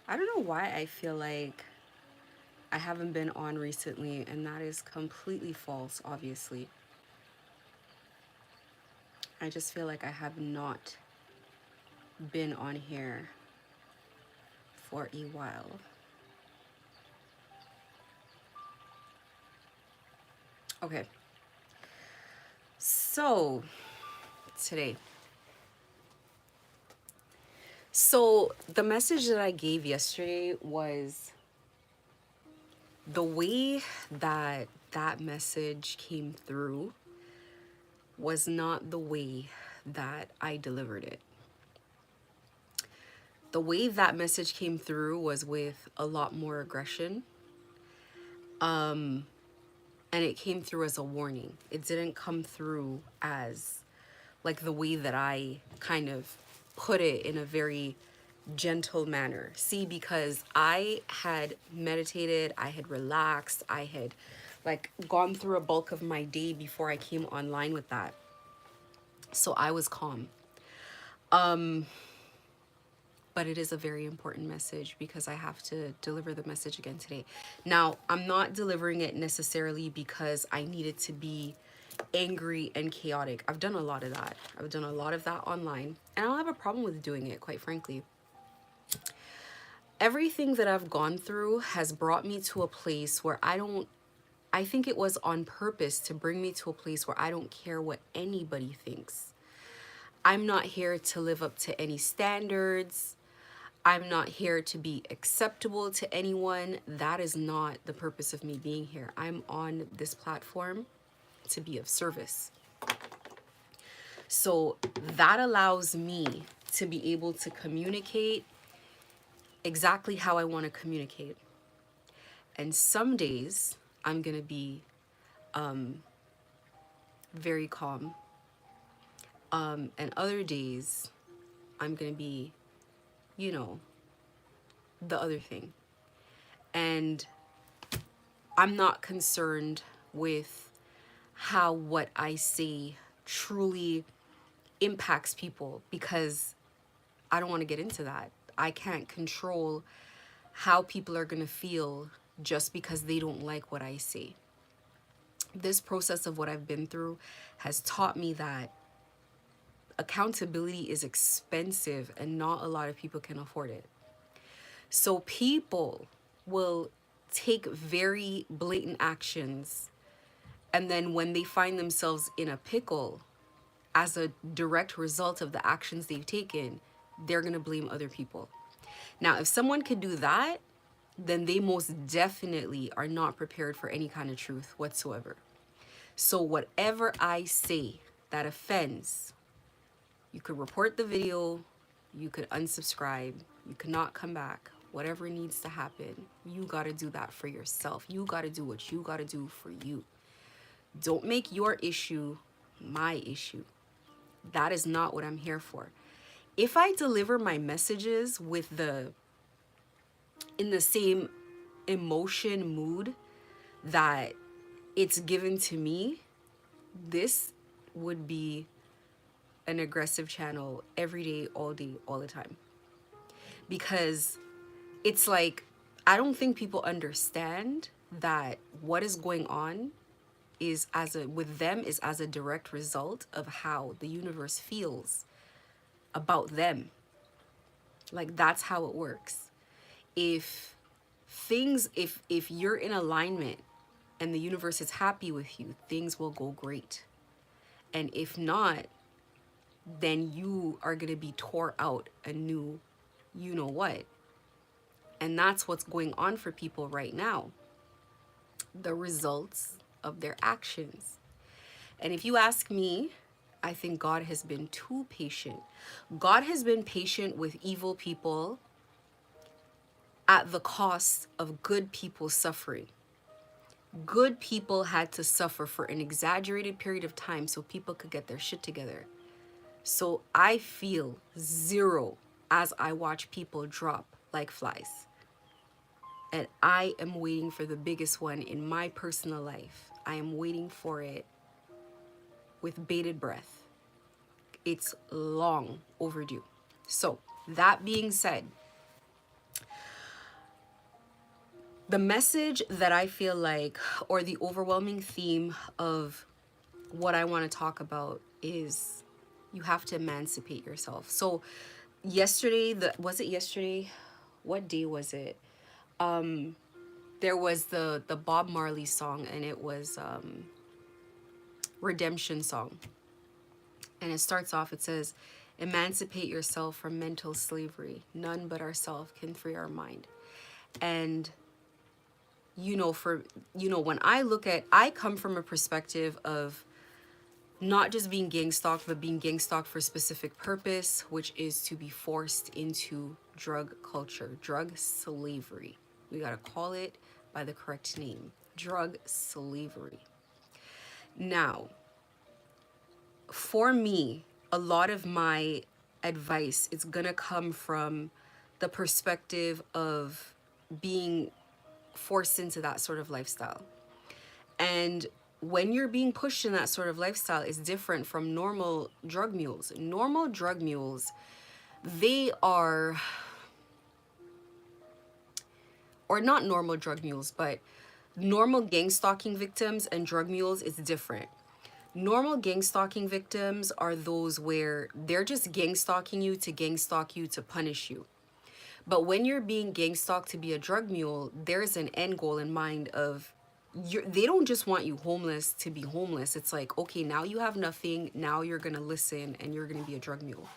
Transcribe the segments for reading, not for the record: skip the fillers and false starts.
I don't know why I feel like I haven't been on recently, and that is completely false, obviously. I just feel like I have not been on here for a while. Okay, so today. So the message that I gave yesterday was the way that that message came through was not the way that I delivered it. The way that message came through was with a lot more aggression. And it came through as a warning. It didn't come through as like the way that I kind of put it in a very gentle manner. See, because I had meditated, I had relaxed, I had like gone through a bulk of my day before I came online with that. So I was calm. But it is a very important message because I have to deliver the message again today. Now, I'm not delivering it necessarily because I need it to be angry and chaotic. I've done a lot of that. I've done a lot of that online, and I don't have a problem with doing it, quite frankly. Everything that I've gone through has brought me to a place where I think it was on purpose to bring me to a place where I don't care what anybody thinks. I'm not here to live up to any standards. I'm not here to be acceptable to anyone. That is not the purpose of me being here. I'm on this platform to be of service. So that allows me to be able to communicate exactly how I want to communicate. And some days I'm going to be very calm. And other days I'm going to be, you know, the other thing. And I'm not concerned with how what I say truly impacts people because I don't want to get into that. I can't control how people are going to feel just because they don't like what I say. This process of what I've been through has taught me that accountability is expensive and not a lot of people can afford it. So people will take very blatant actions, and then when they find themselves in a pickle as a direct result of the actions they've taken, they're going to blame other people. Now, if someone could do that, then they most definitely are not prepared for any kind of truth whatsoever. So whatever I say that offends, you could report the video, you could unsubscribe, you could not come back. Whatever needs to happen, you got to do that for yourself. You got to do what you got to do for you. Don't make your issue my issue. That is not what I'm here for. If I deliver my messages with in the same emotion mood that it's given to me, this would be an aggressive channel every day, all the time. Because it's like, I don't think people understand that what is going on is with them is as a direct result of how the universe feels about them. Like that's how it works. If you're in alignment and the universe is happy with you, things will go great. And if not, then you are going to be tore out a new you know what. And that's what's going on for people right now. The results of their actions. And if you ask me, I think God has been too patient. God has been patient with evil people at the cost of good people suffering. Good people had to suffer for an exaggerated period of time so people could get their shit together. So I feel zero as I watch people drop like flies. And I am waiting for the biggest one in my personal life. I am waiting for it with bated breath. It's long overdue. So, that being said, The message that I feel like, or the overwhelming theme of what I want to talk about is you have to emancipate yourself. So yesterday, was it yesterday? What day was it? There was the Bob Marley song, and it was Redemption Song. And it starts off, it says, emancipate yourself from mental slavery. None but ourselves can free our mind. And when I look at, I come from a perspective of not just being gang stalked, but being gang stalked for a specific purpose, which is to be forced into drug culture, drug slavery. We gotta call it by the correct name, drug slavery. Now, for me, a lot of my advice is gonna come from the perspective of being forced into that sort of lifestyle. And when you're being pushed in that sort of lifestyle is different from normal drug mules. Normal drug mules, they are, or not normal drug mules, but normal gang stalking victims and drug mules is different. Normal gang stalking victims are those where they're just gang stalking you to gang stalk you to punish you. But when you're being gang stalked to be a drug mule, there's an end goal in mind of they don't just want you homeless to be homeless. It's like, okay, now you have nothing. Now you're going to listen and you're going to be a drug mule.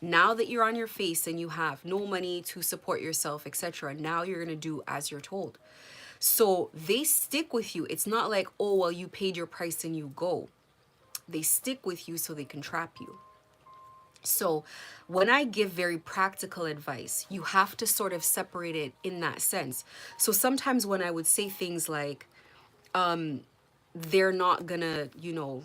Now that you're on your face and you have no money to support yourself, etc., now you're going to do as you're told. So they stick with you. It's not like, oh, well, you paid your price and you go. They stick with you so they can trap you. So when I give very practical advice, you have to sort of separate it in that sense. So sometimes when I would say things like, they're not gonna, and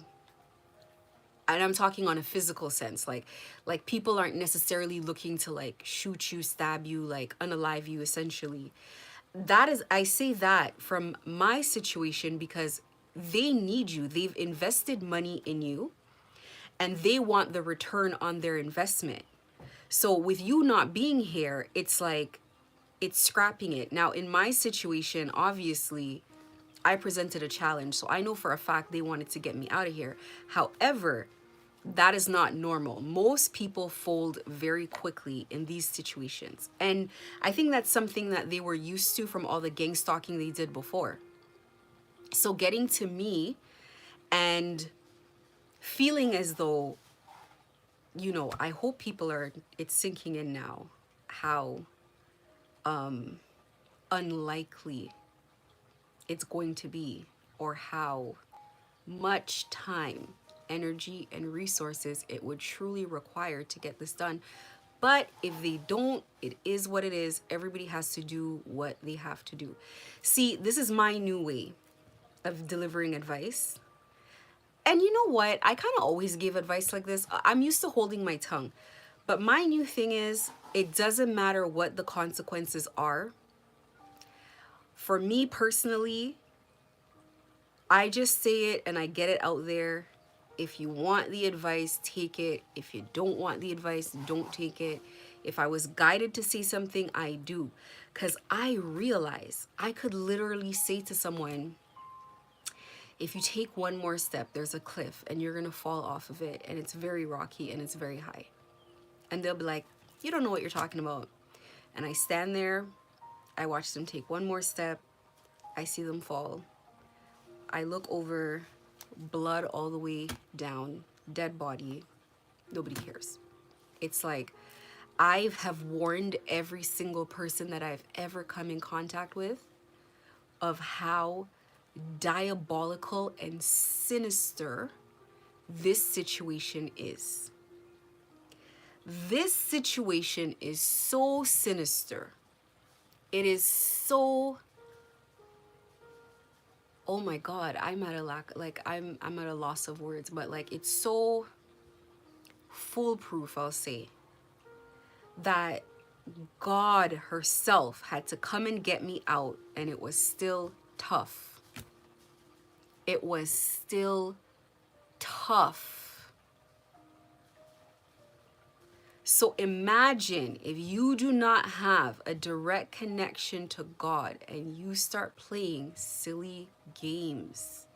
I'm talking on a physical sense, like people aren't necessarily looking to like shoot you, stab you, like unalive you essentially. That is, I say that from my situation because they need you. They've invested money in you and they want the return on their investment. So with you not being here, it's like it's scrapping it. Now in my situation, obviously I presented a challenge, so I know for a fact they wanted to get me out of here. However, that is not normal. Most people fold very quickly in these situations. And I think that's something that they were used to from all the gang stalking they did before. So getting to me and feeling as though, I hope it's sinking in now how unlikely it's going to be, or how much time, energy, and resources it would truly require to get this done. But if they don't, it is what it is. Everybody has to do what they have to do. See, this is my new way of delivering advice. And you know what? I kind of always give advice like this. I'm used to holding my tongue. But my new thing is, it doesn't matter what the consequences are. For me personally, I just say it and I get it out there. If you want the advice, take it. If you don't want the advice, don't take it. If I was guided to say something, I do. Because I realize I could literally say to someone, if you take one more step, there's a cliff and you're going to fall off of it. And it's very rocky and it's very high. And they'll be like, you don't know what you're talking about. And I stand there. I watch them take one more step. I see them fall. I look over, blood all the way down, dead body. Nobody cares. It's like I have warned every single person that I've ever come in contact with of how diabolical and sinister this situation is. This situation is so sinister. It is so, oh my God, I'm at a loss of words, but like it's so foolproof, I'll say, that God herself had to come and get me out, and it was still tough. It was still tough. So imagine if you do not have a direct connection to God and you start playing silly games.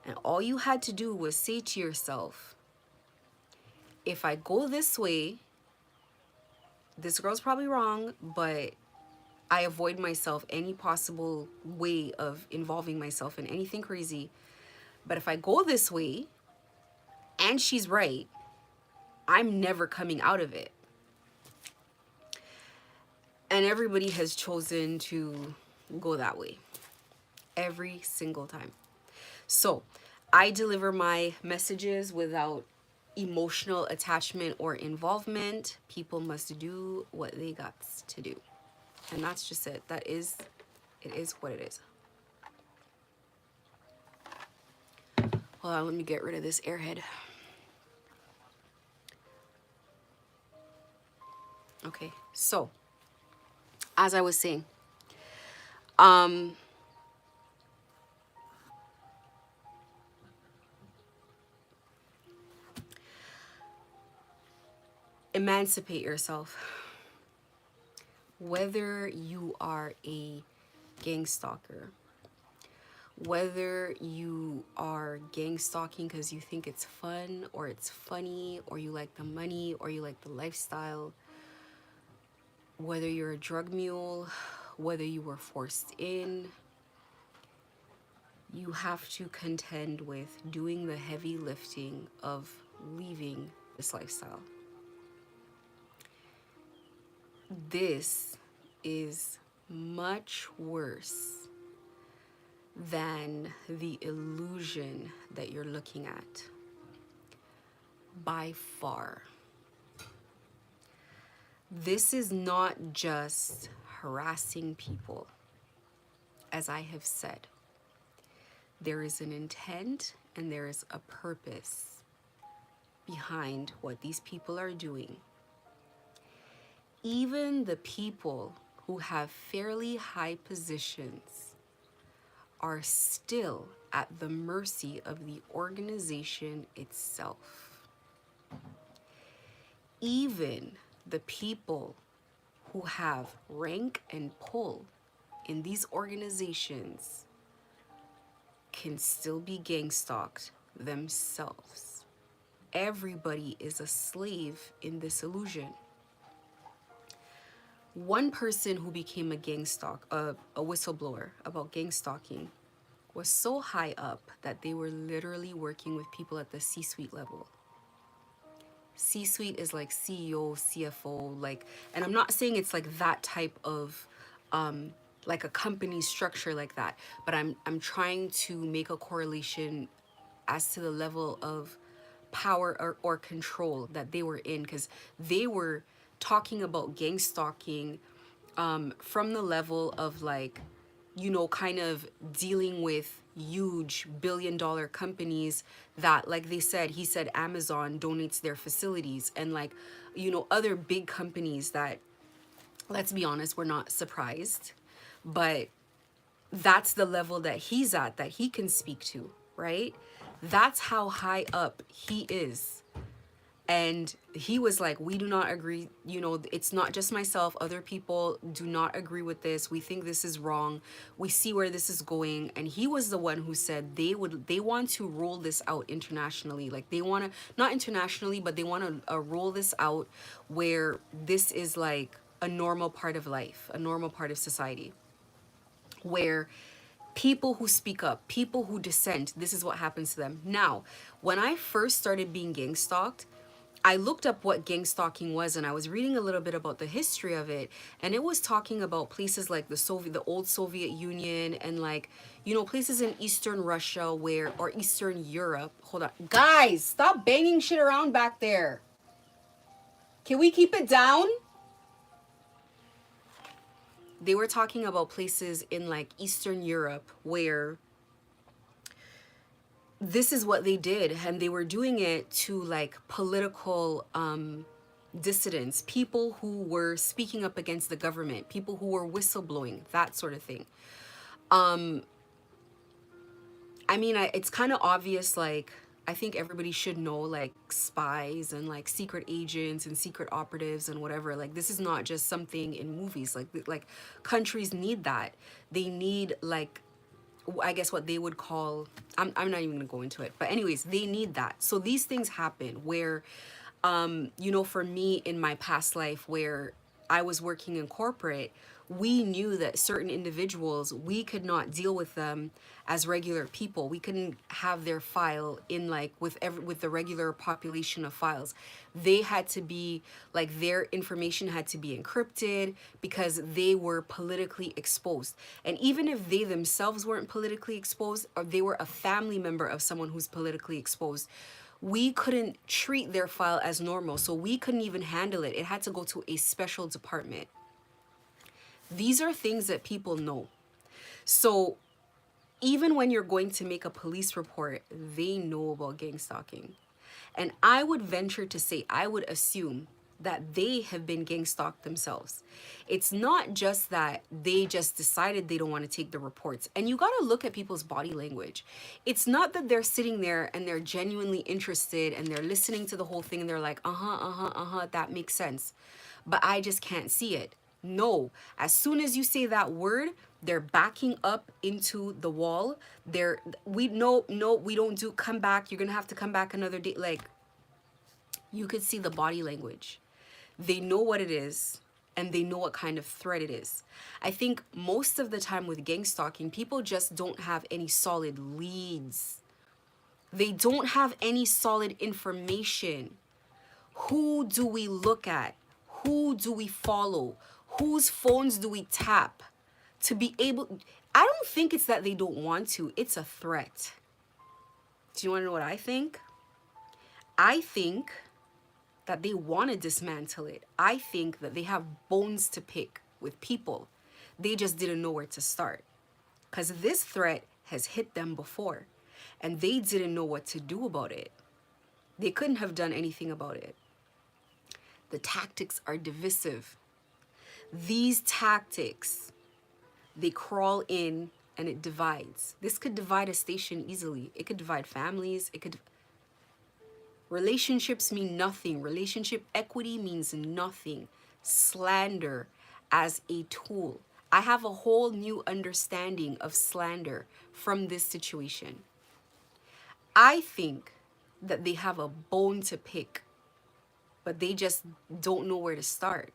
And all you had to do was say to yourself, if I go this way, this girl's probably wrong, but I avoid myself any possible way of involving myself in anything crazy. But if I go this way and she's right, I'm never coming out of it. And everybody has chosen to go that way every single time. So I deliver my messages without emotional attachment or involvement. People must do what they got to do. And that's just it. It is what it is. Hold on, let me get rid of this airhead. Okay, so as I was saying, emancipate yourself. Whether you are a gang stalker, whether you are gang stalking because you think it's fun or it's funny or you like the money or you like the lifestyle, whether you're a drug mule, whether you were forced in, you have to contend with doing the heavy lifting of leaving this lifestyle. This is much worse than the illusion that you're looking at. By far. This is not just harassing people. As I have said, there is an intent and there is a purpose behind what these people are doing. Even the people who have fairly high positions are still at the mercy of the organization itself. Even the people who have rank and pull in these organizations can still be gang stalked themselves. Everybody is a slave in this illusion. One person who became a whistleblower about gang stalking was so high up that they were literally working with people at the C-suite level. C-suite is like CEO, CFO, and I'm not saying it's like that type of, like a company structure like that, but I'm trying to make a correlation as to the level of power or control that they were in, because they were talking about gang stalking from the level of kind of dealing with huge billion-dollar companies that, like he said Amazon donates their facilities, and other big companies that, let's be honest, we're not surprised, but that's the level that he's at, that he can speak to, right? That's how high up he is. And he was like, we do not agree, it's not just myself, other people do not agree with this. We think this is wrong. We see where this is going. And he was the one who said they want to roll this out internationally. Like they want to, not internationally, but they want to roll this out where this is like a normal part of life, a normal part of society, where people who speak up, people who dissent, this is what happens to them. Now, when I first started being gang stalked, I looked up what gang stalking was, and I was reading a little bit about the history of it, and it was talking about places like the old Soviet Union, and places in Eastern Russia or Eastern Europe. Hold on. Guys, stop banging shit around back there. Can we keep it down? They were talking about places in Eastern Europe where this is what they did, and they were doing it to political dissidents, people who were speaking up against the government, people who were whistleblowing, that sort of thing. I mean, it's kind of obvious, I think everybody should know, like, spies and like secret agents and secret operatives and whatever. Like, this is not just something in movies. Like countries need that. They need, like, I guess what they would call, I'm not even gonna go into it, but anyways, they need that. So these things happen where, you know, for me in my past life where I was working in corporate, we knew that certain individuals, we could not deal with them as regular people. We couldn't have their file in, like, with the regular population of files. They had to be, like, their information had to be encrypted because they were politically exposed. And even if they themselves weren't politically exposed, or they were a family member of someone who's politically exposed, we couldn't treat their file as normal. So we couldn't even handle it. It had to go to a special department. These are things that people know. So even when you're going to make a police report, they know about gang stalking. And I would venture to say, I would assume that they have been gang stalked themselves. It's not just that they just decided they don't want to take the reports. And you got to look at people's body language. It's not that they're sitting there and they're genuinely interested and they're listening to the whole thing and they're like, that makes sense. But I just can't see it. No, as soon as you say that word, they're backing up into the wall. We no, we don't do, come back. You're going to have to come back another day. Like, you could see the body language. They know what it is and they know what kind of threat it is. I think most of the time with gang stalking, people just don't have any solid leads. They don't have any solid information. Who do we look at? Who do we follow? Whose phones do we tap to be able? I don't think it's that they don't want to. It's a threat. Do you want to know what I think? I think that they want to dismantle it. I think that they have bones to pick with people. They just didn't know where to start. Because this threat has hit them before. And they didn't know what to do about it. They couldn't have done anything about it. The tactics are divisive. These tactics, they crawl in and it divides. This could divide a station easily. It could divide families. Relationships mean nothing. Relationship equity means nothing. Slander as a tool. I have a whole new understanding of slander from this situation. I think that they have a bone to pick, but they just don't know where to start.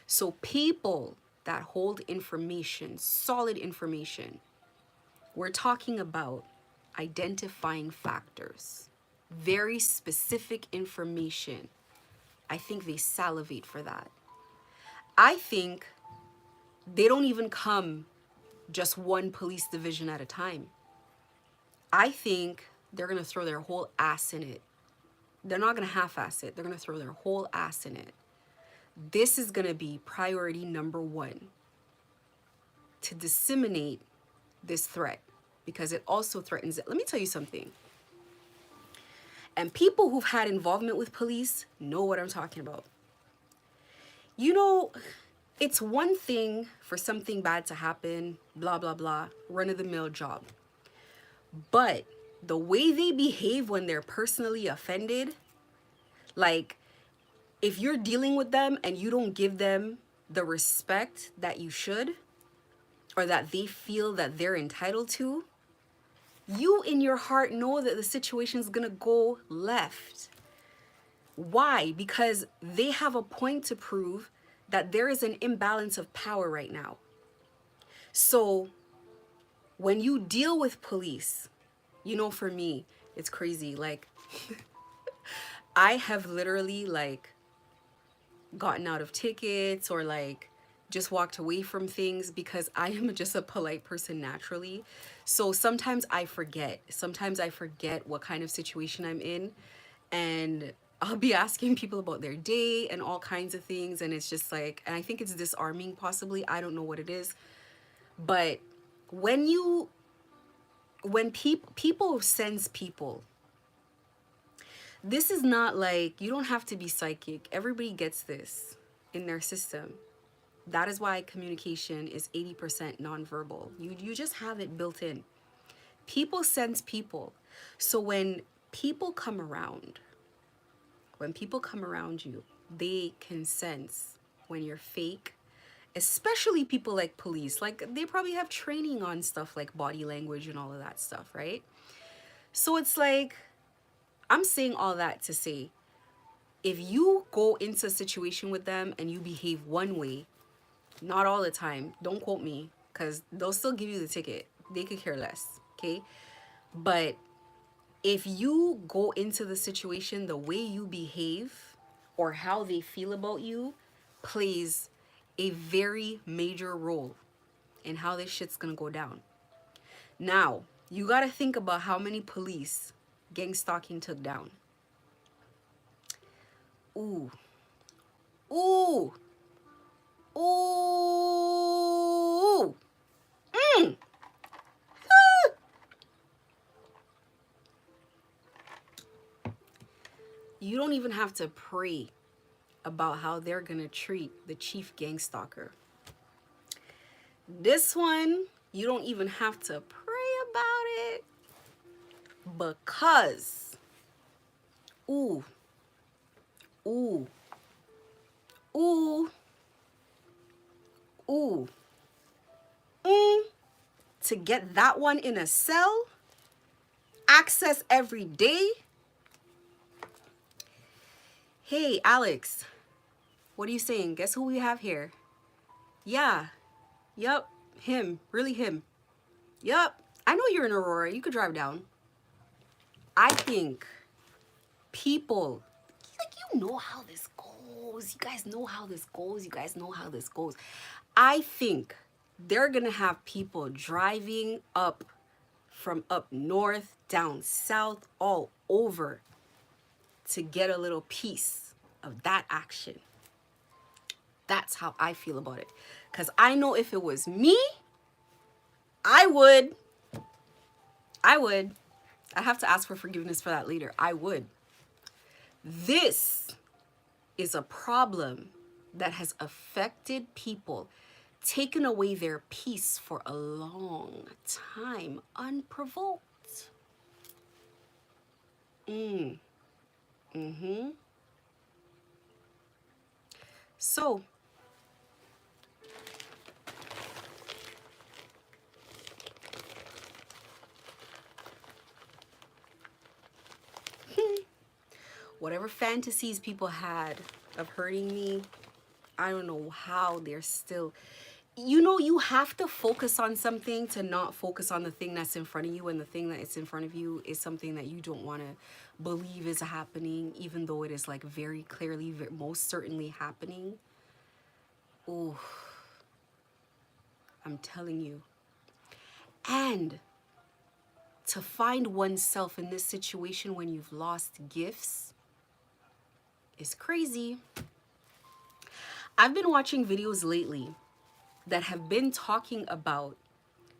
So people that hold information, solid information, we're talking about identifying factors, very specific information. I think they salivate for that. I think they don't even come just one police division at a time. I think they're going to throw their whole ass in it. They're not going to half-ass it. They're going to throw their whole ass in it. This is going to be priority number one, to disseminate this threat, because it also threatens it. Let me tell you something. And people who've had involvement with police know what I'm talking about. You know, it's one thing for something bad to happen, blah, blah, blah, run-of-the-mill job. But the way they behave when they're personally offended, like, if you're dealing with them and you don't give them the respect that you should, or that they feel that they're entitled to, you in your heart know that the situation's gonna go left. Why? Because they have a point to prove that there is an imbalance of power right now. So when you deal with police, you know, for me, it's crazy. Like, I have literally, like, gotten out of tickets or, like, just walked away from things because I am just a polite person naturally. So sometimes I forget. Sometimes I forget what kind of situation I'm in. And I'll be asking people about their day and all kinds of things. And it's just like, and I think it's disarming possibly. I don't know what it is. But when people sense people, this is not like, you don't have to be psychic. Everybody gets this in their system. That is why communication is 80% nonverbal. You just have it built in. People sense people. So when people come around, when people come around you, they can sense when you're fake, especially people like police. Like, they probably have training on stuff like body language and all of that stuff, right? So it's like, I'm saying all that to say, if you go into a situation with them and you behave one way, not all the time, don't quote me, because they'll still give you the ticket. They could care less, okay? But if you go into the situation, the way you behave or how they feel about you plays a very major role in how this shit's gonna go down. Now, you gotta think about how many police gang stalking took down. Ooh, ooh, ooh. Mm. Ah. You don't even have to pray about how they're gonna treat the chief gang stalker. This one, you don't even have to pray about it, because, ooh, ooh, ooh, ooh, to get that one in a cell, access every day. Hey, Alex, what are you saying? Guess who we have here? Yeah, yup, him, really him. Yup, I know you're in Aurora. You could drive down. I think people, like, you know how this goes. You guys know how this goes. You guys know how this goes. I think they're gonna have people driving up from up north, down south, all over to get a little piece of that action. That's how I feel about it. Because I know if it was me, I would. I have to ask for forgiveness for that later. I would. This is a problem that has affected people, taken away their peace for a long time, unprovoked. So, whatever fantasies people had of hurting me, I don't know how they're still, you know, you have to focus on something to not focus on the thing that's in front of you, and the thing that is in front of you is something that you don't want to believe is happening, even though it is like very clearly, most certainly happening. Oh, I'm telling you. And to find oneself in this situation when you've lost gifts is crazy. I've been watching videos lately that have been talking about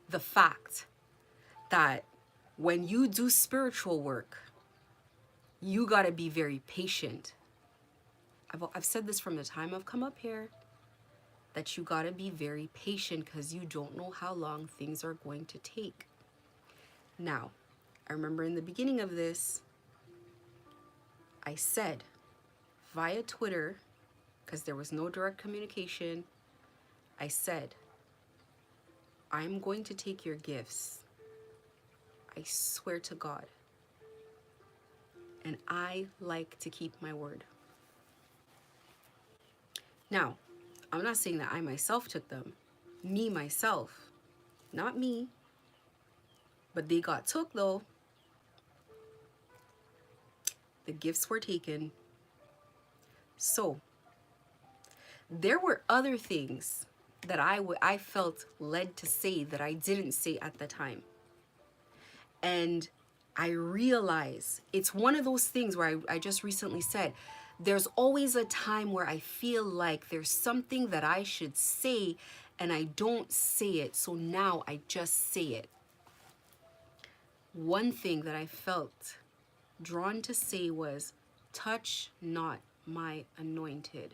the fact that when you do spiritual work, you gotta be very patient. I've said this from the time I've come up here, that you gotta be very patient because you don't know how long things are going to take. Now, I remember in the beginning of this, I said via Twitter, because there was no direct communication, I said, I'm going to take your gifts. I swear to God. And I like to keep my word. Now, I'm not saying that I myself took them. Me, myself. Not me. But they got took though. The gifts were taken. So, there were other things that I felt led to say that I didn't say at the time. And I realize it's one of those things where I just recently said, there's always a time where I feel like there's something that I should say and I don't say it. So now I just say it. One thing that I felt drawn to say was, touch not my anointed.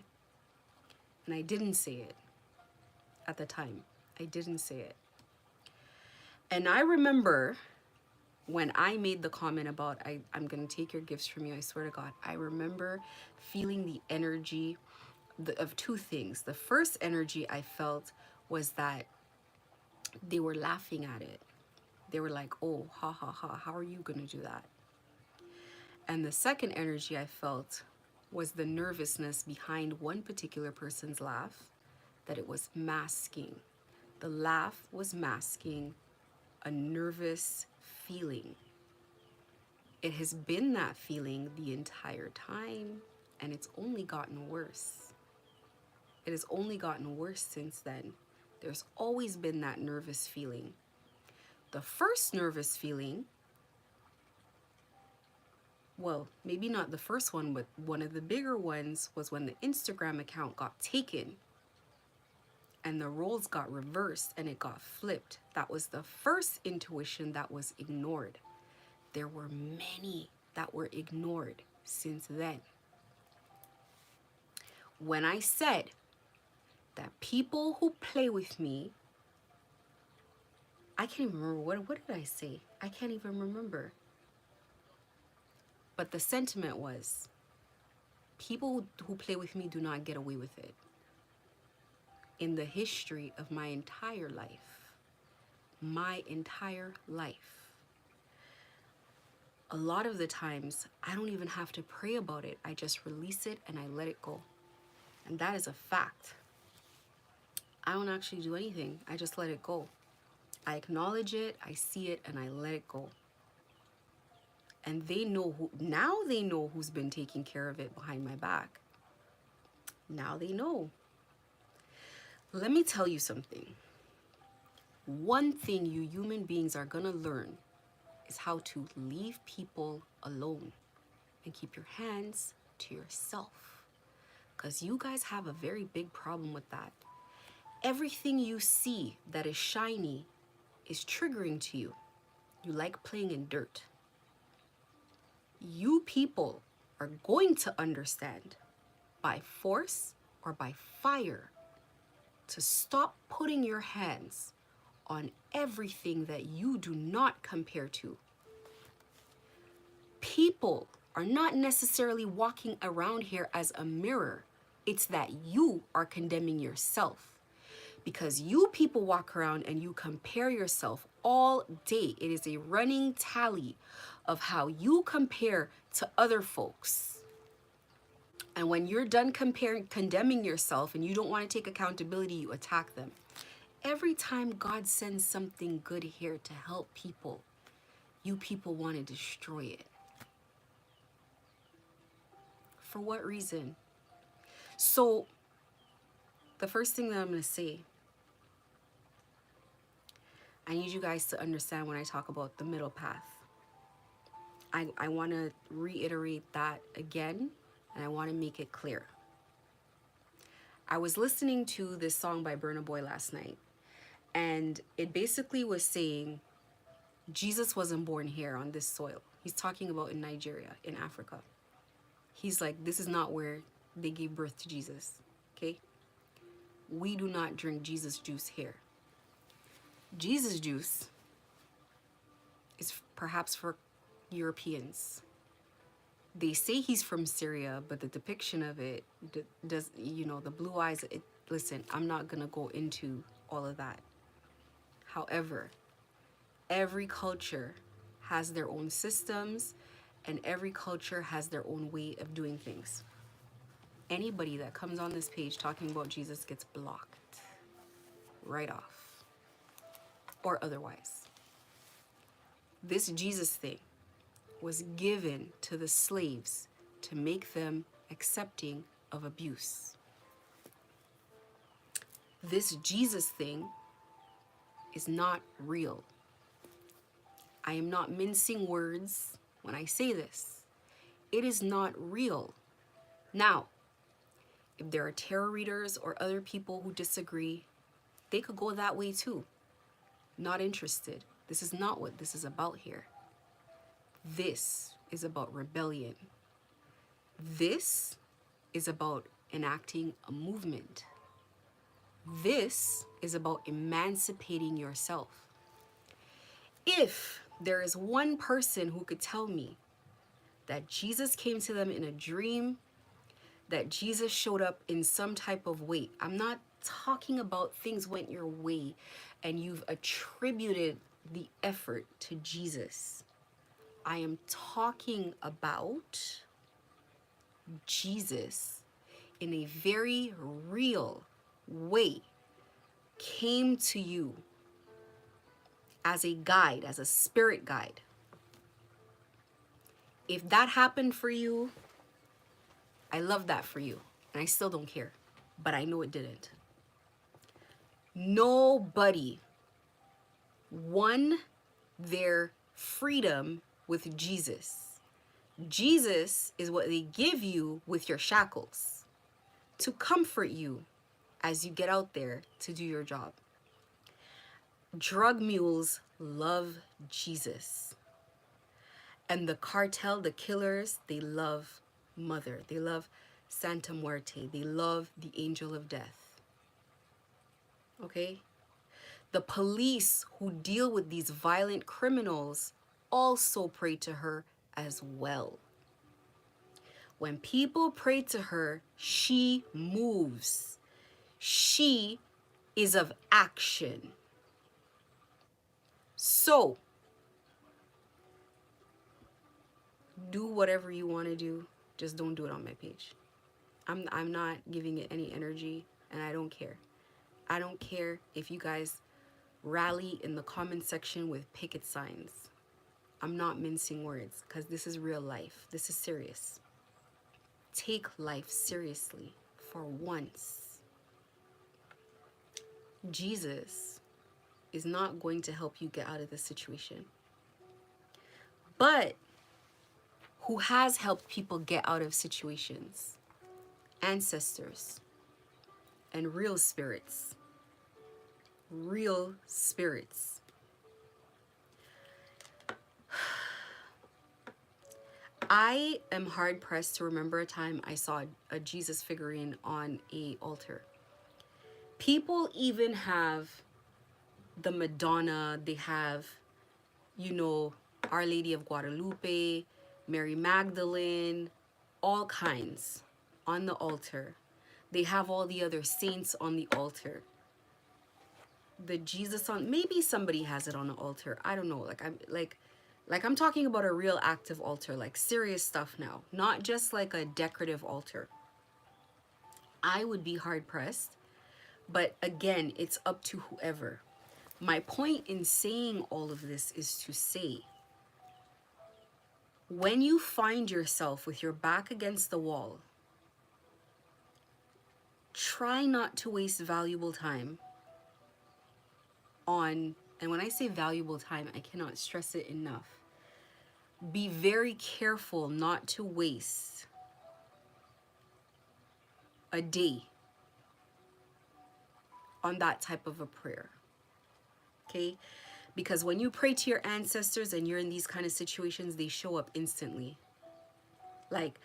And I didn't say it at the time. I didn't say it. And I remember when I made the comment about I'm going to take your gifts from you, I swear to God, I remember feeling the energy of two things. The first energy I felt was that they were laughing at it. They were like, oh, ha ha ha, how are you going to do that? And the second energy I felt was the nervousness behind one particular person's laugh, that it was masking. The laugh was masking a nervous feeling. It has been that feeling the entire time, and it's only gotten worse. It has only gotten worse since then. There's always been that nervous feeling. The first nervous feeling, well, maybe not the first one, but one of the bigger ones was when the Instagram account got taken and the roles got reversed and it got flipped. That was the first intuition that was ignored. There were many that were ignored since then. When I said that people who play with me, I can't even remember, what did I say? I can't even remember. But the sentiment was, people who play with me do not get away with it. In the history of my entire life, a lot of the times, I don't even have to pray about it. I just release it and I let it go. And that is a fact. I don't actually do anything. I just let it go. I acknowledge it, I see it, and I let it go. And they know now they know who's been taking care of it behind my back. Now they know. Let me tell you something. One thing you human beings are gonna learn is how to leave people alone and keep your hands to yourself. Because you guys have a very big problem with that. Everything you see that is shiny is triggering to you. You like playing in dirt. You people are going to understand by force or by fire to stop putting your hands on everything that you do not compare to. People are not necessarily walking around here as a mirror. It's that you are condemning yourself. Because you people walk around and you compare yourself all day. It is a running tally of how you compare to other folks. And when you're done condemning yourself and you don't want to take accountability, you attack them. Every time God sends something good here to help people, you people want to destroy it. For what reason? So, the first thing that I'm going to say, I need you guys to understand when I talk about the middle path. I want to reiterate that again, and I want to make it clear. I was listening to this song by Burna Boy last night, and it basically was saying Jesus wasn't born here on this soil. He's talking about in Nigeria, in Africa. He's like, this is not where they gave birth to Jesus, okay? We do not drink Jesus juice here. Jesus juice is perhaps for Europeans. They say he's from Syria, but the depiction of it does, the blue eyes, listen, I'm not gonna go into all of that. However, every culture has their own systems and every culture has their own way of doing things. Anybody that comes on this page talking about Jesus gets blocked right off or otherwise. This Jesus thing was given to the slaves to make them accepting of abuse. This Jesus thing is not real. I am not mincing words when I say this. It is not real. Now, if there are tarot readers or other people who disagree, they could go that way too. Not interested. This is not what this is about here. This is about rebellion. This is about enacting a movement. This is about emancipating yourself. If there is one person who could tell me that Jesus came to them in a dream, that Jesus showed up in some type of way. I'm not talking about things went your way and you've attributed the effort to Jesus. I am talking about Jesus in a very real way came to you as a guide, as a spirit guide. If that happened for you, I love that for you. And I still don't care. But I know it didn't. Nobody won their freedom with Jesus. Jesus is what they give you with your shackles to comfort you as you get out there to do your job. Drug mules love Jesus. And the cartel, the killers, they love Mother. They love Santa Muerte. They love the angel of death. Okay? The police who deal with these violent criminals also pray to her as well. When people pray to her, she moves. She is of action. So, do whatever you want to do. Just don't do it on my page. I'm not giving it any energy, and I don't care. I don't care if you guys rally in the comment section with picket signs. I'm not mincing words because this is real life. This is serious. Take life seriously for once. Jesus is not going to help you get out of this situation. But who has helped people get out of situations? Ancestors and real spirits. Real spirits. I am hard pressed to remember a time I saw a Jesus figurine on an altar. People even have the Madonna, they have, Our Lady of Guadalupe, Mary Magdalene, all kinds on the altar. They have all the other saints on the altar. The Jesus on, maybe somebody has it on the altar. I don't know. I'm talking about a real active altar, like serious stuff now, not just like a decorative altar. I would be hard pressed, but again, it's up to whoever. My point in saying all of this is to say, when you find yourself with your back against the wall, try not to waste valuable time on, and when I say valuable time, I cannot stress it enough. Be very careful not to waste a day on that type of a prayer. Okay? Because when you pray to your ancestors and you're in these kind of situations, they show up instantly. Like,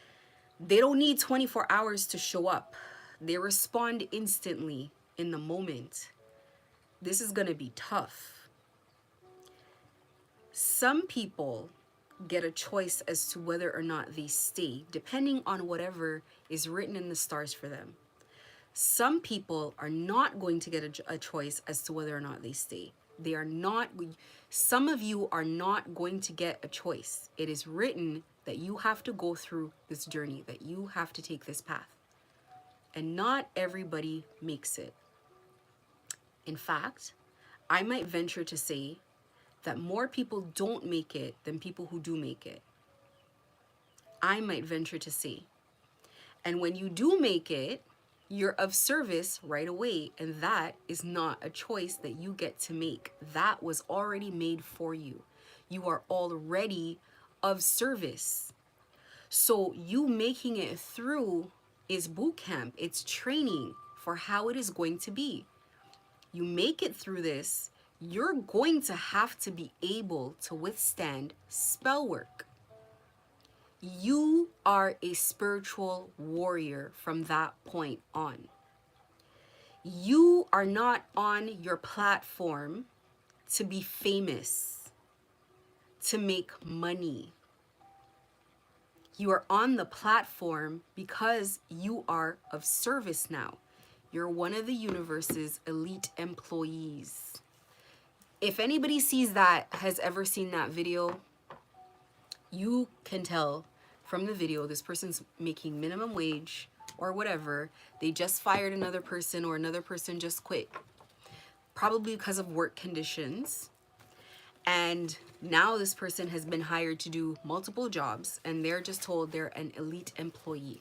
they don't need 24 hours to show up. They respond instantly in the moment. This is going to be tough. Some people get a choice as to whether or not they stay, depending on whatever is written in the stars for them. Some people are not going to get a choice as to whether or not they stay. They are not, some of you are not going to get a choice. It is written that you have to go through this journey, that you have to take this path. And not everybody makes it. In fact, I might venture to say that more people don't make it than people who do make it. I might venture to say. And when you do make it, you're of service right away, and that is not a choice that you get to make. That was already made for you. You are already of service. So you making it through is boot camp. It's training for how it is going to be. You make it through this, you're going to have to be able to withstand spell work. You are a spiritual warrior from that point on. You are not on your platform to be famous. to make money. You are on the platform because you are of service now. You're one of the universe's elite employees. If anybody sees that, has ever seen that video, you can tell from the video this person's making minimum wage or whatever. They just fired another person, or another person just quit, probably because of work conditions. And now this person has been hired to do multiple jobs, and they're just told they're an elite employee.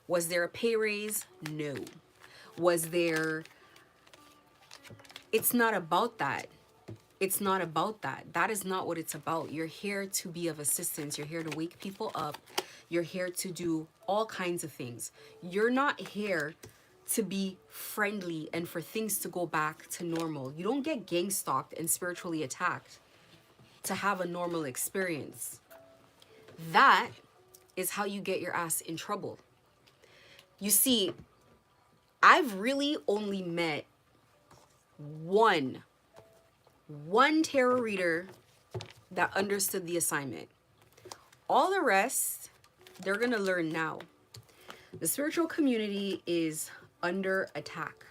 Was there a pay raise? No. Was there... It's not about that. It's not about that. That is not what it's about. You're here to be of assistance. You're here to wake people up. You're here to do all kinds of things. You're not here to be friendly and for things to go back to normal. You don't get gang stalked and spiritually attacked to have a normal experience. That is how you get your ass in trouble. You see, I've really only met one tarot reader that understood the assignment. All the rest, they're gonna learn now. The spiritual community is under attack.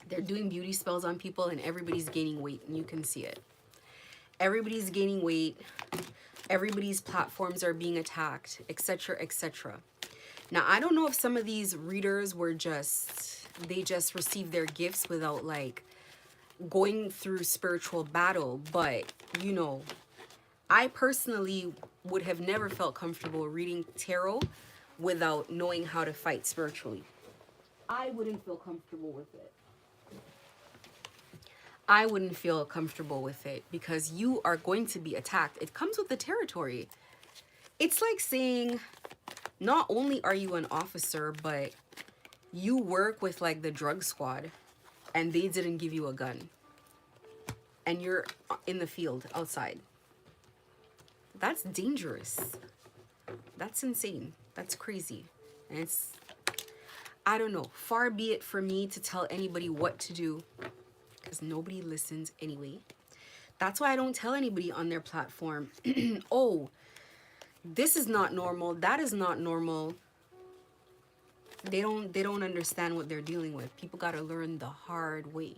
They're doing beauty spells on people, and everybody's gaining weight, and you can see it. Everybody's gaining weight. Everybody's platforms are being attacked, etc., etc. Now, I don't know if some of these readers were they just received their gifts without like going through spiritual battle, but you know, I personally would have never felt comfortable reading tarot without knowing how to fight spiritually. I wouldn't feel comfortable with it. I wouldn't feel comfortable with it because you are going to be attacked. It comes with the territory. It's like saying, not only are you an officer, but you work with like the drug squad and they didn't give you a gun. And you're in the field outside. That's dangerous. That's insane. That's crazy. And it's, I don't know, far be it for me to tell anybody what to do, because nobody listens anyway. That's why I don't tell anybody on their platform, oh, this is not normal, that is not normal. They don't understand what they're dealing with. People got to learn the hard way.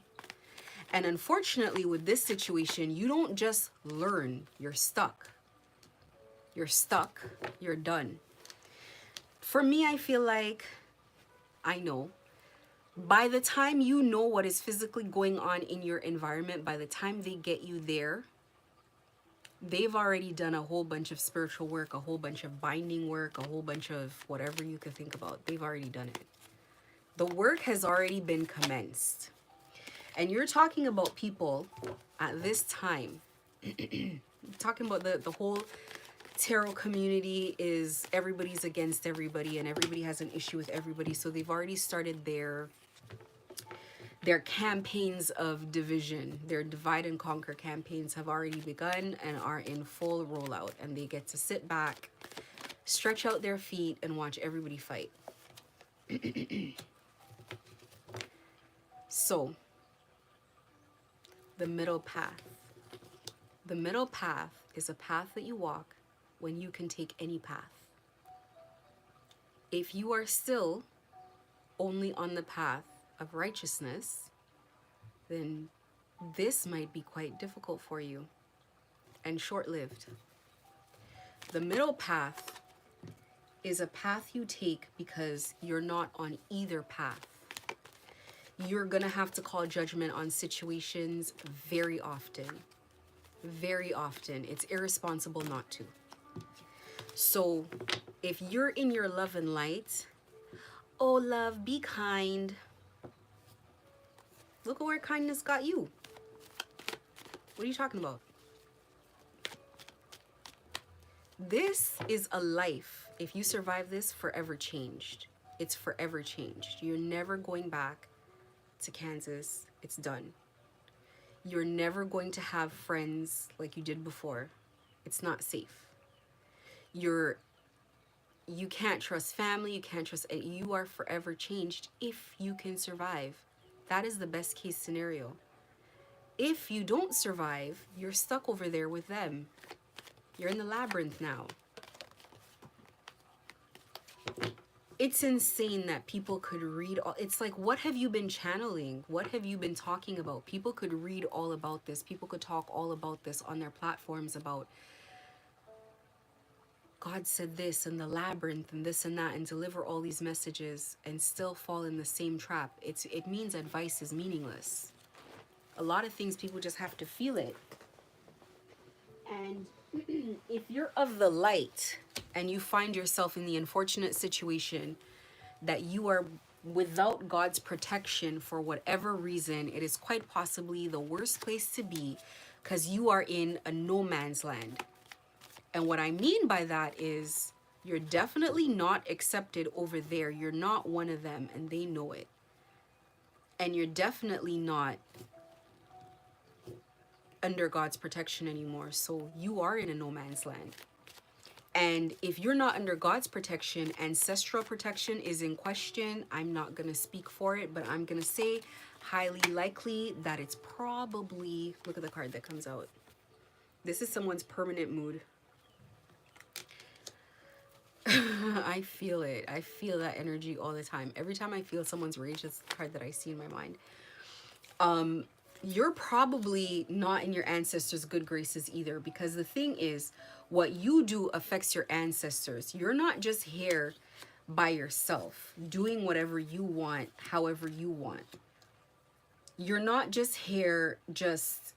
And unfortunately, with this situation, you don't just learn, you're stuck. You're stuck, you're done. For me, I feel like I know. By the time you know what is physically going on in your environment, by the time they get you there, they've already done a whole bunch of spiritual work, a whole bunch of binding work, a whole bunch of whatever you could think about. They've already done it. The work has already been commenced. And you're talking about people at this time, talking about the whole tarot community is everybody's against everybody and everybody has an issue with everybody. So they've already started their campaigns of division. Their divide and conquer campaigns have already begun and are in full rollout. And they get to sit back, stretch out their feet, and watch everybody fight. So, the middle path. The middle path is a path that you walk when you can take any path. If you are still only on the path of righteousness, then this might be quite difficult for you and short-lived. The middle path is a path you take because you're not on either path. You're gonna have to call judgment on situations very often. Very often. It's irresponsible not to. So if you're in your love and light, oh love, be kind. Look at where kindness got you. What are you talking about? This is a life, if you survive this, forever changed. It's forever changed. You're never going back to Kansas. It's done. You're never going to have friends like you did before. It's not safe. You can't trust family. You can't trust. You are forever changed if you can survive. That is the best case scenario. If you don't survive, you're stuck over there with them. You're in the labyrinth now. It's insane that people could read all, it's like, what have you been channeling? What have you been talking about? People could read all about this. People could talk all about this on their platforms about God said this and the labyrinth and this and that, and deliver all these messages and still fall in the same trap. It means advice is meaningless. A lot of things people just have to feel it. And if you're of the light and you find yourself in the unfortunate situation that you are without God's protection for whatever reason, it is quite possibly the worst place to be, because you are in a no man's land. And what I mean by that is you're definitely not accepted over there. You're not one of them, and they know it. And you're definitely not under God's protection anymore. So you are in a no man's land. And if you're not under God's protection, ancestral protection is in question. I'm not going to speak for it, but I'm going to say highly likely that it's probably, look at the card that comes out. This is someone's permanent mood. I feel it. I feel that energy all the time. Every time I feel someone's rage, it's the card that I see in my mind. You're probably not in your ancestors' good graces either, because the thing is, what you do affects your ancestors. You're not just here by yourself, doing whatever you want, however you want. You're not just here just...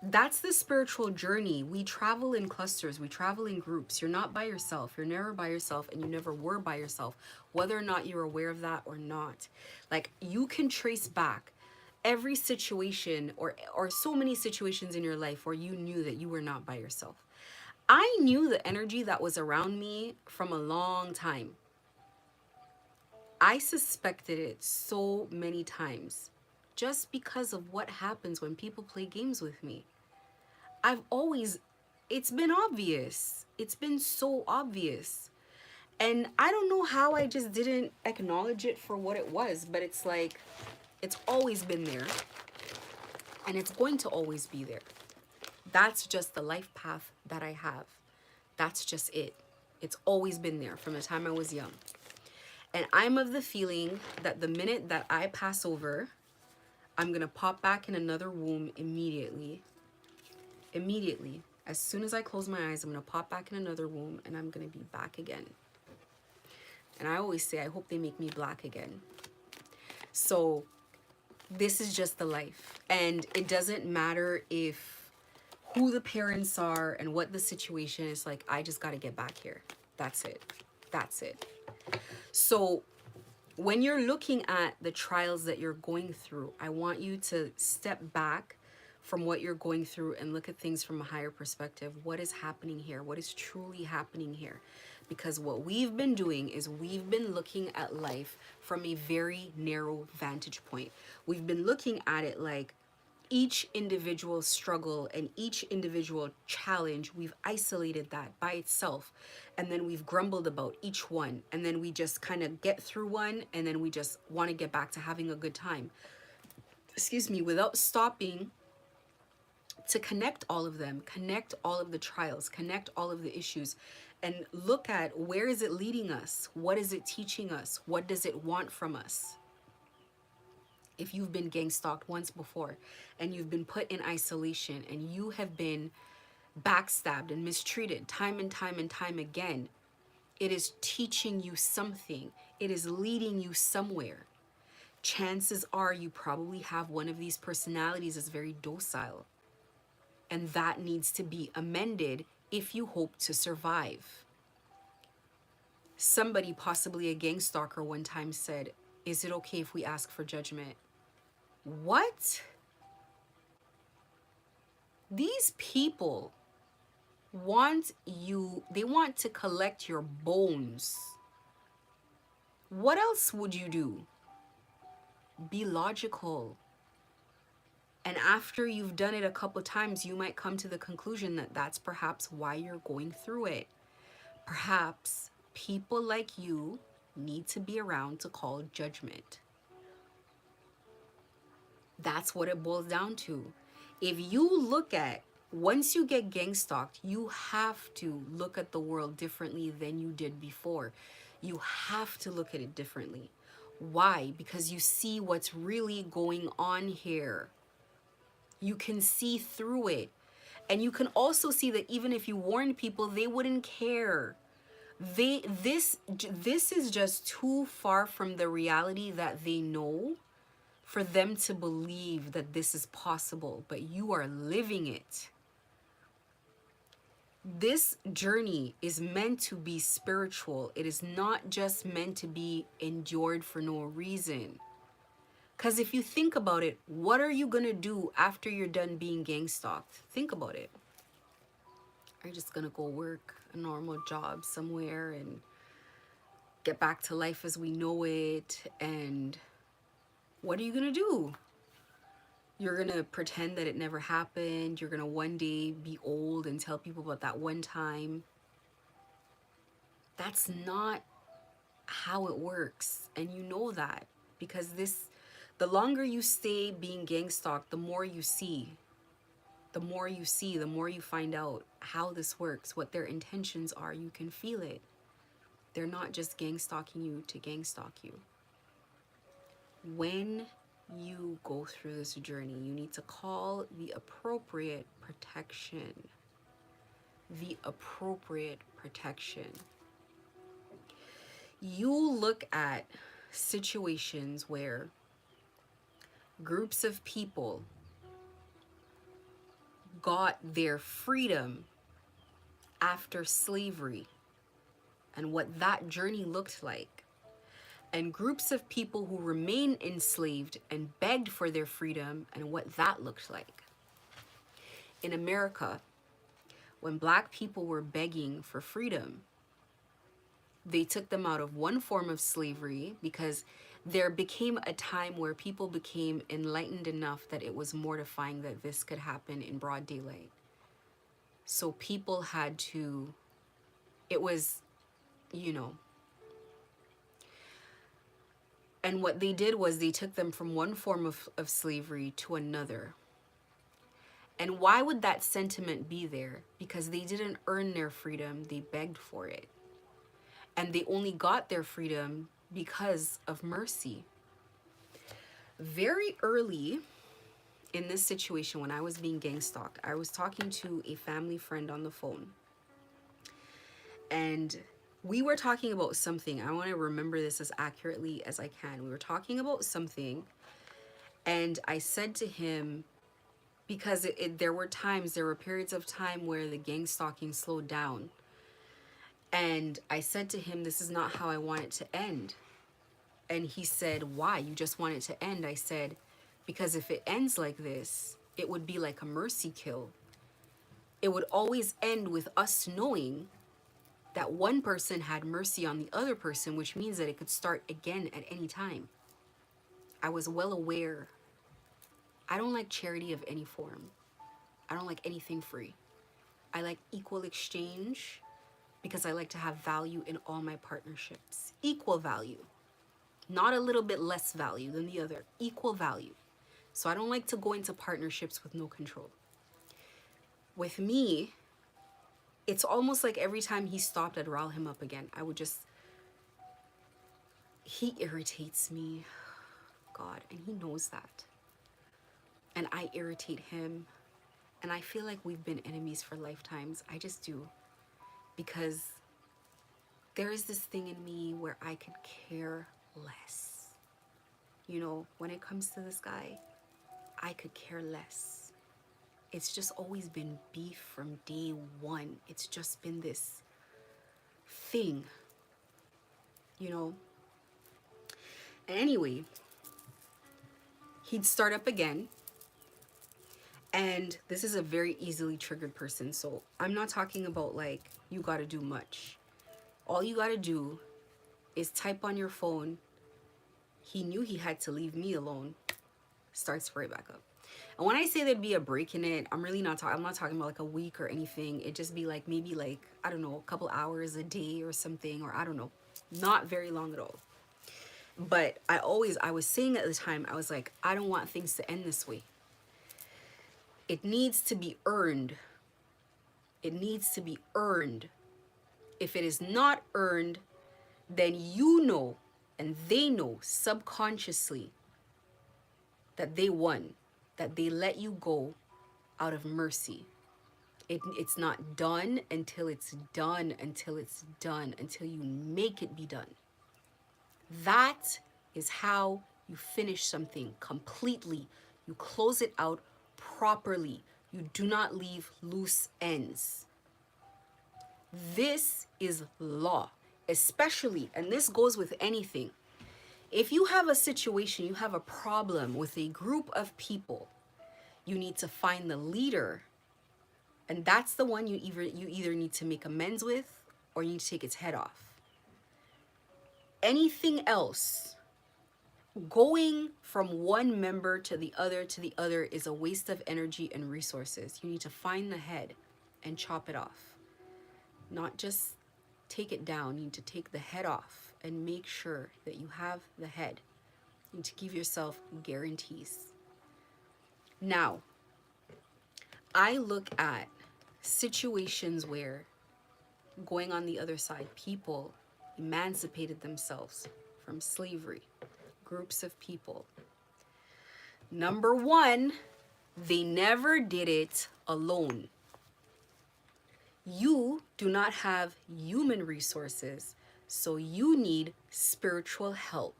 That's the spiritual journey. We travel in clusters. We travel in groups. You're not by yourself. You're never by yourself, and you never were by yourself, whether or not you're aware of that or not. Like, you can trace back every situation or so many situations in your life where you knew that you were not by yourself. I knew the energy that was around me from a long time. I suspected it so many times just because of what happens when people play games with me. It's been obvious. It's been so obvious. And I don't know how I just didn't acknowledge it for what it was, but it's like, it's always been there. And it's going to always be there. That's just the life path that I have. That's just it. It's always been there from the time I was young. And I'm of the feeling that the minute that I pass over, I'm going to pop back in another womb immediately. Immediately. As soon as I close my eyes, I'm going to pop back in another womb and I'm going to be back again. And I always say, I hope they make me black again. So this is just the life. And it doesn't matter if who the parents are and what the situation is. Like, I just got to get back here. That's it. That's it. So when you're looking at the trials that you're going through, I want you to step back from what you're going through and look at things from a higher perspective. What is happening here? What is truly happening here? Because what we've been doing is we've been looking at life from a very narrow vantage point. We've been looking at it like each individual struggle and each individual challenge, we've isolated that by itself. And then we've grumbled about each one. And then we just kind of get through one. And then we just want to get back to having a good time. Excuse me, without stopping to connect all of them, connect all of the trials, connect all of the issues, and look at where is it leading us? What is it teaching us? What does it want from us? If you've been gang stalked once before and you've been put in isolation and you have been backstabbed and mistreated time and time and time again, it is teaching you something. It is leading you somewhere. Chances are you probably have one of these personalities that's very docile. And that needs to be amended if you hope to survive. Somebody, possibly a gang stalker, one time said, "Is it okay if we ask for judgment?" What? These people want you, they want to collect your bones. What else would you do? Be logical. And after you've done it a couple times, you might come to the conclusion that that's perhaps why you're going through it. Perhaps people like you need to be around to call judgment. That's what it boils down to. If you look at, once you get gang stalked, you have to look at the world differently than you did before. You have to look at it differently. Why? Because you see what's really going on here. You can see through it. And you can also see that even if you warned people, they wouldn't care. This is just too far from the reality that they know for them to believe that this is possible, but you are living it. This journey is meant to be spiritual. It is not just meant to be endured for no reason. Because if you think about it, what are you going to do after you're done being gang stalked? Think about it. Are you just going to go work a normal job somewhere and get back to life as we know it? And what are you going to do? You're going to pretend that it never happened. You're going to one day be old and tell people about that one time. That's not how it works. And you know that because the longer you stay being gang stalked, the more you see. The more you see, the more you find out how this works, what their intentions are. You can feel it. They're not just gang stalking you to gang stalk you. When you go through this journey, you need to call the appropriate protection. The appropriate protection. You look at situations where groups of people got their freedom after slavery and what that journey looked like, and groups of people who remain enslaved and begged for their freedom and what that looked like. In America, when Black people were begging for freedom, they took them out of one form of slavery because there became a time where people became enlightened enough that it was mortifying that this could happen in broad daylight. So people had to, it was, and what they did was they took them from one form of slavery to another. And why would that sentiment be there? Because they didn't earn their freedom, they begged for it. And they only got their freedom because of mercy. Very early in this situation, when I was being gang stalked, I was talking to a family friend on the phone. And we were talking about something. I want to remember this as accurately as I can. We were talking about something. And I said to him, because there were periods of time where the gang stalking slowed down. And I said to him, this is not how I want it to end. And he said, why? You just want it to end? I said, because if it ends like this, it would be like a mercy kill. It would always end with us knowing that one person had mercy on the other person, which means that it could start again at any time. I was well aware. I don't like charity of any form. I don't like anything free. I like equal exchange because I like to have value in all my partnerships. Equal value. Not a little bit less value than the other. Equal value. So I don't like to go into partnerships with no control. With me, it's almost like every time he stopped, I'd rile him up again. He irritates me. God, and he knows that. And I irritate him. And I feel like we've been enemies for lifetimes. I just do. Because there is this thing in me where I could care less. When it comes to this guy, I could care less. It's just always been beef from day one. It's just been this thing, And anyway, he'd start up again. And this is a very easily triggered person. So I'm not talking about like, you got to do much. All you got to do is type on your phone. He knew he had to leave me alone. Starts right back up. And when I say there'd be a break in it, I'm not talking about like a week or anything. It'd just be like, maybe like, I don't know, a couple hours a day or something, or I don't know. Not very long at all. But I was saying at the time, I was like, I don't want things to end this way. It needs to be earned. It needs to be earned. If it is not earned, then you know and they know subconsciously that they won, that they let you go out of mercy. It's not done until it's done, until it's done, until you make it be done. That is how you finish something completely. You close it out properly. You do not leave loose ends. This is law, especially, and this goes with anything. If you have a situation, you have a problem with a group of people, you need to find the leader, and that's the one you either need to make amends with or you need to take its head off. Anything else, going from one member to the other is a waste of energy and resources. You need to find the head and chop it off. Not just take it down, you need to take the head off and make sure that you have the head. You need to give yourself guarantees. Now, I look at situations where, going on the other side, people emancipated themselves from slavery, groups of people. Number one, they never did it alone. You do not have human resources, so you need spiritual help.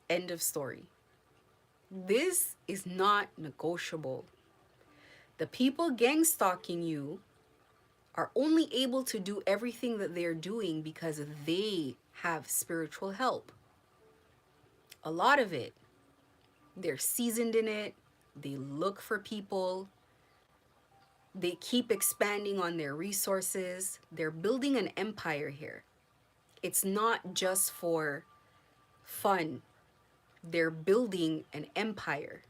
End of story. This is not negotiable. The people gang stalking you are only able to do everything that they're doing because they have spiritual help. A lot of it, they're seasoned in it, they look for people, they keep expanding on their resources, they're building an empire here. It's not just for fun, they're building an empire.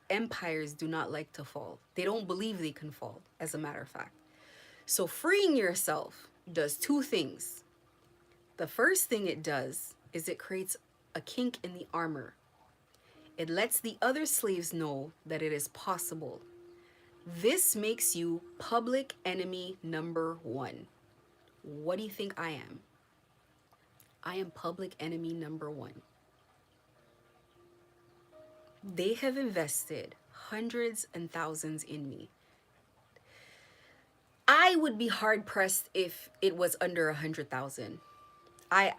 Empires do not like to fall. They don't believe they can fall, as a matter of fact. So freeing yourself does two things. The first thing it does is it creates a kink in the armor. It lets the other slaves know that it is possible. This makes you public enemy number one. What do you think I am? I am public enemy number one. They have invested hundreds and thousands in me. I would be hard pressed if it was under 100,000. I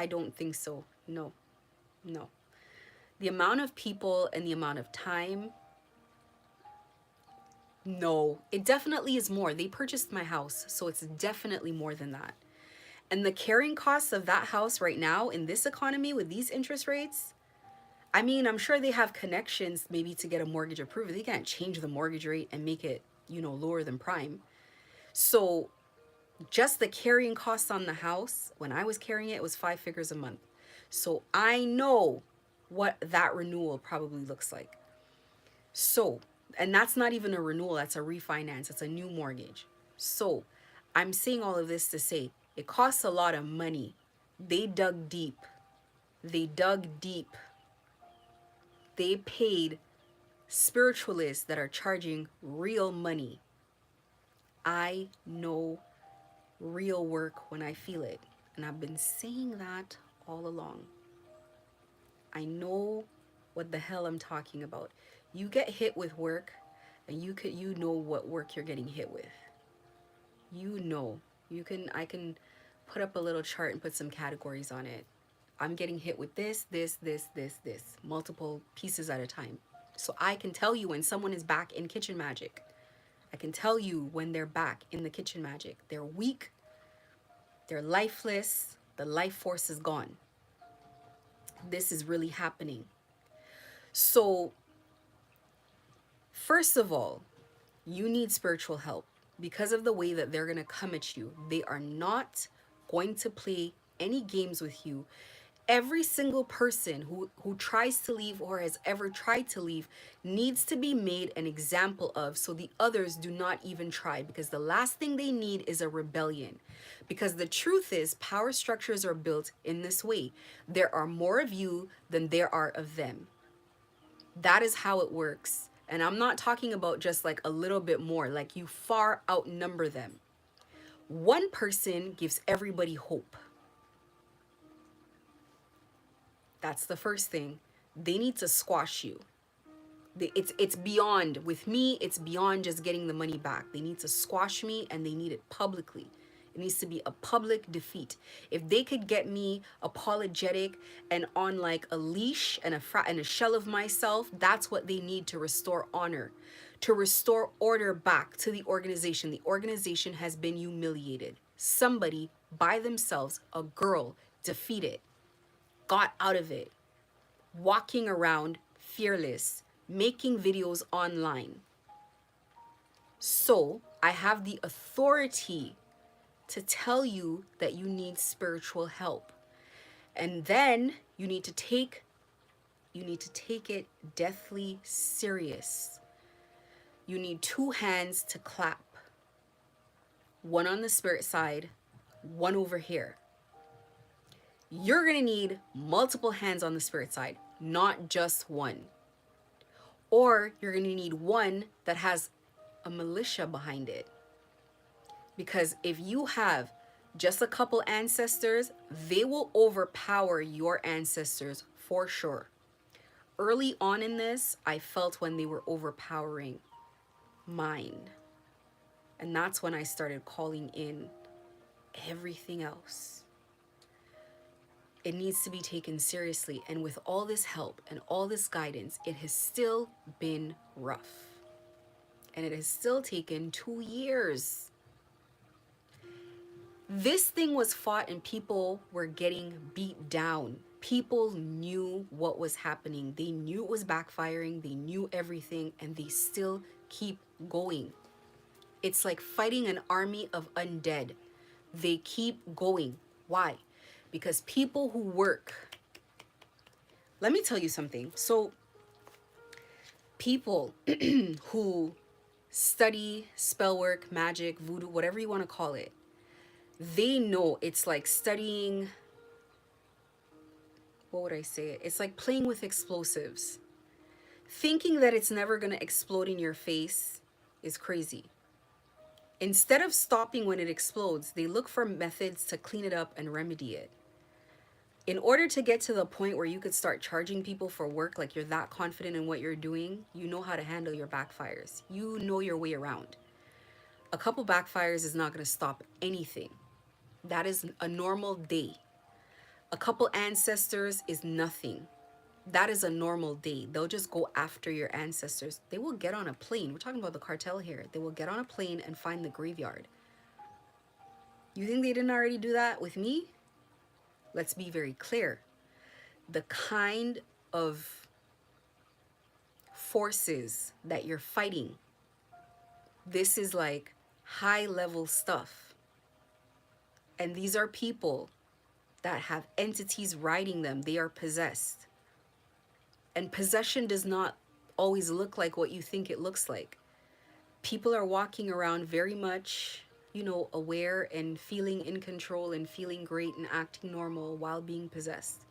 don't think so. No. The amount of people and the amount of time, no, it definitely is more. They purchased my house, so it's definitely more than that. And the carrying costs of that house right now in this economy with these interest rates, I mean, I'm sure they have connections maybe to get a mortgage approved. They can't change the mortgage rate and make it, lower than prime. So just the carrying costs on the house, when I was carrying it, it was 5 figures a month. So I know what that renewal probably looks like. So, and that's not even a renewal, that's a refinance, it's a new mortgage. So I'm saying all of this to say, it costs a lot of money. They dug deep. They paid spiritualists that are charging real money. I know real work when I feel it. And I've been saying that all along. I know what the hell I'm talking about. You get hit with work and you know what work you're getting hit with. I can put up a little chart and put some categories on it. I'm getting hit with this, multiple pieces at a time. So I can tell you when someone is back in kitchen magic. I can tell you when they're back in the kitchen magic. They're weak, they're lifeless, the life force is gone. This is really happening. So, first of all, you need spiritual help because of the way that they're going to come at you. They are not going to play any games with you. Every single person who tries to leave or has ever tried to leave needs to be made an example of, so the others do not even try, because the last thing they need is a rebellion. Because the truth is, power structures are built in this way. There are more of you than there are of them. That is how it works. And I'm not talking about just like a little bit more, like you far outnumber them. One person gives everybody hope. That's the first thing. They need to squash you. It's beyond, with me, it's beyond just getting the money back. They need to squash me, and they need it publicly. It needs to be a public defeat. If they could get me apologetic and on like a leash and a shell of myself, that's what they need to restore honor, to restore order back to the organization. The organization has been humiliated. Somebody by themselves, a girl, defeated, got out of it, walking around fearless, making videos online. So I have the authority to tell you that you need spiritual help. And then you need to take it deathly serious. You need two hands to clap. One on the spirit side, one over here. You're going to need multiple hands on the spirit side, not just one. Or you're going to need one that has a militia behind it. Because if you have just a couple ancestors, they will overpower your ancestors for sure. Early on in this, I felt when they were overpowering mine. And that's when I started calling in everything else. It needs to be taken seriously. And with all this help and all this guidance, it has still been rough. And it has still taken 2 years. This thing was fought and people were getting beat down. People knew what was happening. They knew it was backfiring. They knew everything, and they still keep going. It's like fighting an army of undead. They keep going. Why? Because people who work, let me tell you something. So people who study spell work, magic, voodoo, whatever you want to call it, they know it's like studying, what would I say? It's like playing with explosives. Thinking that it's never going to explode in your face is crazy. Instead of stopping when it explodes, they look for methods to clean it up and remedy it. In order to get to the point where you could start charging people for work, like you're that confident in what you're doing, you know how to handle your backfires. You know your way around. A couple backfires is not going to stop anything. That is a normal day. A couple ancestors is nothing. That is a normal day. They'll just go after your ancestors. They will get on a plane. We're talking about the cartel here. They will get on a plane and find the graveyard. You think they didn't already do that with me? Let's be very clear. The kind of forces that you're fighting, this is like high level stuff. And these are people that have entities riding them. They are possessed. And possession does not always look like what you think it looks like. People are walking around very much, aware and feeling in control and feeling great and acting normal while being possessed.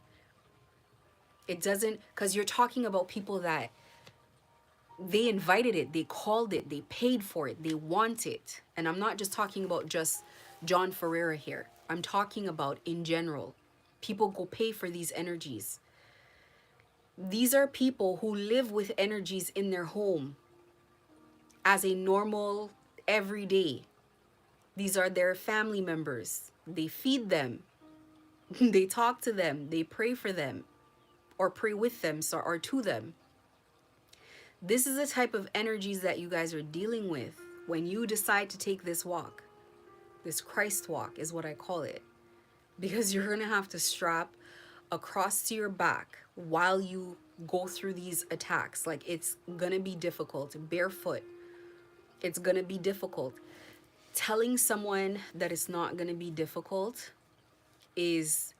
It doesn't, because you're talking about people that they invited it, they called it, they paid for it, they want it. And I'm not just talking about just John Ferreira here. I'm talking about in general. People go pay for these energies. These are people who live with energies in their home as a normal everyday. These are their family members. They feed them. They talk to them. They pray for them or pray with them or to them. This is the type of energies that you guys are dealing with when you decide to take this walk. This Christ walk is what I call it. Because you're going to have to strap a cross to your back while you go through these attacks. Like, it's going to be difficult. Barefoot. It's going to be difficult. Telling someone that it's not going to be difficult is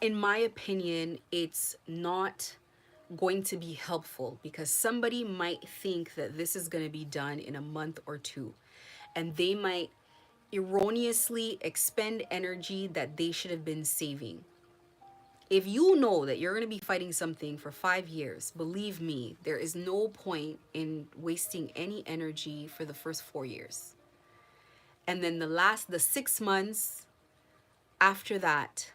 In my opinion, it's not going to be helpful because somebody might think that this is going to be done in a month or two, and they might erroneously expend energy that they should have been saving. If you know that you're going to be fighting something for 5 years, believe me, there is no point in wasting any energy for the first 4 years. And then the 6 months after that,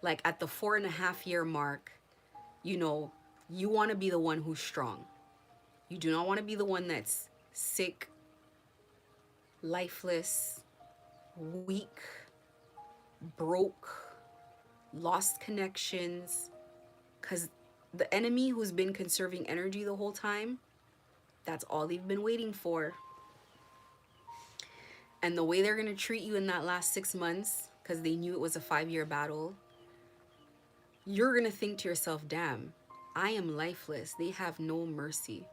like at the 4.5 year mark, you know, you want to be the one who's strong. You do not want to be the one that's sick, lifeless, weak, broke, lost connections. Because the enemy who's been conserving energy the whole time, that's all they've been waiting for. And the way they're going to treat you in that last 6 months, because they knew it was a 5 year battle, you're going to think to yourself, damn, I am lifeless. They have no mercy.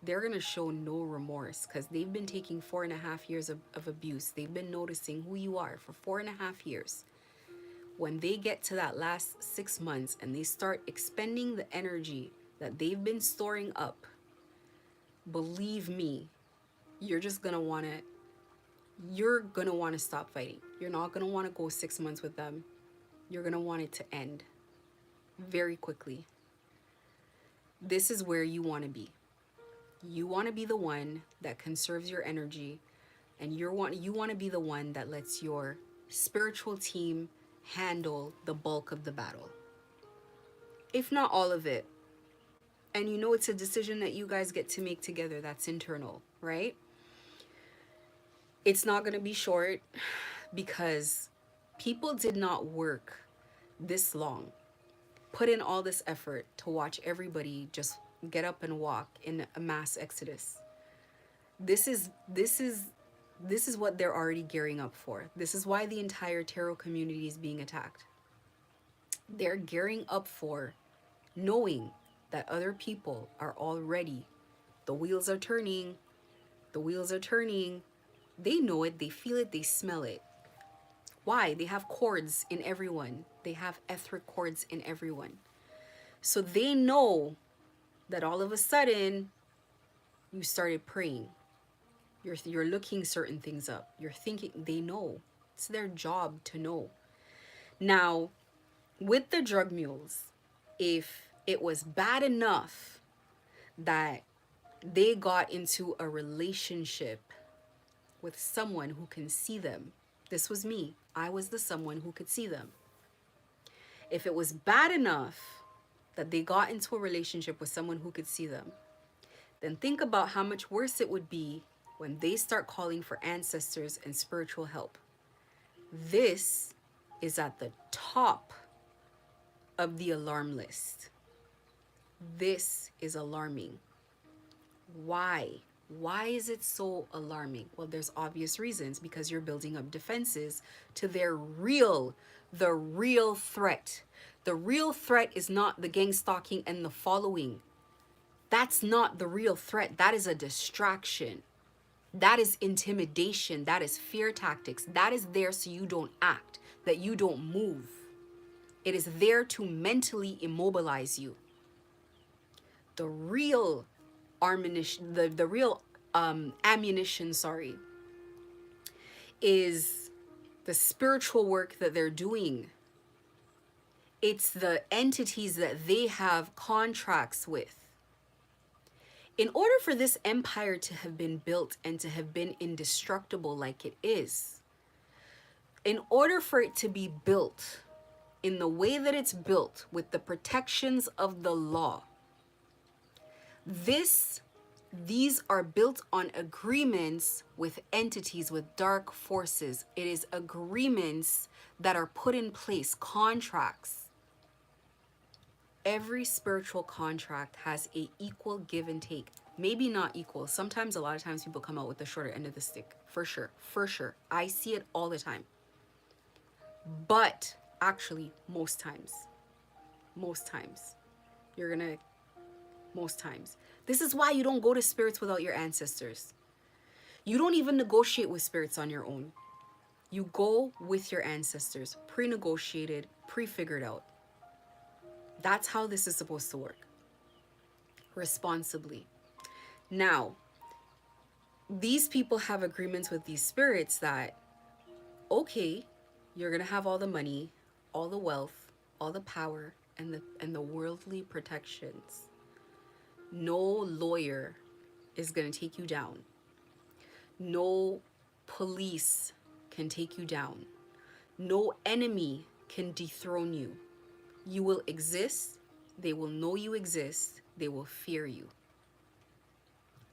They're going to show no remorse because they've been taking 4.5 years of abuse. They've been noticing who you are for 4.5 years. When they get to that last 6 months and they start expending the energy that they've been storing up, believe me, you're going to want to stop fighting. You're not going to want to go 6 months with them. You're going to want it to end very quickly. This is where you want to be. You want to be the one that conserves your energy, and you want to be the one that lets your spiritual team handle the bulk of the battle, if not all of it. And you know, it's a decision that you guys get to make together. That's internal, right? It's not going to be short because people did not work this long, put in all this effort to watch everybody just get up and walk in a mass exodus. This is what they're already gearing up for. This is why the entire tarot community is being attacked. They're gearing up for knowing that other people are already, the wheels are turning, the wheels are turning. They know it, they feel it, they smell it. Why? They have cords in everyone. They have etheric cords in everyone. So they know that all of a sudden you started praying. You're looking certain things up. You're thinking, they know. It's their job to know. Now, with the drug mules, if it was bad enough that they got into a relationship with someone who can see them, this was me. I was the someone who could see them. If it was bad enough that they got into a relationship with someone who could see them, then think about how much worse it would be when they start calling for ancestors and spiritual help. This is at the top of the alarm list. This is alarming. Why? Why is it so alarming? Well, there's obvious reasons, because you're building up defenses to the real threat. The real threat is not the gang stalking and the following. That's not the real threat. That is a distraction. That is intimidation. That is fear tactics. That is there so you don't act, that you don't move. It is there to mentally immobilize you. The real ammunition, is the spiritual work that they're doing. It's the entities that they have contracts with. In order for this empire to have been built and to have been indestructible like it is, in order for it to be built in the way that it's built with the protections of the law, these are built on agreements with entities, with dark forces. It is agreements that are put in place, contracts. Every spiritual contract has a equal give and take. Maybe not equal. Sometimes, a lot of times, people come out with the shorter end of the stick. For sure. For sure. I see it all the time. But actually, most times, most times. This is why you don't go to spirits without your ancestors. You don't even negotiate with spirits on your own. You go with your ancestors, pre-negotiated, pre-figured out. That's how this is supposed to work. Responsibly. Now, these people have agreements with these spirits that, okay, you're gonna have all the money, all the wealth, all the power, and the worldly protections. No lawyer is gonna take you down. No police can take you down. No enemy can dethrone you. You will exist. They will know you exist. They will fear you.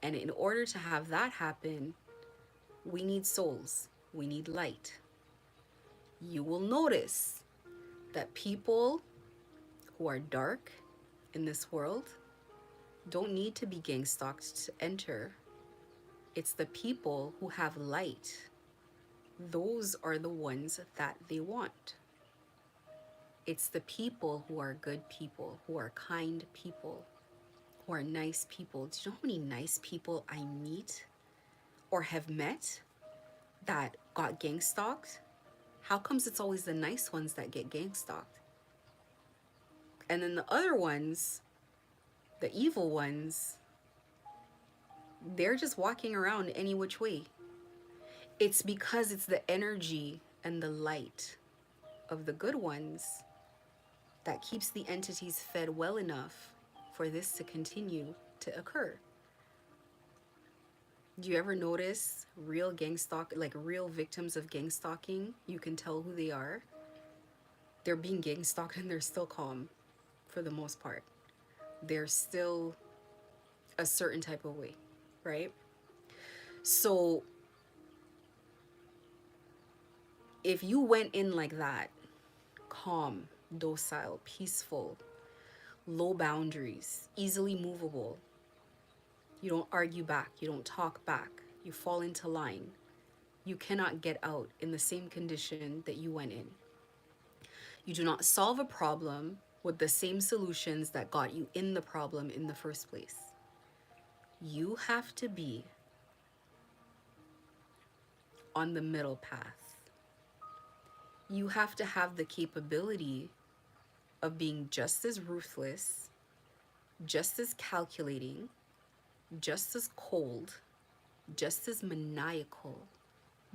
And in order to have that happen, we need souls. We need light. You will notice that people who are dark in this world don't need to be gang stalked to enter. It's the people who have light. Those are the ones that they want. It's the people who are good people, who are kind people, who are nice people. Do you know how many nice people I meet or have met that got gang stalked? How comes it's always the nice ones that get gang stalked? And then the other ones, the evil ones, they're just walking around any which way. It's because it's the energy and the light of the good ones that keeps the entities fed well enough for this to continue to occur. Do you ever notice real gang stalk, like real victims of gang stalking? You can tell who they are. They're being gang stalked and they're still calm for the most part. They're still a certain type of way, right? So if you went in like that, calm, docile, peaceful, low boundaries, easily movable, you don't argue back, you don't talk back, you fall into line, you cannot get out in the same condition that you went in. You do not solve a problem with the same solutions that got you in the problem in the first place. You have to be on the middle path. You have to have the capability of being just as ruthless, just as calculating, just as cold, just as maniacal,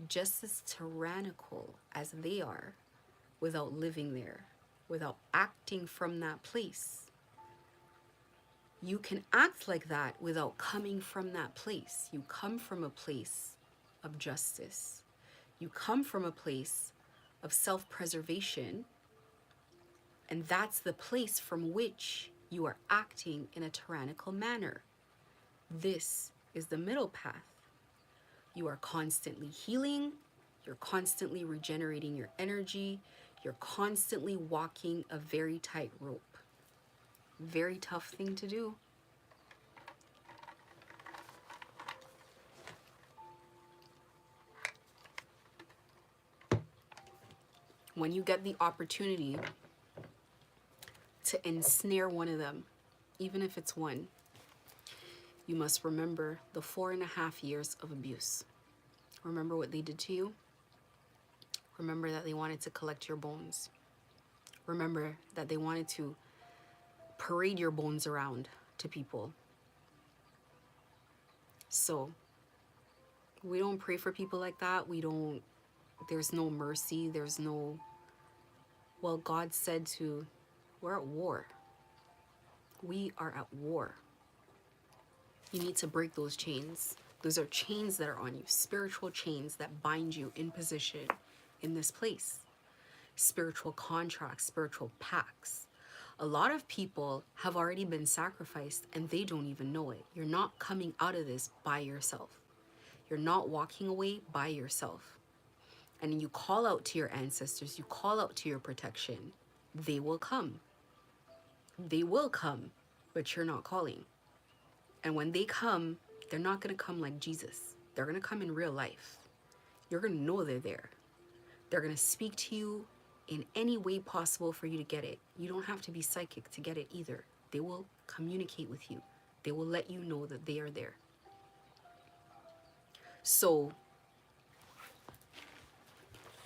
just as tyrannical as they are without living there, without acting from that place. You can act like that without coming from that place. You come from a place of justice. You come from a place of self-preservation, and that's the place from which you are acting in a tyrannical manner. This is the middle path. You are constantly healing, you're constantly regenerating your energy, you're constantly walking a very tight rope. Very tough thing to do. When you get the opportunity to ensnare one of them, even if it's one, you must remember the 4.5 years of abuse. Remember what they did to you. Remember that they wanted to collect your bones. Remember that they wanted to parade your bones around to people. So we don't pray for people like that. There's no mercy. There's no, well, God said we're at war. We are at war. You need to break those chains. Those are chains that are on you, spiritual chains that bind you in position in this place. Spiritual contracts, spiritual pacts. A lot of people have already been sacrificed and they don't even know it. You're not coming out of this by yourself. You're not walking away by yourself. And you call out to your ancestors, you call out to your protection. They will come. They will come, but you're not calling. And when they come, they're not going to come like Jesus. They're going to come in real life. You're going to know they're there. They're going to speak to you in any way possible for you to get it. You don't have to be psychic to get it either. They will communicate with you. They will let you know that they are there. So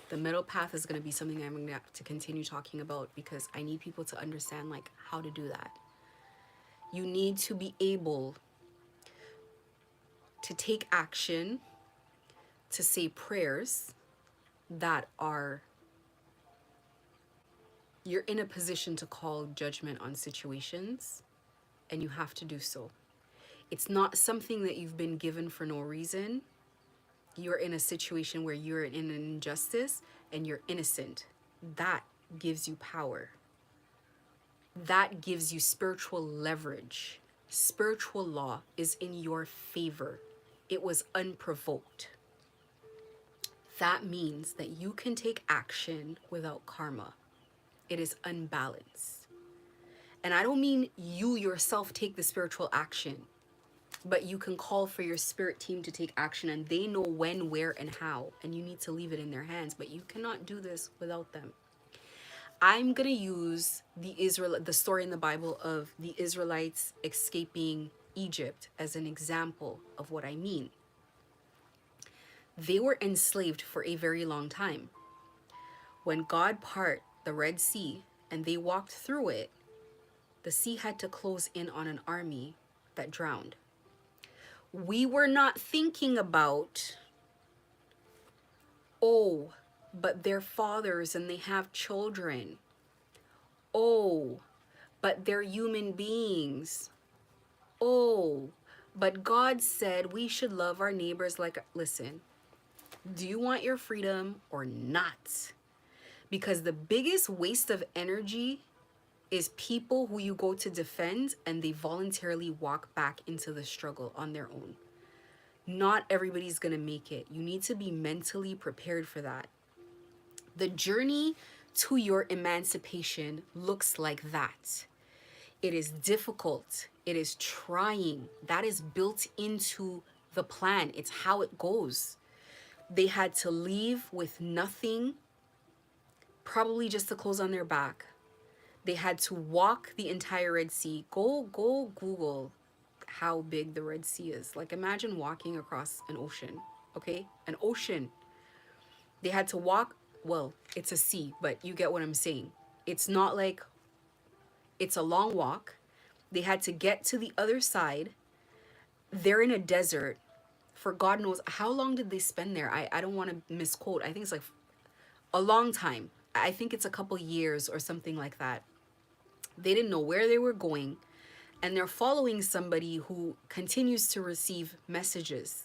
The middle path is going to be something I'm going to have to continue talking about, because I need people to understand like how to do that. You need to be able to take action, to say prayers that are, you're in a position to call judgment on situations, and you have to do so. It's not something that you've been given for no reason. You're in a situation where you're in an injustice and you're innocent. That gives you power. That gives you spiritual leverage. Spiritual law is in your favor. It was unprovoked. That means that you can take action without karma. It is unbalanced. And I don't mean you yourself take the spiritual action, but you can call for your spirit team to take action, and they know when, where, and how, and you need to leave it in their hands, but you cannot do this without them. I'm going to use the story in the Bible of the Israelites escaping Egypt as an example of what I mean. They were enslaved for a very long time. When God parted the Red Sea and they walked through it, the sea had to close in on an army that drowned. We were not thinking about, oh, but they're fathers and they have children. Oh, but they're human beings. Oh, but God said we should love our neighbors like, listen, do you want your freedom or not? Because the biggest waste of energy is people who you go to defend and they voluntarily walk back into the struggle on their own. Not everybody's gonna make it. You need to be mentally prepared for that. The journey to your emancipation looks like that. It is difficult. It is trying. That is built into the plan. It's how it goes. They had to leave with nothing, probably just the clothes on their back. They had to walk the entire Red Sea. Go Google how big the Red Sea is. Like, imagine walking across an ocean, okay? An ocean. They had to walk, well, it's a sea, but you get what I'm saying. It's not like, it's a long walk. They had to get to the other side. They're in a desert for God knows how long did they spend there. I don't want to misquote. I think it's like a long time. I think it's a couple years or something like that. They didn't know where they were going, and they're following somebody who continues to receive messages,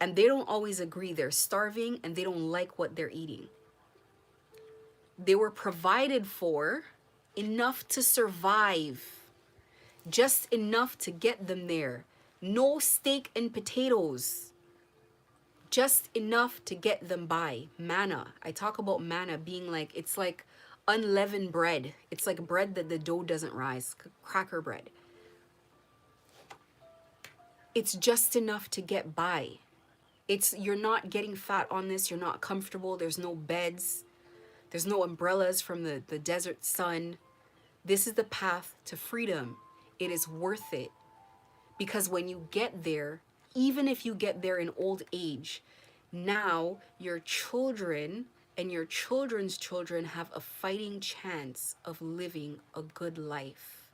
and they don't always agree. They're starving and they don't like what they're eating. They were provided for enough to survive, just enough to get them there. No steak and potatoes, just enough to get them by. Manna. I talk about manna being like, it's like unleavened bread. It's like bread that the dough doesn't rise, cracker bread. It's just enough to get by. You're not getting fat on this. You're not comfortable. There's no beds. There's no umbrellas from the desert sun. This is the path to freedom. It is worth it. Because when you get there, even if you get there in old age, now your children and your children's children have a fighting chance of living a good life.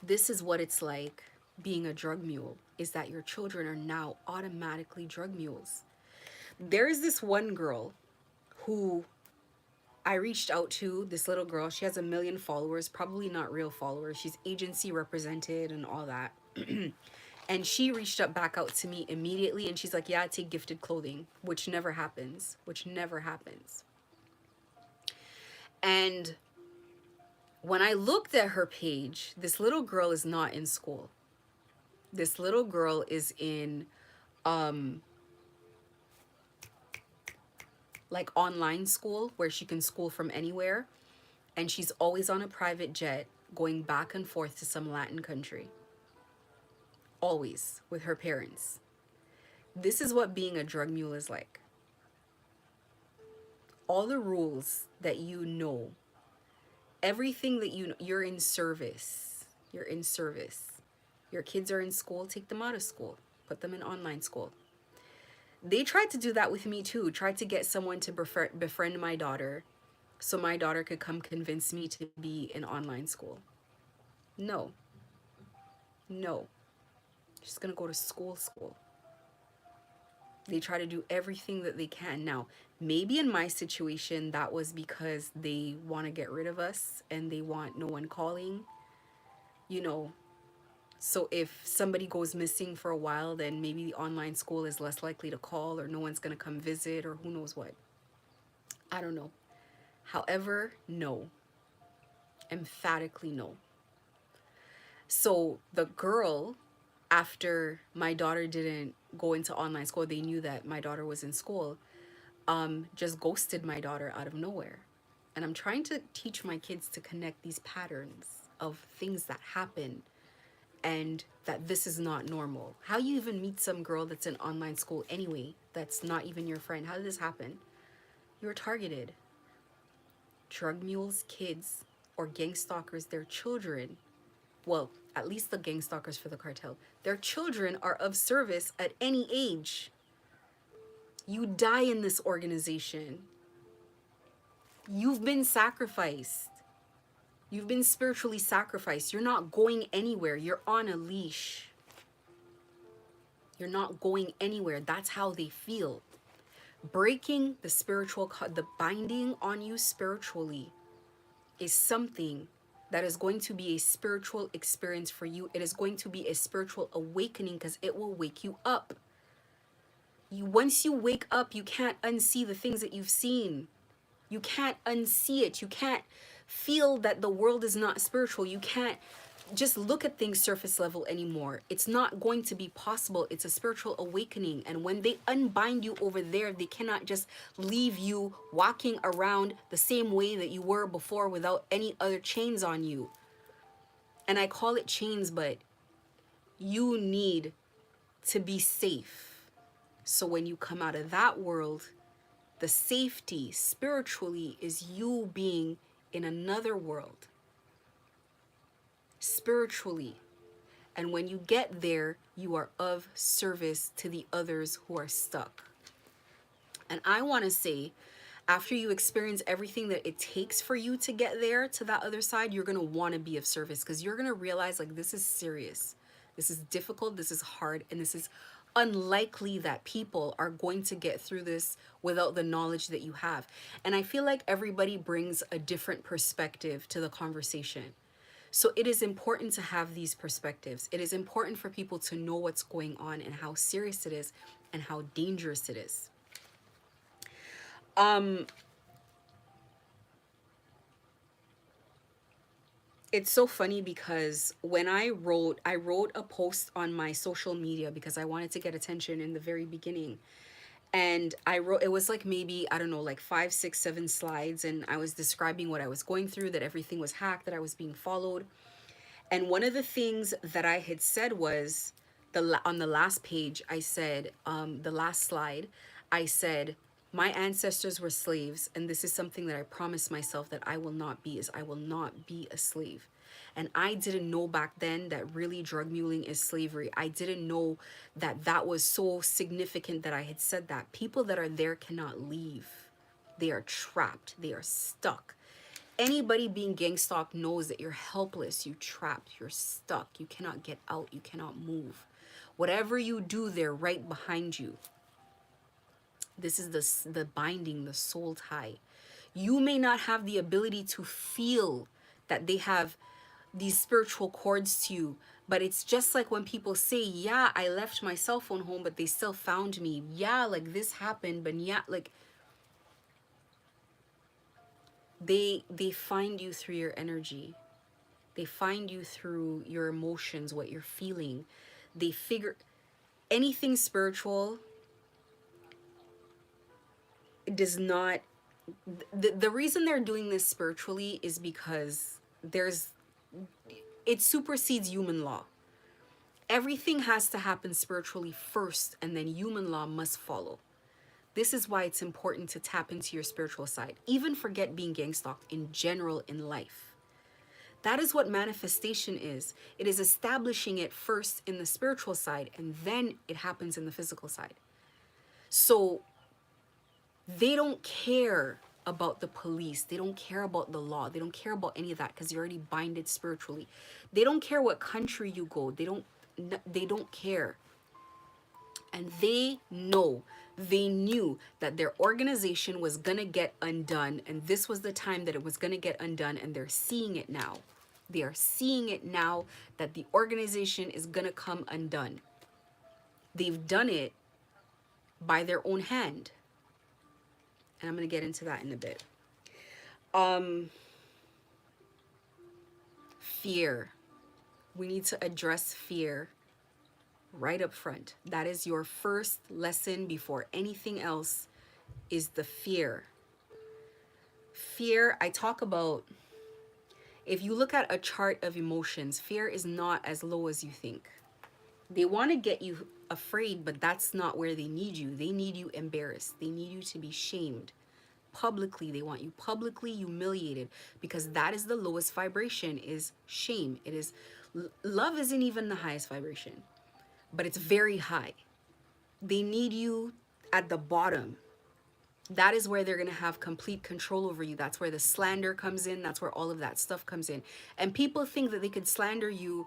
This is what it's like being a drug mule, is that your children are now automatically drug mules. There is this one girl who I reached out to, this little girl. She has 1 million followers, probably not real followers. She's agency represented and all that. And she reached up back out to me immediately, and she's like, yeah, I take gifted clothing, which never happens, And when I looked at her page, this little girl is not in school. This little girl is in like online school where she can school from anywhere. And she's always on a private jet going back and forth to some Latin country. Always with her parents. This is what being a drug mule is like. All the rules that you know, everything that you know, you're in service. You're in service. Your kids are in school, take them out of school. Put them in online school. They tried to do that with me too. Tried to get someone to befriend my daughter so my daughter could come convince me to be in online school. No, no. She's gonna go to school. They try to do everything that they can. Now, maybe in my situation, that was because they want to get rid of us and they want no one calling, you know. So if somebody goes missing for a while, then maybe the online school is less likely to call, or no one's going to come visit, or who knows what. I don't know. However, no. Emphatically no. So the girl, after my daughter didn't go into online school, they knew that my daughter was in school, just ghosted my daughter out of nowhere. And I'm trying to teach my kids to connect these patterns of things that happen and that this is not normal. How you even meet some girl that's in online school anyway, that's not even your friend? How did this happen? You were targeted. Drug mules, kids, or gang stalkers, their children, well, at least the gang stalkers for the cartel, their children are of service at any age. You die in this organization. You've been sacrificed. You've been spiritually sacrificed. You're not going anywhere. You're on a leash. You're not going anywhere. That's how they feel. Breaking the spiritual, the binding on you spiritually is something that is going to be a spiritual experience for you. It is going to be a spiritual awakening because it will wake you up. Once you wake up, you can't unsee the things that you've seen. You can't unsee it. You can't feel that the world is not spiritual. You can't just look at things surface level anymore. It's not going to be possible. It's a spiritual awakening. And when they unbind you over there, they cannot just leave you walking around the same way that you were before without any other chains on you. And I call it chains, but you need to be safe. So when you come out of that world, the safety spiritually is you being in another world. Spiritually. And when you get there, you are of service to the others who are stuck. And I want to say, after you experience everything that it takes for you to get there to that other side, you're going to want to be of service because you're going to realize like this is serious. This is difficult. This is hard. And this is unlikely that people are going to get through this without the knowledge that you have. And I feel like everybody brings a different perspective to the conversation. So it is important to have these perspectives. It is important for people to know what's going on and how serious it is and how dangerous it is. It's so funny because when I wrote a post on my social media because I wanted to get attention in the very beginning. And I wrote, it was like maybe, I don't know, like 5, 6, 7 slides. And I was describing what I was going through, that everything was hacked, that I was being followed. And one of the things that I had said was, on the last page, I said, the last slide, I said, my ancestors were slaves, and this is something that I promised myself that I will not be, is I will not be a slave. And I didn't know back then that really drug muling is slavery. I didn't know that that was so significant that I had said that. People that are there cannot leave. They are trapped. They are stuck. Anybody being gang stalked knows that you're helpless, you're trapped, you're stuck, you cannot get out, you cannot move. Whatever you do, they're right behind you. This is the binding, the soul tie. You may not have the ability to feel that they have these spiritual cords to you, but it's just like when people say, yeah, I left my cell phone home, but they still found me. Yeah, like this happened, but yeah, like they find you through your energy. They find you through your emotions, what you're feeling. They figure anything spiritual, it does not, the reason they're doing this spiritually is because it supersedes human law. Everything has to happen spiritually first, and then human law must follow. This is why it's important to tap into your spiritual side. Even forget being gang stalked in general in life. That is what manifestation is. It is establishing it first in the spiritual side, and then it happens in the physical side. So they don't care about the police. They don't care about the law. They don't care about any of that because you're already binded spiritually. They don't care what country you go. They don't care. And they knew that their organization was going to get undone, and this was the time that it was going to get undone, and they're seeing it now. They are seeing it now that the organization is going to come undone. They've done it by their own hand. And I'm going to get into that in a bit. Fear. We need to address fear right up front. That is your first lesson before anything else, is the fear. Fear, I talk about, if you look at a chart of emotions, fear is not as low as you think. They want to get you afraid, but that's not where they need you. They need you embarrassed. They need you to be shamed. Publicly, they want you publicly humiliated, because that is the lowest vibration, is shame. It is, love isn't even the highest vibration, but it's very high. They need you at the bottom. That is where they're going to have complete control over you. That's where the slander comes in. That's where all of that stuff comes in. And people think that they could slander you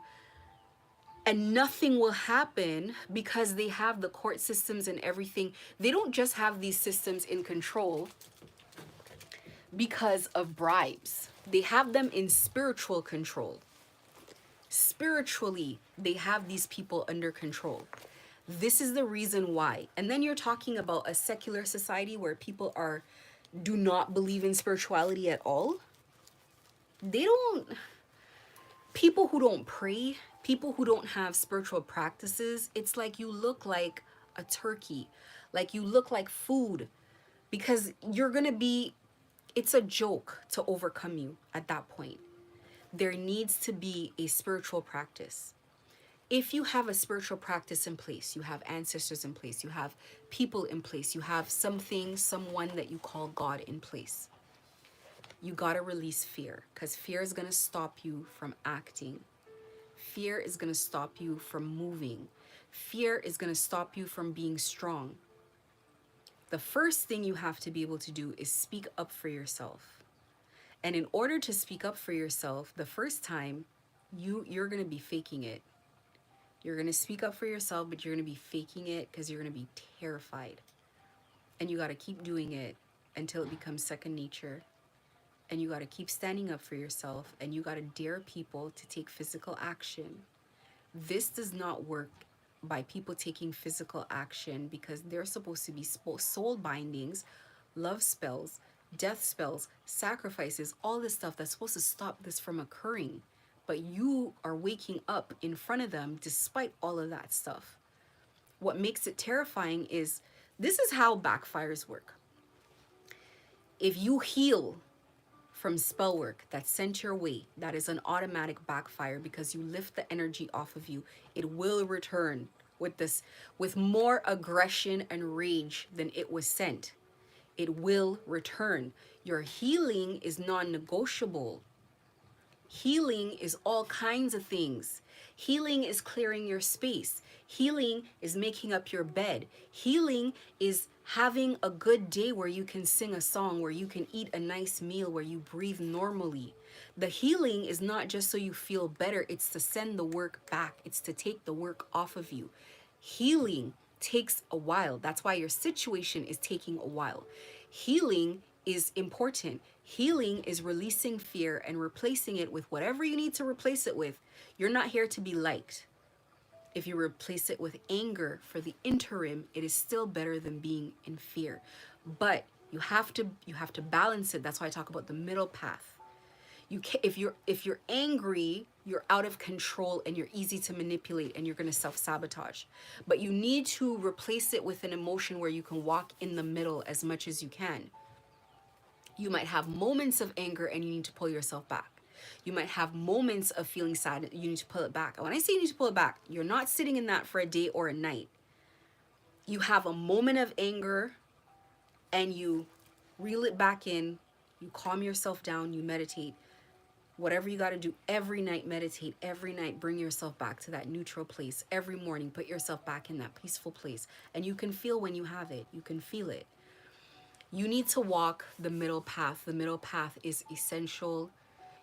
and nothing will happen because they have the court systems and everything. They don't just have these systems in control because of bribes. They have them in spiritual control. Spiritually, they have these people under control. This is the reason why. And then you're talking about a secular society where people do not believe in spirituality at all. People who don't pray, people who don't have spiritual practices, it's like you look like a turkey, like you look like food, because it's a joke to overcome you at that point. There needs to be a spiritual practice. If you have a spiritual practice in place, you have ancestors in place, you have people in place, you have someone that you call God in place, you gotta release fear, because fear is gonna stop you from acting. Fear is gonna stop you from moving. Fear is gonna stop you from being strong. The first thing you have to be able to do is speak up for yourself. And in order to speak up for yourself, the first time, you're gonna be faking it. You're going to speak up for yourself, but you're going to be faking it because you're going to be terrified. And you got to keep doing it until it becomes second nature. And you got to keep standing up for yourself, and you got to dare people to take physical action. This does not work by people taking physical action, because they're supposed to be soul bindings, love spells, death spells, sacrifices, all this stuff that's supposed to stop this from occurring. But you are waking up in front of them despite all of that stuff. What makes it terrifying is, this is how backfires work. If you heal from spell work that's sent your way, that is an automatic backfire, because you lift the energy off of you. It will return with more aggression and rage than it was sent. It will return. Your healing is non-negotiable. Healing is all kinds of things. Healing is clearing your space. Healing is making up your bed. Healing is having a good day where you can sing a song, where you can eat a nice meal, where you breathe normally. The healing is not just so you feel better. It's to send the work back. It's to take the work off of you. Healing takes a while. That's why your situation is taking a while. Healing is important. Healing is releasing fear and replacing it with whatever you need to replace it with. You're not here to be liked. If you replace it with anger for the interim, it is still better than being in fear. But you have to balance it. That's why I talk about the middle path. If you're angry, you're out of control and you're easy to manipulate, and you're going to self-sabotage. But you need to replace it with an emotion where you can walk in the middle as much as you can. You might have moments of anger and you need to pull yourself back. You might have moments of feeling sad. You need to pull it back. And when I say you need to pull it back, you're not sitting in that for a day or a night. You have a moment of anger and you reel it back in. You calm yourself down. You meditate. Whatever you got to do every night, meditate every night, bring yourself back to that neutral place. Every morning, put yourself back in that peaceful place. And you can feel when you have it. You can feel it. You need to walk the middle path. The middle path is essential.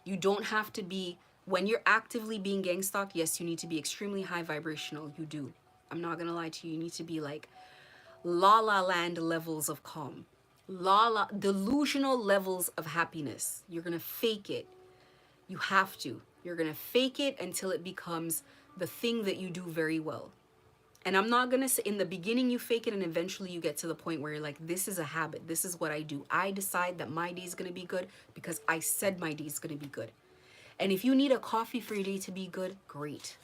You don't have to be, when you're actively being gang stalked, yes, you need to be extremely high vibrational. You do. I'm not going to lie to you. You need to be like la la land levels of calm. La la, delusional levels of happiness. You're going to fake it. You have to. You're going to fake it until it becomes the thing that you do very well. And I'm not going to say in the beginning you fake it and eventually you get to the point where you're like, this is a habit. This is what I do. I decide that my day is going to be good because I said my day is going to be good. And if you need a coffee for your day to be good, great.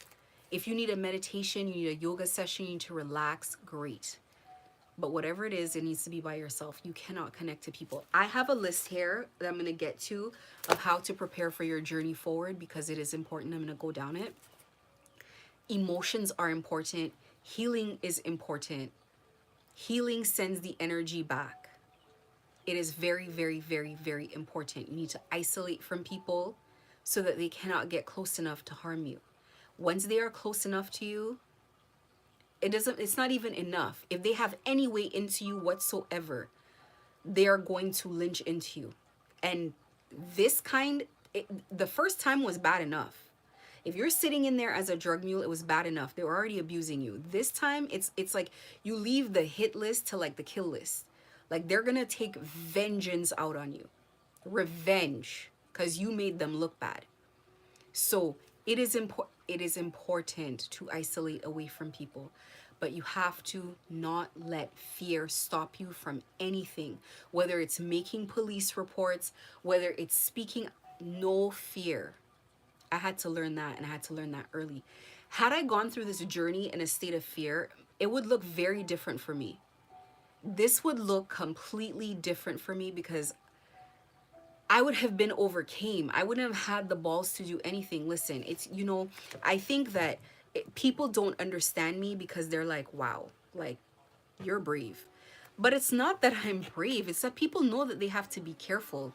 If you need a meditation, you need a yoga session, you need to relax, great. But whatever it is, it needs to be by yourself. You cannot connect to people. I have a list here that I'm going to get to of how to prepare for your journey forward because it is important. I'm going to go down it. Emotions are important. Healing is important. Healing sends the energy back. It is very, very, very, very important. You need to isolate from people so that they cannot get close enough to harm you. Once they are close enough to you, it's not even enough. If they have any way into you whatsoever, they are going to lynch into you. And this kind, the first time was bad enough. If you're sitting in there as a drug mule, it was bad enough. They were already abusing you. This time, it's like you leave the hit list to like the kill list. Like they're gonna take vengeance out on you. Revenge, because you made them look bad. So it is important to isolate away from people. But you have to not let fear stop you from anything. Whether it's making police reports, whether it's speaking, no fear. I had to learn that, and I had to learn that early. Had I gone through this journey in a state of fear, it would look very different for me. This would look completely different for me because I would have been overcame. I wouldn't have had the balls to do anything. Listen, it's, I think that people don't understand me because they're like, wow, like, you're brave. But it's not that I'm brave. It's that people know that they have to be careful.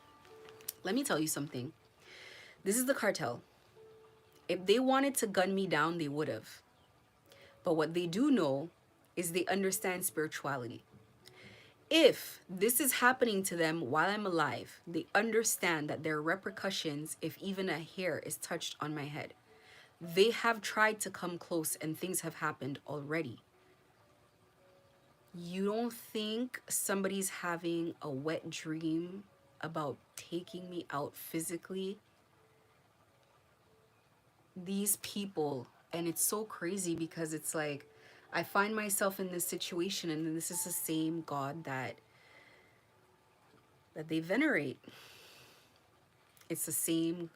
Let me tell you something. This is the cartel. If they wanted to gun me down, they would have. But what they do know is they understand spirituality. If this is happening to them while I'm alive, they understand that there are repercussions if even a hair is touched on my head. They have tried to come close and things have happened already. You don't think somebody's having a wet dream about taking me out physically? These people, and it's so crazy because it's like, I find myself in this situation and this is the same God that they venerate. It's the same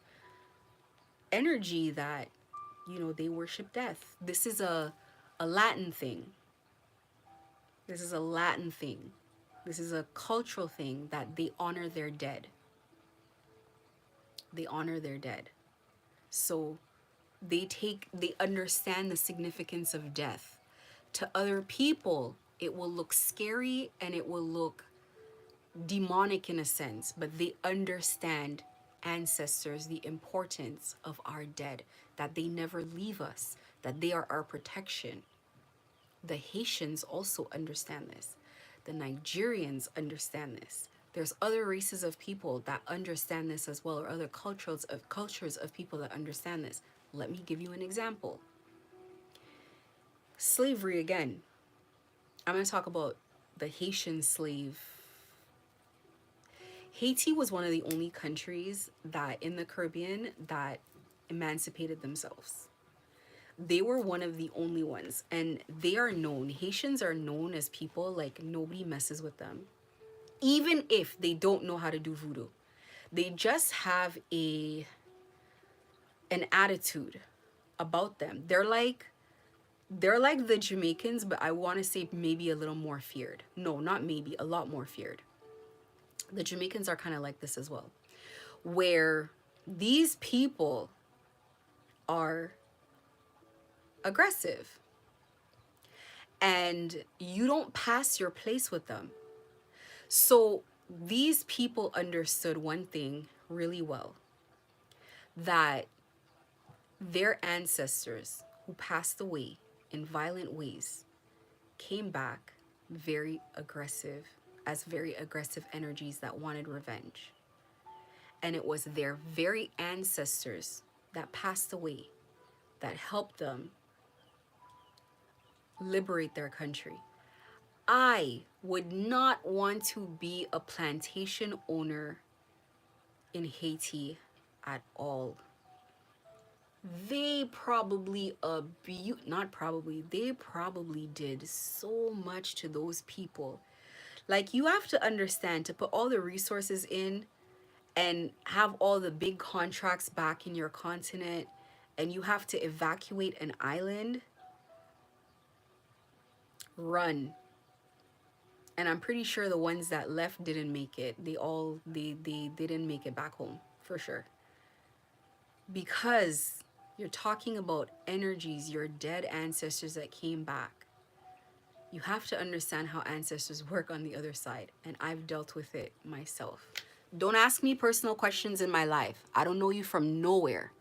energy that, they worship death. This is a Latin thing. This is a Latin thing. This is a cultural thing that they honor their dead. They honor their dead. So they understand the significance of death. To other people, it will look scary and it will look demonic in a sense, but they understand, ancestors, the importance of our dead, that they never leave us, that they are our protection. The Haitians also understand this. The Nigerians understand this. There's other races of people that understand this as well, or other cultures of people that understand this. Let me give you an example. Slavery again. I'm going to talk about the Haitian slave. Haiti was one of the only countries that in the Caribbean that emancipated themselves. They were one of the only ones, and they are known. Haitians are known as people like nobody messes with them. Even if they don't know how to do voodoo, they just have an attitude about them. They're like the Jamaicans, but I want to say maybe a little more feared. No, not maybe, a lot more feared. The Jamaicans are kind of like this as well, where these people are aggressive and you don't pass your place with them. So these people understood one thing really well. that their ancestors who passed away in violent ways came back very aggressive, as very aggressive energies that wanted revenge. And it was their very ancestors that passed away that helped them liberate their country. I would not want to be a plantation owner in Haiti at all. They probably they probably did so much to those people. Like, you have to understand, to put all the resources in and have all the big contracts back in your continent, and you have to evacuate an island, run. And I'm pretty sure the ones that left didn't make it. They didn't make it back home for sure. Because you're talking about energies, your dead ancestors that came back. You have to understand how ancestors work on the other side, and I've dealt with it myself. Don't ask me personal questions in my life. I don't know you from nowhere.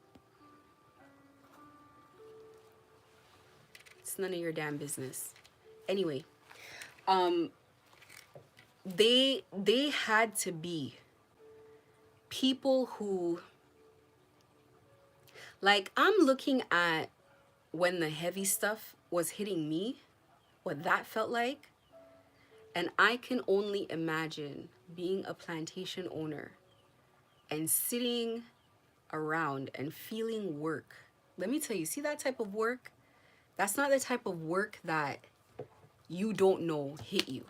It's none of your damn business. Anyway, they had to be people who, like, I'm looking at when the heavy stuff was hitting me, what that felt like, and I can only imagine being a plantation owner and sitting around and feeling work. Let me tell you, see that type of work? That's not the type of work that you don't know hit you.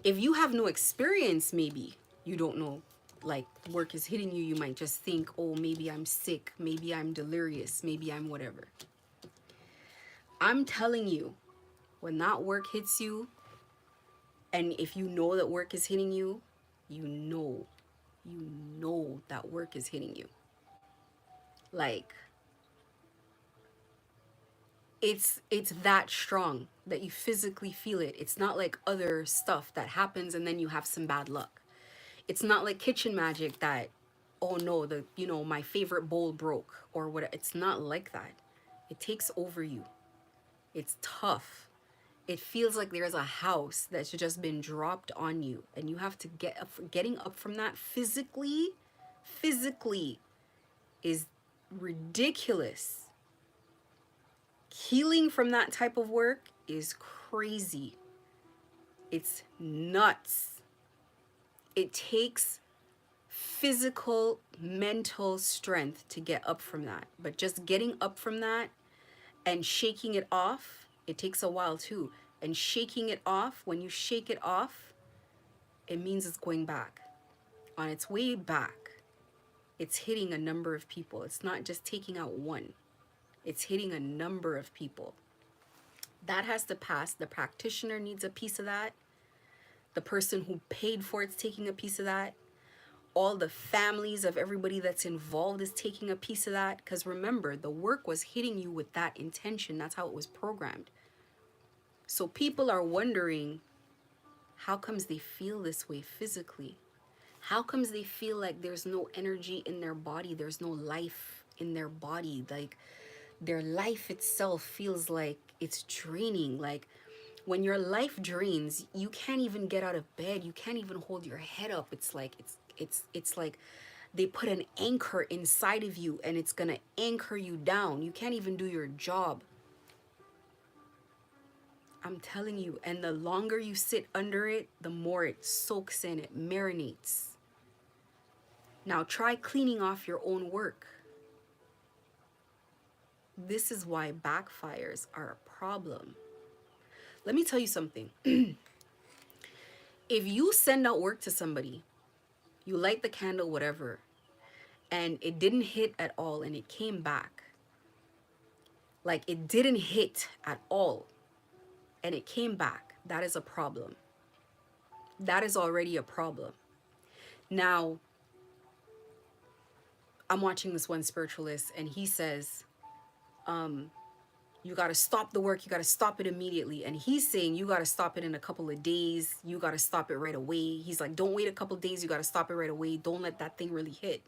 If you have no experience, maybe you don't know, like, work is hitting you. You might just think, oh, maybe I'm sick, maybe I'm delirious, maybe I'm whatever. I'm telling you, when that work hits you, and if you know that work is hitting you, you know that work is hitting you. Like, it's that strong that you physically feel it. It's not like other stuff that happens and then you have some bad luck. It's not like kitchen magic that, oh no, my favorite bowl broke or what. It's not like that. It takes over you. It's tough. It feels like there's a house that's just been dropped on you, and you have to get up. Getting up from that physically is ridiculous. Healing from that type of work is crazy. It's nuts. It takes physical, mental strength to get up from that. But just getting up from that and shaking it off, it takes a while too. And shaking it off, when you shake it off, it means it's going back. On its way back, it's hitting a number of people. It's not just taking out one. It's hitting a number of people. That has to pass. The practitioner needs a piece of that. The person who paid for it's taking a piece of that. All the families of everybody that's involved is taking a piece of that. Because remember, the work was hitting you with that intention. That's how it was programmed. So people are wondering, how comes they feel this way physically? How comes they feel like there's no energy in their body? There's no life in their body. Like, their life itself feels like it's draining. Like, when your life drains, you can't even get out of bed. You can't even hold your head up. It's like it's like they put an anchor inside of you, and it's gonna anchor you down. You can't even do your job. I'm telling you, and the longer you sit under it, the more it soaks in, it marinates. Now try cleaning off your own work. This is why backfires are a problem. Let me tell you something. If you send out work to somebody, you light the candle, whatever, and it didn't hit at all and it came back, like it didn't hit at all and it came back, that is a problem. That is already a problem. Now, I'm watching this one spiritualist, and he says, you got to stop the work. You got to stop it immediately. And he's saying you got to stop it in a couple of days. You got to stop it right away. He's like, don't wait a couple of days. You got to stop it right away. Don't let that thing really hit.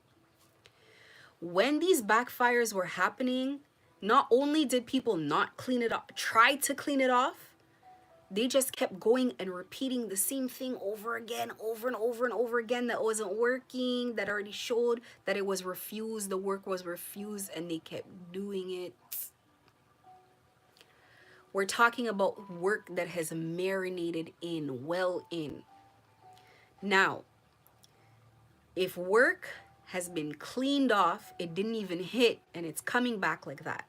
When these backfires were happening, not only did people not clean it up, try to clean it off, they just kept going and repeating the same thing over again, over and over and over again, that wasn't working, that already showed that it was refused, the work was refused, and they kept doing it. We're talking about work that has marinated in, well in. Now, if work has been cleaned off, it didn't even hit, and it's coming back like that,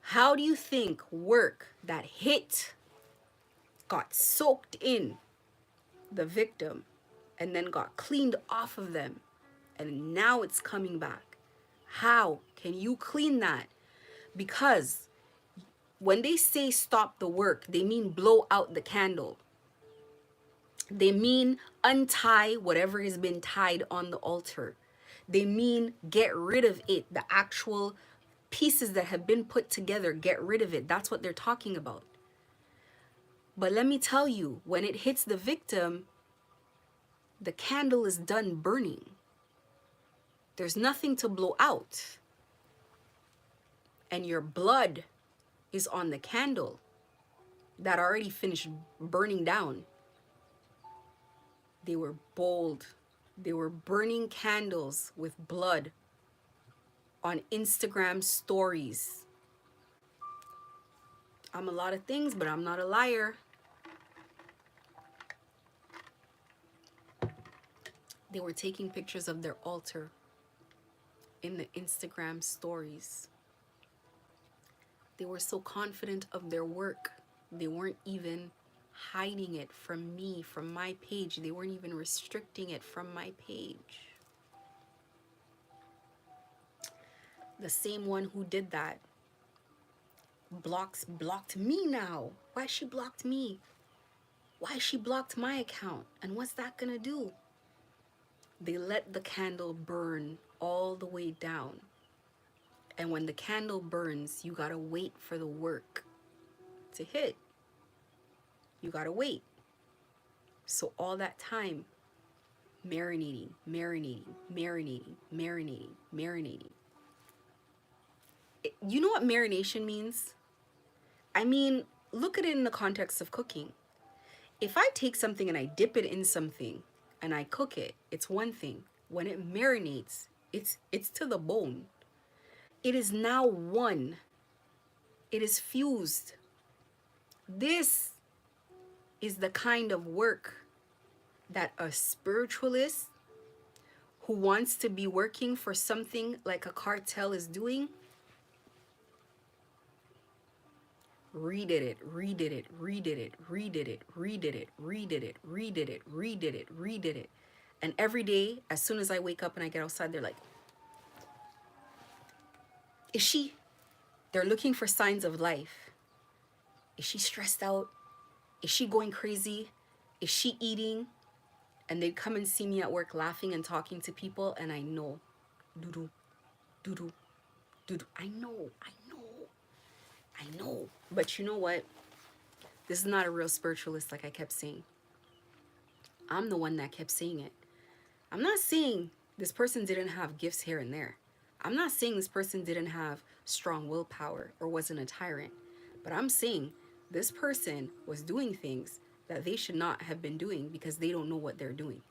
how do you think work that hit, got soaked in the victim, and then got cleaned off of them, and now it's coming back? How can you clean that? Because when they say stop the work, they mean blow out the candle. They mean untie whatever has been tied on the altar. They mean get rid of it, the actual pieces that have been put together, get rid of it. That's what they're talking about. But let me tell you, when it hits the victim, the candle is done burning. There's nothing to blow out. And your blood is on the candle that already finished burning down. They were bold. They were burning candles with blood on Instagram stories. I'm a lot of things, but I'm not a liar. They were taking pictures of their altar in the Instagram stories. They were so confident of their work. They weren't even hiding it from me, from my page. They weren't even restricting it from my page. The same one who did that blocked me now. Why she blocked me? Why she blocked my account? And what's that gonna do? They let the candle burn all the way down. And when the candle burns, you gotta wait for the work to hit. You gotta wait. So all that time, marinating. You know what marination means? I mean, look at it in the context of cooking. If I take something and I dip it in something and I cook it, it's one thing. When it marinates, it's to the bone. It is now one. It is fused. This is the kind of work that a spiritualist who wants to be working for something like a cartel is doing. Redid it. And every day, as soon as I wake up and I get outside, they're like, is she? They're looking for signs of life. Is she stressed out? Is she going crazy? Is she eating? And they'd come and see me at work laughing and talking to people, and I know. Doo-doo. I know. But you know what? This is not a real spiritualist, like I kept saying. I'm the one that kept saying it. I'm not saying this person didn't have gifts here and there. I'm not saying this person didn't have strong willpower or wasn't a tyrant. But I'm saying this person was doing things that they should not have been doing because they don't know what they're doing.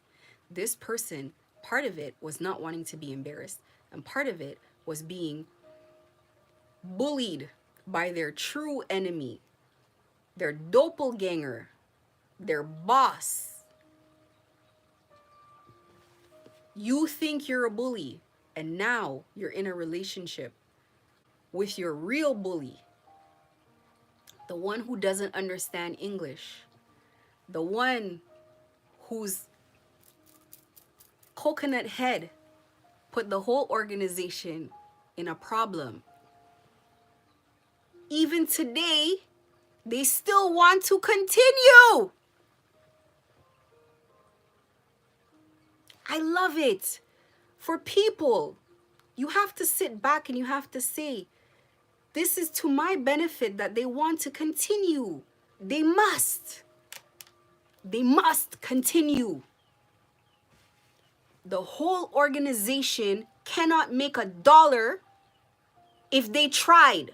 This person, part of it was not wanting to be embarrassed, and part of it was being bullied by their true enemy, their doppelganger, their boss. You think you're a bully, and now you're in a relationship with your real bully, the one who doesn't understand English, the one whose coconut head put the whole organization in a problem. Even today, they still want to continue. I love it. For people, you have to sit back and you have to say, this is to my benefit that they want to continue. They must continue. The whole organization cannot make a dollar if they tried.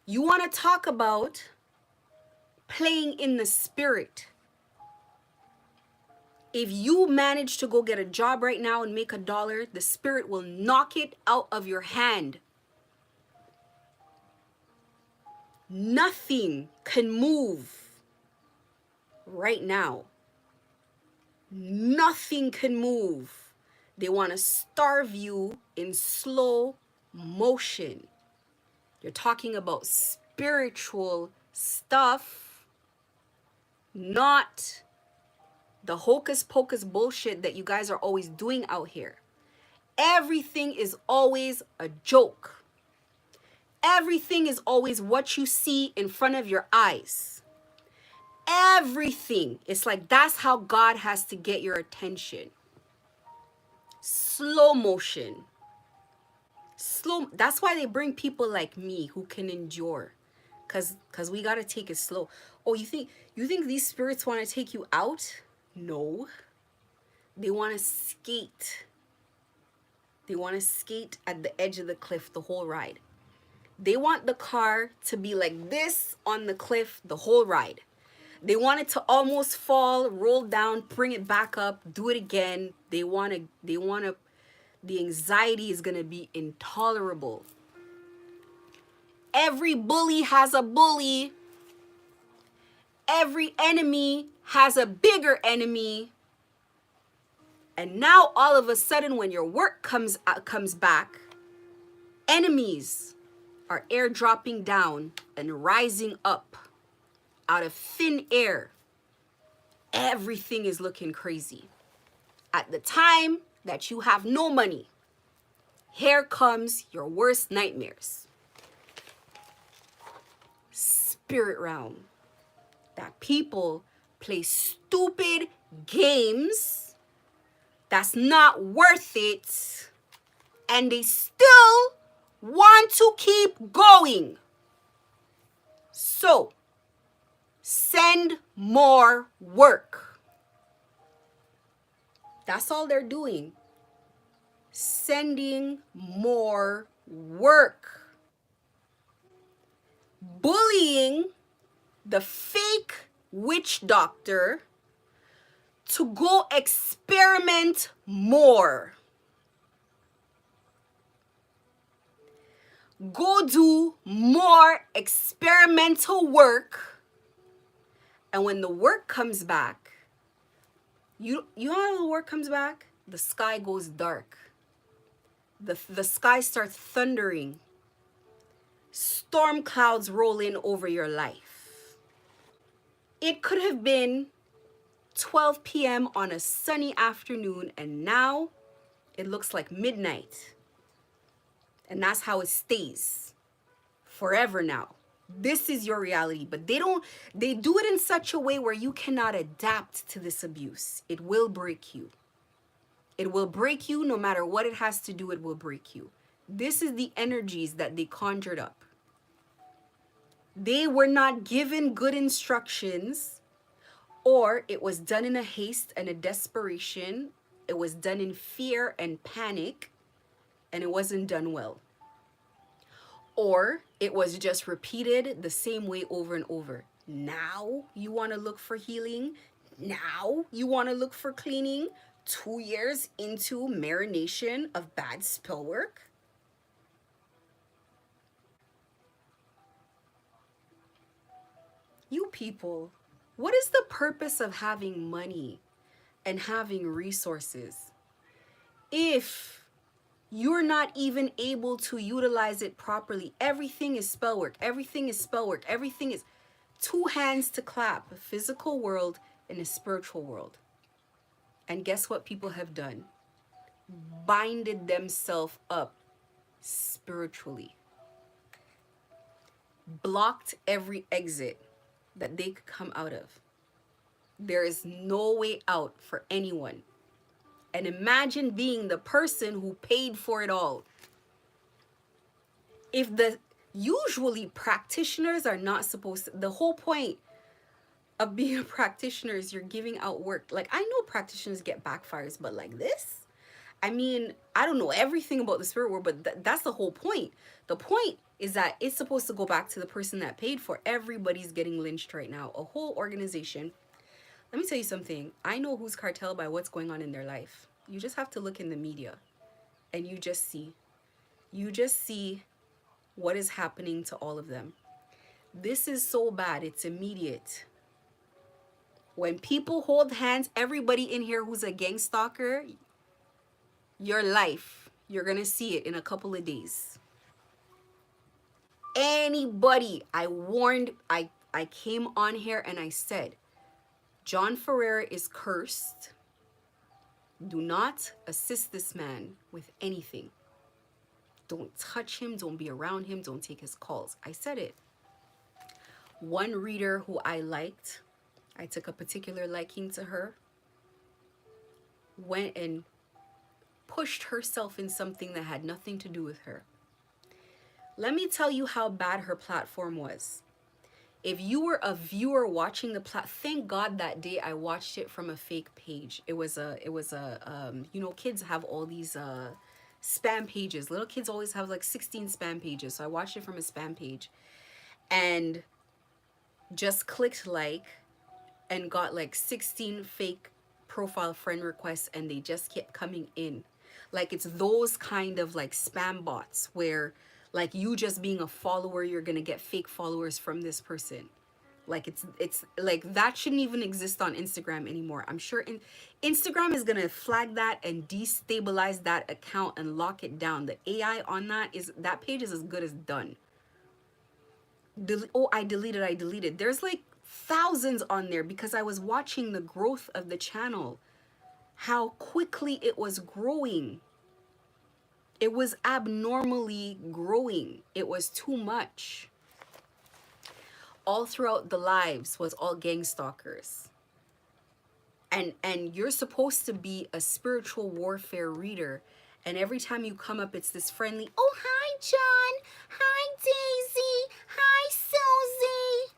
You want to talk about playing in the spirit. If you manage to go get a job right now and make a dollar, the spirit will knock it out of your hand. Nothing can move right now. Nothing can move. They want to starve you in slow motion. You're talking about spiritual stuff, not the hocus pocus bullshit that you guys are always doing out here. Everything is always a joke. Everything is always what you see in front of your eyes. Everything. It's like that's how God has to get your attention. Slow motion. That's why they bring people like me who can endure. Cause we gotta take it slow. Oh, you think these spirits want to take you out? No. They want to skate. They want to skate at the edge of the cliff the whole ride. They want the car to be like this on the cliff the whole ride. They want it to almost fall, roll down, bring it back up, do it again. The anxiety is going to be intolerable. Every bully has a bully. Every enemy has a bigger enemy. And now all of a sudden when your work comes back, enemies are airdropping down and rising up out of thin air. Everything is looking crazy. At the time that you have no money, here comes your worst nightmares. Spirit realm. That people play stupid games that's not worth it, and they still want to keep going. So, send more work. That's all they're doing. Sending more work. Bullying the fake witch doctor to go experiment more. Go do more experimental work. And when the work comes back, you know how the work comes back? The sky goes dark. The sky starts thundering. Storm clouds roll in over your life. It could have been 12 p.m. on a sunny afternoon, and now it looks like midnight. And that's how it stays forever now. This is your reality, but they do it in such a way where you cannot adapt to this abuse. It will break you. It will break you no matter what it has to do, it will break you. This is the energies that they conjured up. They were not given good instructions, or it was done in a haste and a desperation. It was done in fear and panic, and it wasn't done well. Or it was just repeated the same way over and over. Now you want to look for healing. Now you want to look for cleaning. 2 years into marination of bad spell work. You people, what is the purpose of having money and having resources if you're not even able to utilize it properly? Everything is spell work. Everything is spell work. Everything is two hands to clap, a physical world and a spiritual world. And guess what people have done? Binded themselves up spiritually. Blocked every exit that they could come out of. There is no way out for anyone. And imagine being the person who paid for it all. Usually practitioners are not supposed to, the whole point of being a practitioner is you're giving out work. Like, I know practitioners get backfires, but like this, I mean, I don't know everything about the spirit world, but that's the whole point. The point is that it's supposed to go back to the person that paid for. Everybody's getting lynched right now. A whole organization. Let me tell you something. I know who's cartel by what's going on in their life. You just have to look in the media and you just see. You just see what is happening to all of them. This is so bad. It's immediate. When people hold hands, everybody in here who's a gang stalker, your life, you're going to see it in a couple of days. Anybody, I warned, I came on here and I said, John Ferreira is cursed. Do not assist this man with anything. Don't touch him. Don't be around him. Don't take his calls. I said it. One reader who I liked, I took a particular liking to her, went and pushed herself in something that had nothing to do with her. Let me tell you how bad her platform was. If you were a viewer watching the thank God that day I watched it from a fake page. It was a you know, kids have all these spam pages. Little kids always have like 16 spam pages. So I watched it from a spam page and just clicked like and got like 16 fake profile friend requests, and they just kept coming in. Like, it's those kind of like spam bots where like you just being a follower, you're gonna get fake followers from this person. Like, it's like that shouldn't even exist on Instagram anymore. I'm sure Instagram is gonna flag that and destabilize that account and lock it down. The AI on that page is as good as done. I deleted. There's like thousands on there because I was watching the growth of the channel, how quickly it was growing. It was abnormally growing. It was too much. All throughout the lives was all gang stalkers. And you're supposed to be a spiritual warfare reader. And every time you come up, it's this friendly, oh, hi, John. Hi, Daisy. Hi, Susie.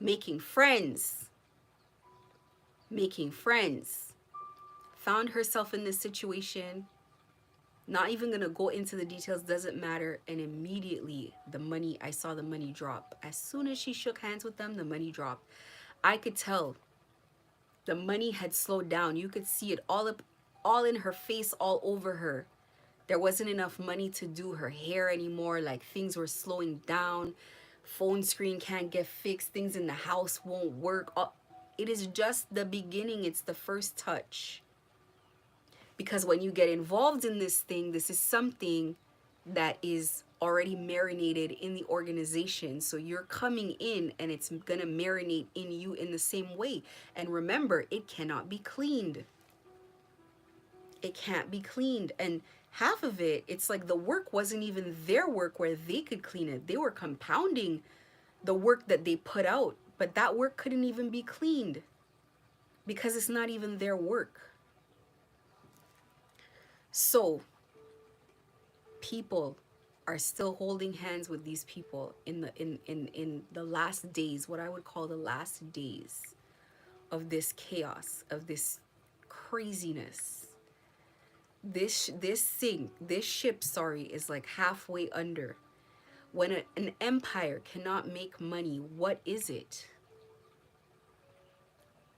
Making friends. Making friends. Found herself in this situation. Not even going to go into the details, doesn't matter. And immediately I saw the money drop. As soon as she shook hands with them, the money dropped. I could tell the money had slowed down. You could see it all in her face, all over her. There wasn't enough money to do her hair anymore. Like, things were slowing down. Phone screen can't get fixed. Things in the house won't work. It is just the beginning. It's the first touch. Because when you get involved in this thing, this is something that is already marinated in the organization. So you're coming in and it's going to marinate in you in the same way. And remember, it cannot be cleaned. It can't be cleaned. And half of it, it's like the work wasn't even their work where they could clean it. They were compounding the work that they put out. But that work couldn't even be cleaned because it's not even their work. So people are still holding hands with these people in the last days, what I would call the last days of this chaos, of this craziness. This ship, is like halfway under. When an empire cannot make money, what is it?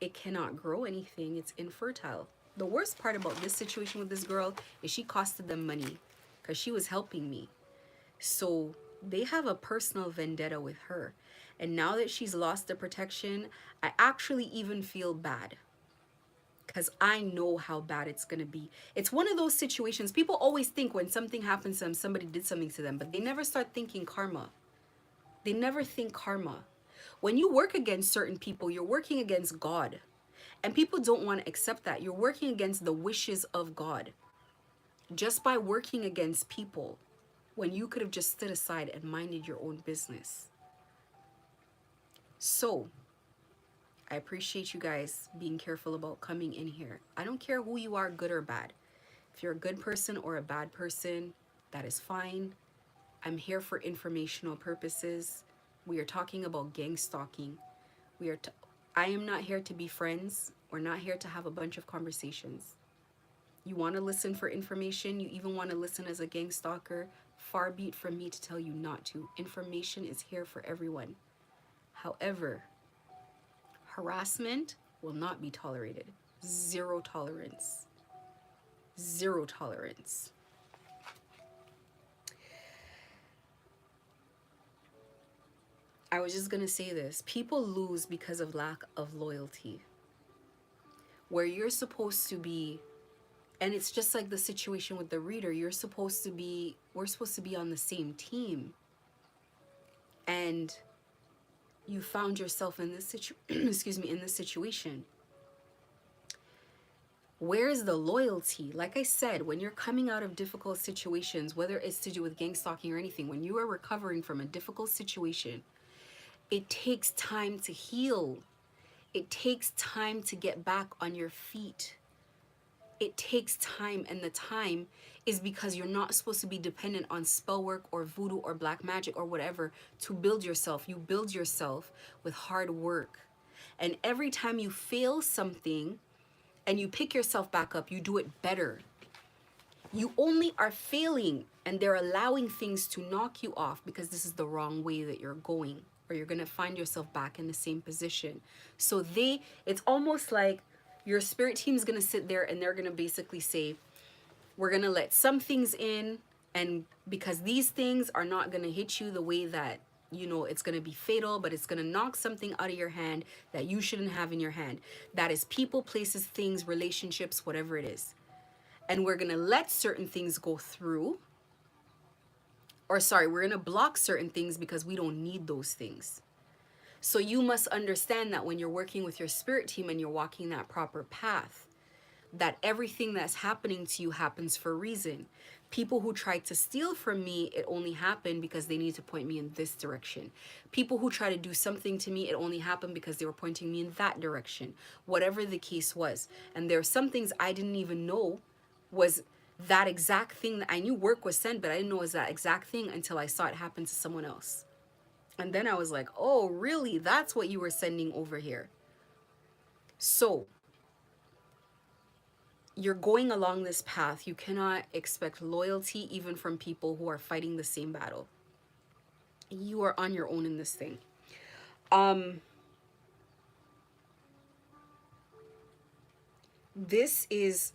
It cannot grow anything. It's infertile. The worst part about this situation with this girl is she costed them money because she was helping me. So they have a personal vendetta with her. And now that she's lost the protection, I actually even feel bad because I know how bad it's going to be. It's one of those situations. People always think when something happens to them, somebody did something to them, but they never start thinking karma. They never think karma. When you work against certain people, you're working against God. And people don't want to accept that. You're working against the wishes of God just by working against people when you could have just stood aside and minded your own business. So I appreciate you guys being careful about coming in here. I don't care who you are, good or bad. If you're a good person or a bad person, that is fine. I'm here for informational purposes. We are talking about gang stalking. We are I am not here to be friends. We're not here to have a bunch of conversations. You want to listen for information, you even want to listen as a gang stalker, far be it from me to tell you not to. Information is here for everyone. However, harassment will not be tolerated. Zero tolerance. Zero tolerance. I was just going to say this. People lose because of lack of loyalty. Where you're supposed to be, and it's just like the situation with the reader, we're supposed to be on the same team. And you found yourself in this in this situation. Where is the loyalty? Like I said, when you're coming out of difficult situations, whether it's to do with gang stalking or anything, when you are recovering from a difficult situation, it takes time to heal. It takes time to get back on your feet. It takes time, and the time is because you're not supposed to be dependent on spell work or voodoo or black magic or whatever to build yourself. You build yourself with hard work. And every time you fail something and you pick yourself back up, you do it better. You only are failing and they're allowing things to knock you off because this is the wrong way that you're going, or you're going to find yourself back in the same position. So it's almost like your spirit team is going to sit there and they're going to basically say, we're going to let some things in, and because these things are not going to hit you the way that, it's going to be fatal, but it's going to knock something out of your hand that you shouldn't have in your hand. That is people, places, things, relationships, whatever it is. And we're going to let certain things go through. Or sorry, we're going to block certain things because we don't need those things. So you must understand that when you're working with your spirit team and you're walking that proper path, that everything that's happening to you happens for a reason. People who try to steal from me, it only happened because they need to point me in this direction. People who try to do something to me, it only happened because they were pointing me in that direction. Whatever the case was. And there are some things I didn't even know was that exact thing. That I knew work was sent, but I didn't know it was that exact thing until I saw it happen to someone else. And then I was like, oh, really? That's what you were sending over here. So you're going along this path. You cannot expect loyalty even from people who are fighting the same battle. You are on your own in this thing. This is,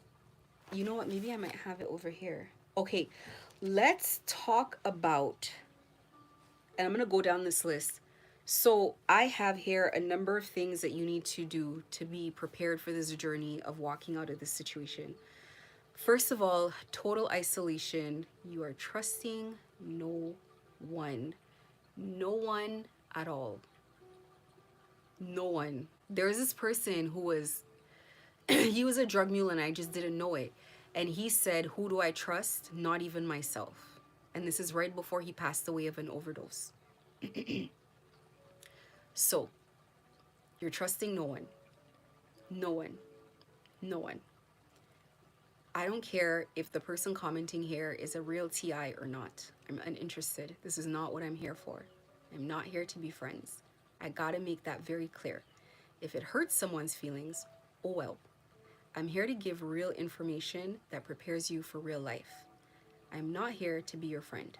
you know what? Maybe I might have it over here. Okay, let's talk about, and I'm going to go down this list. So I have here a number of things that you need to do to be prepared for this journey of walking out of this situation. First of all, total isolation. You are trusting no one. No one at all. No one. There's this person who was, he was a drug mule and I just didn't know it. And he said, who do I trust? Not even myself. And this is right before he passed away of an overdose. So, you're trusting no one. No one. No one. I don't care if the person commenting here is a real TI or not. I'm uninterested. This is not what I'm here for. I'm not here to be friends. I gotta make that very clear. If it hurts someone's feelings, oh well. I'm here to give real information that prepares you for real life. I'm not here to be your friend.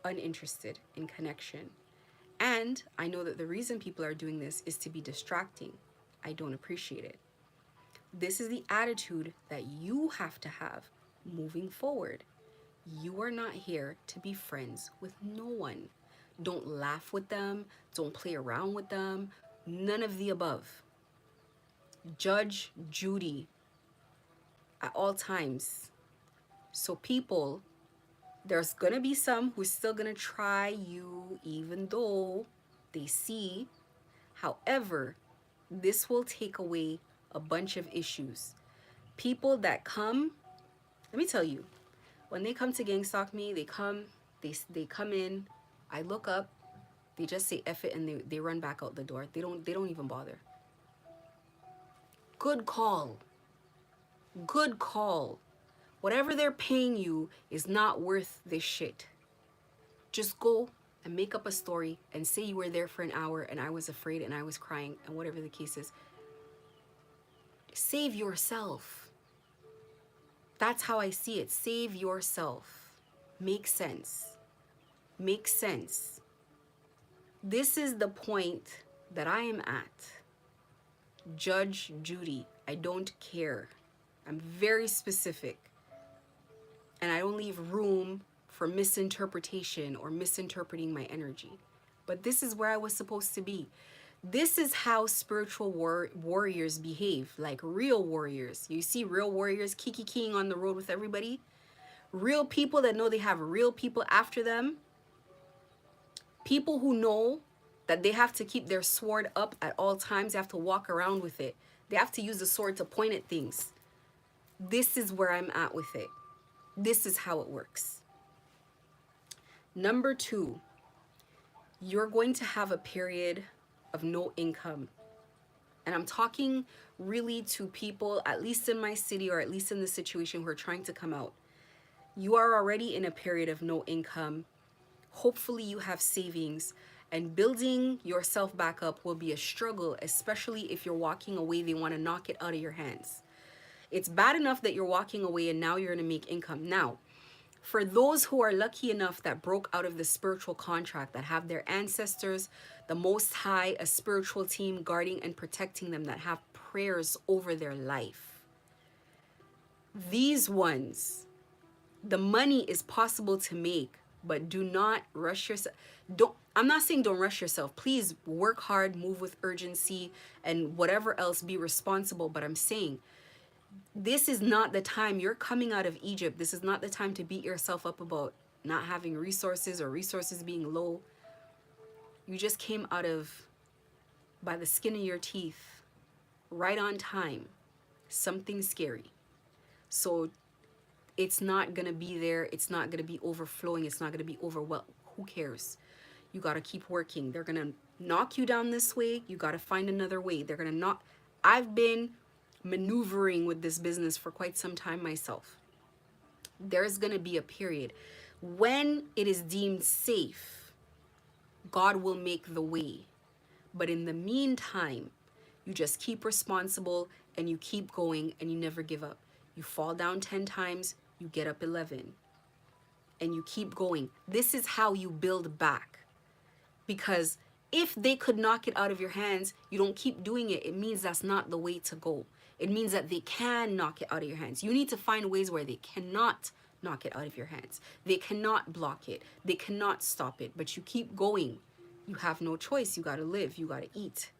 Uninterested in connection. And I know that the reason people are doing this is to be distracting. I don't appreciate it. This is the attitude that you have to have moving forward. You are not here to be friends with no one. Don't laugh with them. Don't play around with them. None of the above. Judge Judy at all times. So people, there's gonna be some who's still gonna try you even though they see. However, this will take away a bunch of issues. People that come, let me tell you, when they come to gang stalk me, they come in, I look up, they just say F it and they run back out the door. They don't even bother. Good call. Good call. Whatever they're paying you is not worth this shit. Just go and make up a story and say you were there for an hour and I was afraid and I was crying and whatever the case is. Save yourself. That's how I see it. Save yourself. Make sense. Make sense. This is the point that I am at. Judge Judy. I don't care. I'm very specific. And I don't leave room for misinterpretation or misinterpreting my energy. But this is where I was supposed to be. This is how spiritual warriors behave, like real warriors. You see real warriors kiki-keying on the road with everybody. Real people that know they have real people after them. People who know that they have to keep their sword up at all times. They have to walk around with it. They have to use the sword to point at things. This is where I'm at with it. This is how it works. Number 2, you're going to have a period of no income. And I'm talking really to people, at least in my city or at least in the situation, who are trying to come out. You are already in a period of no income. Hopefully you have savings, and building yourself back up will be a struggle, especially if you're walking away, they want to knock it out of your hands. It's bad enough that you're walking away and now you're going to make income. Now, for those who are lucky enough that broke out of the spiritual contract, that have their ancestors, the Most High, a spiritual team guarding and protecting them, that have prayers over their life, these ones, the money is possible to make, but do not rush yourself. I'm not saying don't rush yourself. Please work hard, move with urgency, and whatever else, be responsible. But I'm saying, this is not the time. You're coming out of Egypt. This is not the time to beat yourself up about not having resources or resources being low. You just came out of, by the skin of your teeth, right on time, something scary. So it's not going to be there. It's not going to be overflowing. It's not going to be overwhelmed. Who cares? You got to keep working. They're going to knock you down this way. You got to find another way. They're going to knock. I've been maneuvering with this business for quite some time myself. There's going to be a period when it is deemed safe. God will make the way. But in the meantime, you just keep responsible and you keep going and you never give up. You fall down 10 times, you get up 11. And you keep going. This is how you build back. Because if they could knock it out of your hands, you don't keep doing it. It means that's not the way to go. It means that they can knock it out of your hands. You need to find ways where they cannot knock it out of your hands. They cannot block it. They cannot stop it. But you keep going. You have no choice. You got to live. You got to eat.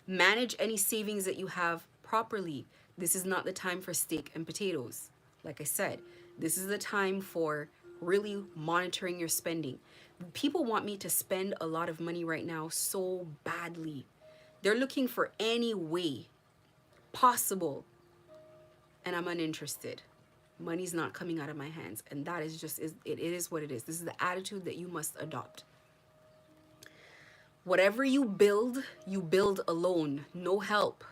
Manage any savings that you have properly. This is not the time for steak and potatoes. Like I said, this is the time for really monitoring your spending. People want me to spend a lot of money right now so badly. They're looking for any way possible, and I'm uninterested. Money's not coming out of my hands, and that is just, it is what it is. This is the attitude that you must adopt. Whatever you build alone, no help.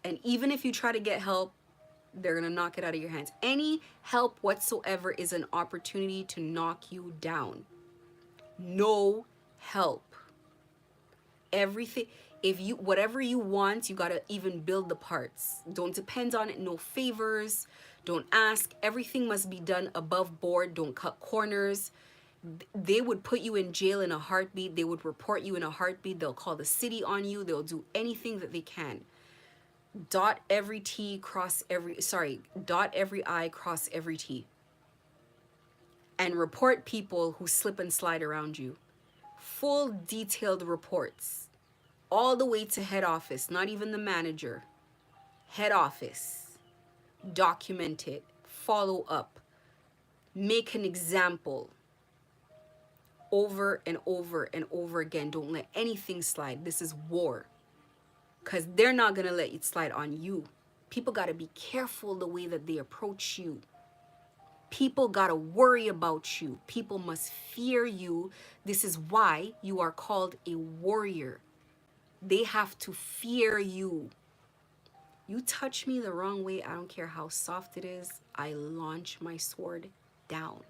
And even if you try to get help, they're going to knock it out of your hands. Any help whatsoever is an opportunity to knock you down. No help. Everything, whatever you want, you got to even build the parts. Don't depend on it. No favors. Don't ask. Everything must be done above board. Don't cut corners. They would put you in jail in a heartbeat. They would report you in a heartbeat. They'll call the city on you. They'll do anything that they can. Dot every I, cross every T. And report people who slip and slide around you. Full detailed reports. All the way to head office, not even the manager. Head office. Document it. Follow up. Make an example. Over and over and over again. Don't let anything slide. This is war. Because they're not going to let it slide on you. People got to be careful the way that they approach you. People got to worry about you. People must fear you. This is why you are called a warrior. They have to fear you. You touch me the wrong way, I don't care how soft it is, I launch my sword down.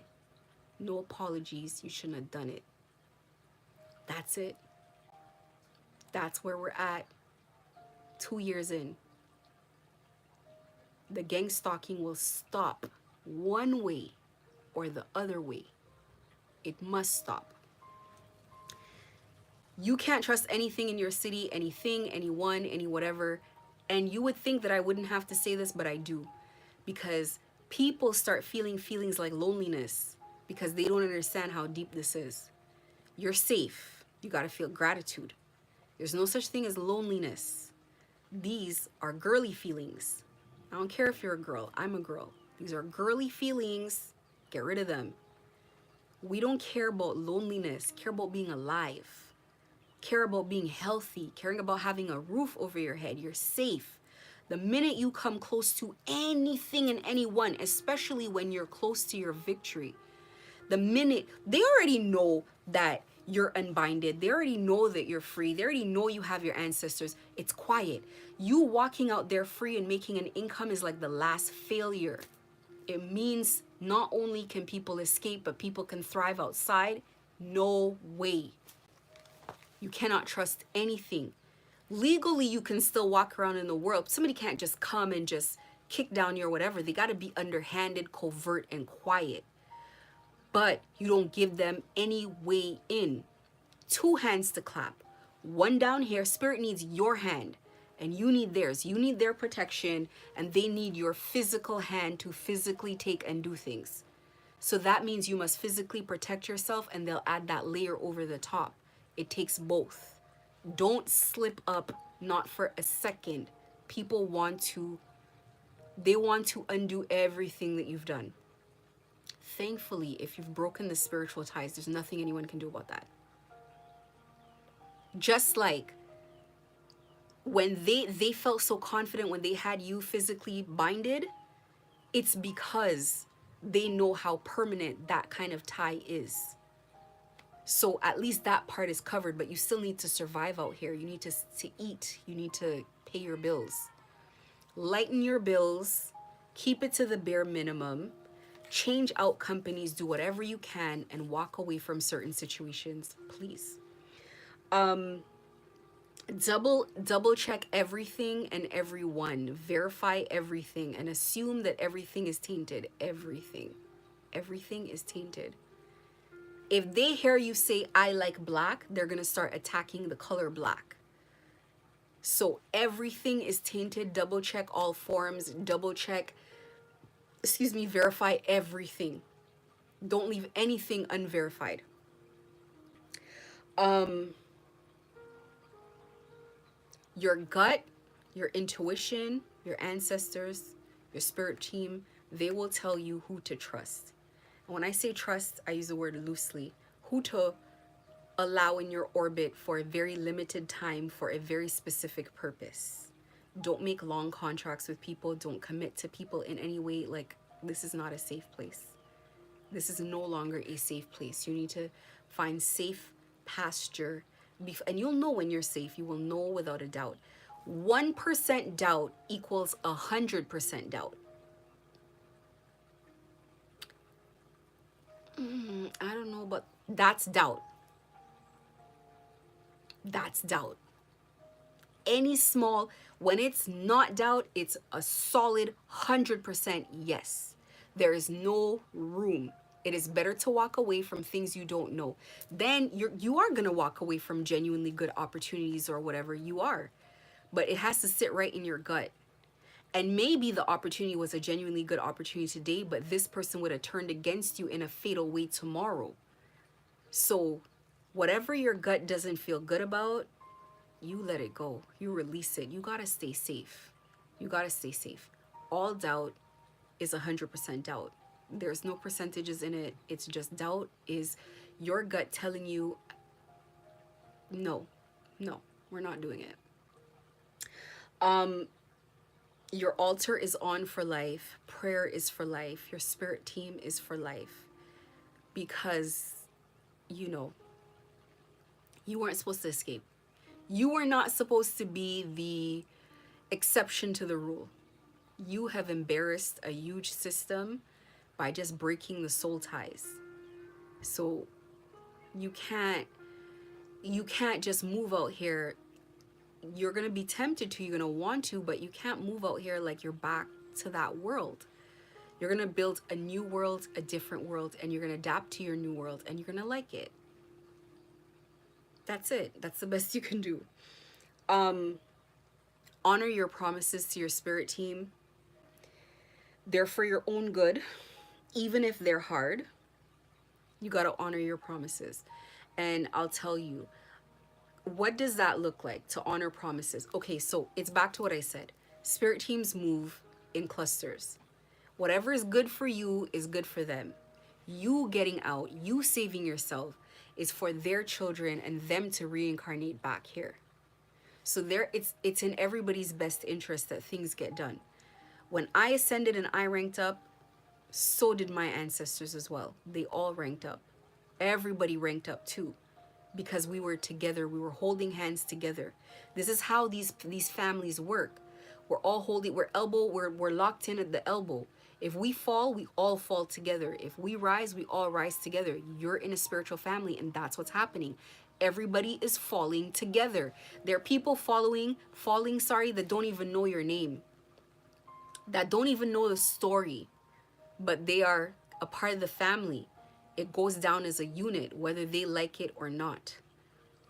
No apologies, you shouldn't have done it. That's it. That's where we're at 2 years in. The gang stalking will stop one way or the other way. It must stop. You can't trust anything in your city, anything, anyone, any whatever. And you would think that I wouldn't have to say this, but I do. Because people start feeling feelings like loneliness because they don't understand how deep this is. You're safe. You got to feel gratitude. There's no such thing as loneliness. These are girly feelings. I don't care if you're a girl. I'm a girl. These are girly feelings. Get rid of them. We don't care about loneliness. Care about being alive. Care about being healthy. Caring about having a roof over your head. You're safe. The minute you come close to anything and anyone, especially when you're close to your victory, the minute they already know that you're unbinded, they already know that you're free, they already know you have your ancestors, it's quiet. You walking out there free and making an income is like the last failure. It means not only can people escape, but people can thrive outside. No way. You cannot trust anything. Legally, you can still walk around in the world. Somebody can't just come and just kick down your whatever. They got to be underhanded, covert, and quiet. But you don't give them any way in. 2 hands to clap. 1 down here. Spirit needs your hand and you need theirs. You need their protection and they need your physical hand to physically take and do things. So that means you must physically protect yourself and they'll add that layer over the top. It takes both. Don't slip up, not for a second. People want to undo everything that you've done. Thankfully, if you've broken the spiritual ties, there's nothing anyone can do about that. Just like when they felt so confident when they had you physically binded, it's because they know how permanent that kind of tie is. So at least that part is covered, but you still need to survive out here. You need to eat. You need to pay your bills. Lighten your bills. Keep it to the bare minimum. Change out companies. Do whatever you can and walk away from certain situations, please. Double check everything and everyone. Verify everything and assume that everything is tainted. Everything is tainted. If they hear you say, I like black, they're going to start attacking the color black. So everything is tainted. Double check all forms. Double check, verify everything. Don't leave anything unverified. Your gut, your intuition, your ancestors, your spirit team, they will tell you who to trust. And when I say trust, I use the word loosely. Who to allow in your orbit for a very limited time for a very specific purpose. Don't make long contracts with people. Don't commit to people in any way. Like, this is not a safe place. This is no longer a safe place. You need to find safe pasture. And you'll know when you're safe. You will know without a doubt. 1% doubt equals 100% doubt. I don't know, but that's doubt. That's doubt. Any small, when it's not doubt, it's a solid 100% yes. There is no room. It is better to walk away from things you don't know. Then you are going to walk away from genuinely good opportunities or whatever you are. But it has to sit right in your gut. And maybe the opportunity was a genuinely good opportunity today, but this person would have turned against you in a fatal way tomorrow. So whatever your gut doesn't feel good about, you let it go. You release it. You got to stay safe. You got to stay safe. All doubt is 100% doubt. There's no percentages in it. It's just doubt is your gut telling you, no, we're not doing it. Your altar is on for life. Prayer is for life. Your spirit team is for life. Because, you weren't supposed to escape. You were not supposed to be the exception to the rule. You have embarrassed a huge system by just breaking the soul ties. So you can't you can't just move out here. You're going to be tempted to, you're going to want to, but you can't move out here like you're back to that world. You're going to build a new world, a different world, and you're going to adapt to your new world, and you're going to like it. That's it. That's the best you can do. Honor your promises to your spirit team. They're for your own good, even if they're hard. You got to honor your promises. And I'll tell you, what does that look like to honor promises? Okay, so it's back to what I said. Spirit teams move in clusters. Whatever is good for you is good for them. You getting out, you saving yourself is for their children and them to reincarnate back here. So there, it's in everybody's best interest that things get done. When I ascended and I ranked up, so did my ancestors as well. They all ranked up. Everybody ranked up too, because we were together. We were holding hands together. This is how these families work. We're all holding. We're locked in at the elbow. If we fall, we all fall together. If we rise, we all rise together. You're in a spiritual family, and that's what's happening. Everybody is falling together. There are people falling, that don't even know your name, that don't even know the story, but they are a part of the family. It goes down as a unit, whether they like it or not.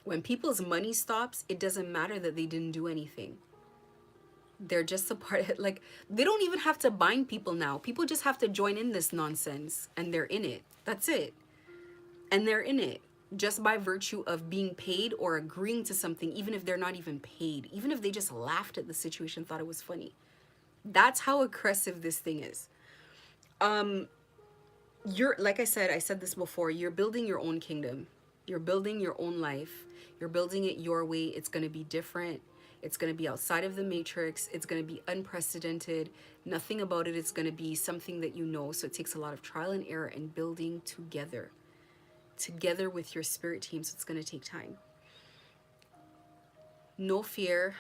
When people's money stops, it doesn't matter that they didn't do anything. They're just a part of it. Like, they don't even have to bind people now. People just have to join in this nonsense, and they're in it. That's it. And they're in it just by virtue of being paid or agreeing to something, even if they're not even paid, even if they just laughed at the situation, thought it was funny. That's how aggressive this thing is. You're, like I said this before, you're building your own kingdom. You're building your own life. You're building it your way. It's going to be different. It's going to be outside of the matrix. It's going to be unprecedented. Nothing about it is going to be something that you know. So it takes a lot of trial and error and building together with your spirit team. So it's going to take time. No fear,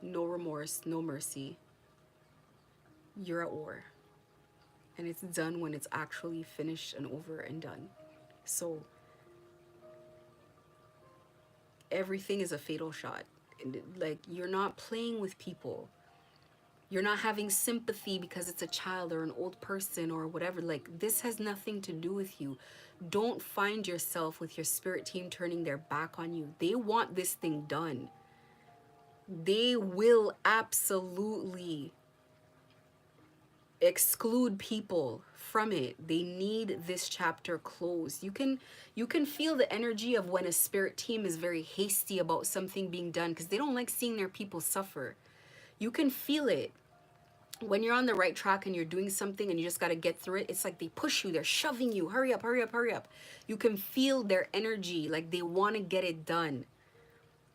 no remorse, no mercy. You're at war. And it's done when it's actually finished and over and done. So everything is a fatal shot. Like, you're not playing with people. You're not having sympathy because it's a child or an old person or whatever. Like, this has nothing to do with you. Don't find yourself with your spirit team turning their back on you. They want this thing done. They will absolutely exclude people from it. They need this chapter closed. You can feel the energy of when a spirit team is very hasty about something being done because they don't like seeing their people suffer. You can feel it when you're on the right track and you're doing something and you just got to get through it. It's like they push you, they're shoving you, hurry up, hurry up, hurry up. You can feel their energy, like they want to get it done.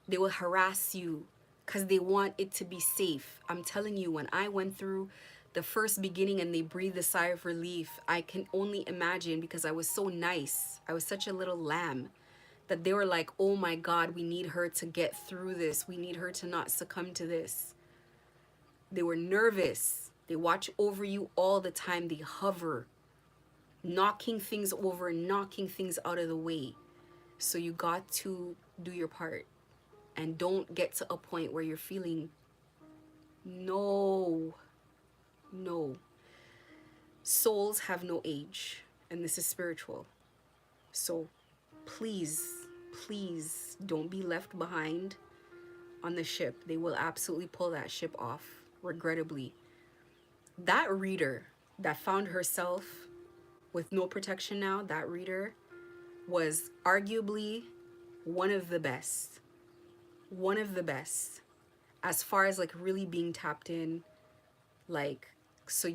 They will harass you because they want it to be safe. I'm telling you, when I went through the first beginning and they breathed a sigh of relief, I can only imagine, because I was so nice. I was such a little lamb that they were like, oh my God, we need her to get through this. We need her to not succumb to this. They were nervous. They watch over you all the time. They hover, knocking things over, knocking things out of the way. So you got to do your part. And don't get to a point where you're feeling, no. Souls have no age, and this is spiritual. So please don't be left behind on the ship. They will absolutely pull that ship off, regrettably. That reader that found herself with no protection now, that reader was arguably one of the best. One of the best. As far as like really being tapped in. Like, so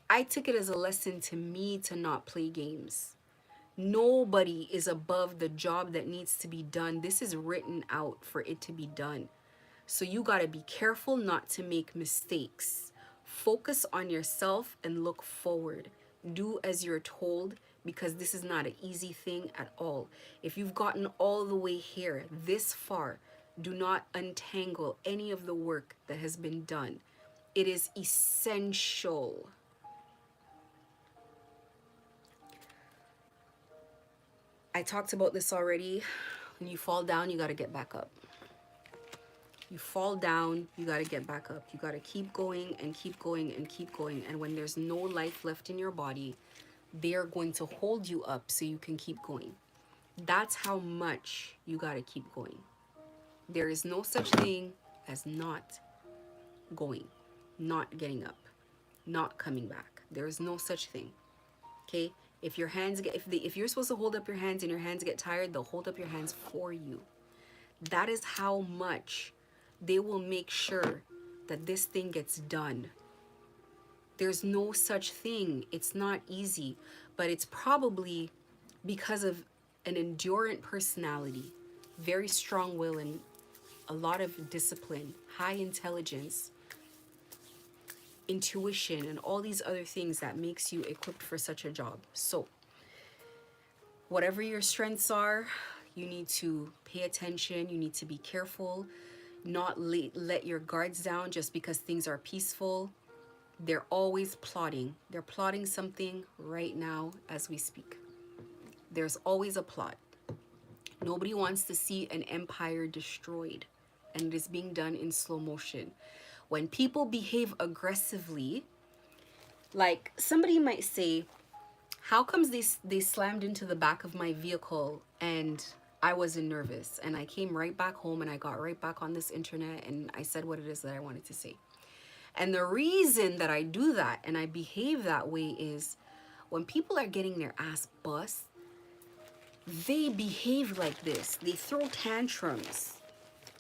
I took it as a lesson to me to not play games. Nobody is above the job that needs to be done. This is written out for it to be done. So you got to be careful not to make mistakes. Focus on yourself and look forward. Do as you're told, because this is not an easy thing at all. If you've gotten all the way here, this far, do not untangle any of the work that has been done. It is essential. I talked about this already. When you fall down, you got to get back up. You fall down, you got to get back up. You got to keep going and keep going and keep going. And when there's no life left in your body, they are going to hold you up so you can keep going. That's how much you got to keep going. There is no such thing as not going, not getting up, not coming back. There is no such thing. Okay? If your hands get, if you're supposed to hold up your hands and your hands get tired, they'll hold up your hands for you. That is how much they will make sure that this thing gets done. There's no such thing. It's not easy, but it's probably because of an endurant personality, very strong will, and a lot of discipline, high intelligence, intuition, and all these other things that makes you equipped for such a job. So whatever your strengths are, you need to pay attention. You need to be careful, not let your guards down just because things are peaceful. They're always plotting. They're plotting something right now as we speak. There's always a plot. Nobody wants to see an empire destroyed, and it is being done in slow motion. When people behave aggressively, like somebody might say, how comes they slammed into the back of my vehicle and I wasn't nervous, and I came right back home and I got right back on this internet and I said what it is that I wanted to say. And the reason that I do that and I behave that way is when people are getting their ass bust, they behave like this. They throw tantrums.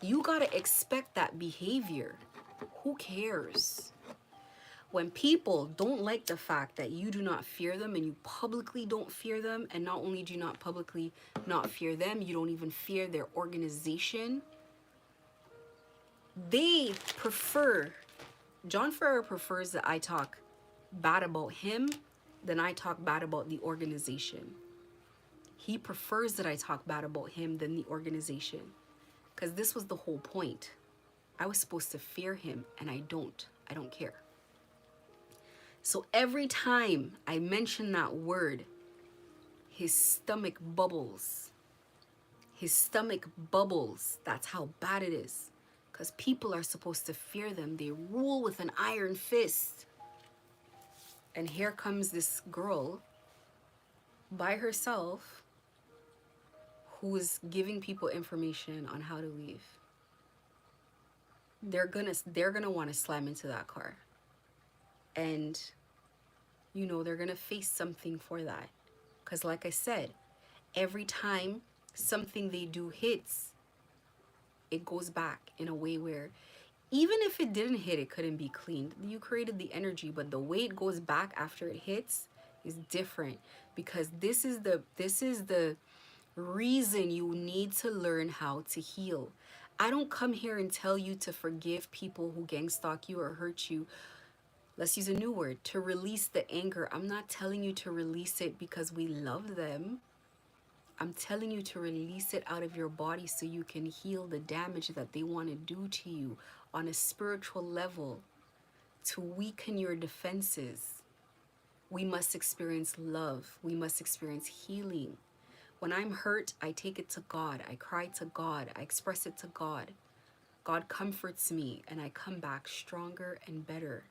You gotta expect that behavior. Who cares? When people don't like the fact that you do not fear them and you publicly don't fear them, and not only do you not publicly not fear them, you don't even fear their organization. They prefer, John Ferrer prefers that I talk bad about him than I talk bad about the organization. He prefers that I talk bad about him than the organization. Because this was the whole point. I was supposed to fear him, and I don't. I don't care. So every time I mention that word, his stomach bubbles. His stomach bubbles. That's how bad it is. Because people are supposed to fear them. They rule with an iron fist. And here comes this girl by herself who is giving people information on how to leave. They're gonna want to slam into that car. And you know, they're gonna face something for that. Because like I said, every time something they do hits, it goes back in a way where even if it didn't hit, it couldn't be cleaned. You created the energy, but the way it goes back after it hits is different, because this is the reason you need to learn how to heal. I don't come here and tell you to forgive people who gang stalk you or hurt you. Let's use a new word, to release the anger. I'm not telling you to release it because we love them. I'm telling you to release it out of your body so you can heal the damage that they want to do to you on a spiritual level, to weaken your defenses. We must experience love. We must experience healing. When I'm hurt, I take it to God. I cry to God. I express it to God. God comforts me, and I come back stronger and better,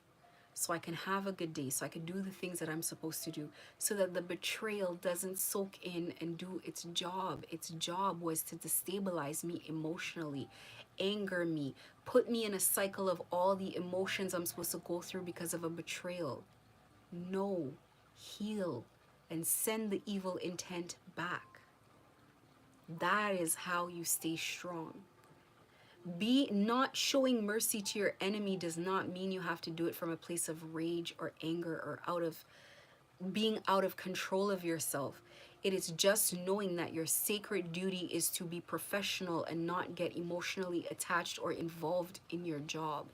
so I can have a good day, so I can do the things that I'm supposed to do, so that the betrayal doesn't soak in and do its job. Its job was to destabilize me emotionally, anger me, put me in a cycle of all the emotions I'm supposed to go through because of a betrayal. No, heal and send the evil intent back. That is how you stay strong. Be not showing mercy to your enemy does not mean you have to do it from a place of rage or anger or being out of control of yourself. It is just knowing that your sacred duty is to be professional and not get emotionally attached or involved in your job.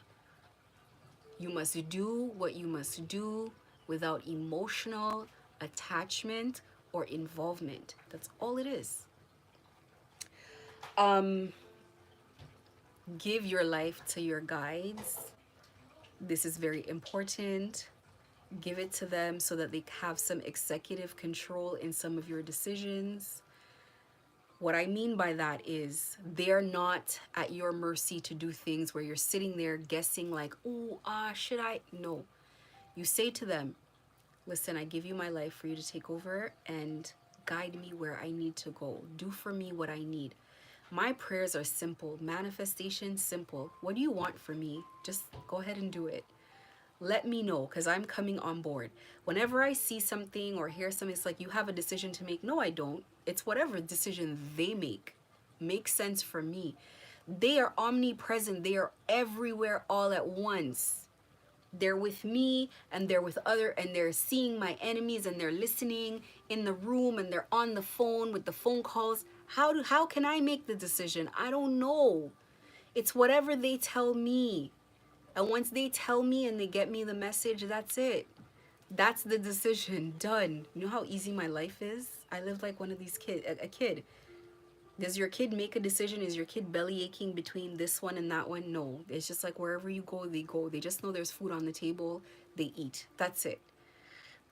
You must do what you must do without emotional attachment or involvement. That's all it is. Give your life to your guides. This is very important. Give it to them so that they have some executive control in some of your decisions. What I mean by that is they're not at your mercy to do things where you're sitting there guessing like, oh, should I? No. You say to them, listen, I give you my life for you to take over and guide me where I need to go. Do for me what I need. My prayers are simple. Manifestation, simple. What do you want from me? Just go ahead and do it. Let me know, because I'm coming on board. Whenever I see something or hear something, it's like, you have a decision to make. No, I don't. It's whatever decision they make. Makes sense for me. They are omnipresent. They are everywhere all at once. They're with me and they're with other, and they're seeing my enemies, and they're listening in the room, and they're on the phone with the phone calls. How can I make the decision? I don't know. It's whatever they tell me. And once they tell me and they get me the message, that's it. That's the decision. Done. You know how easy my life is? I live like one of these kids, a kid. Does your kid make a decision? Is your kid belly aching between this one and that one? No. It's just like wherever you go, they go. They just know there's food on the table. They eat. That's it.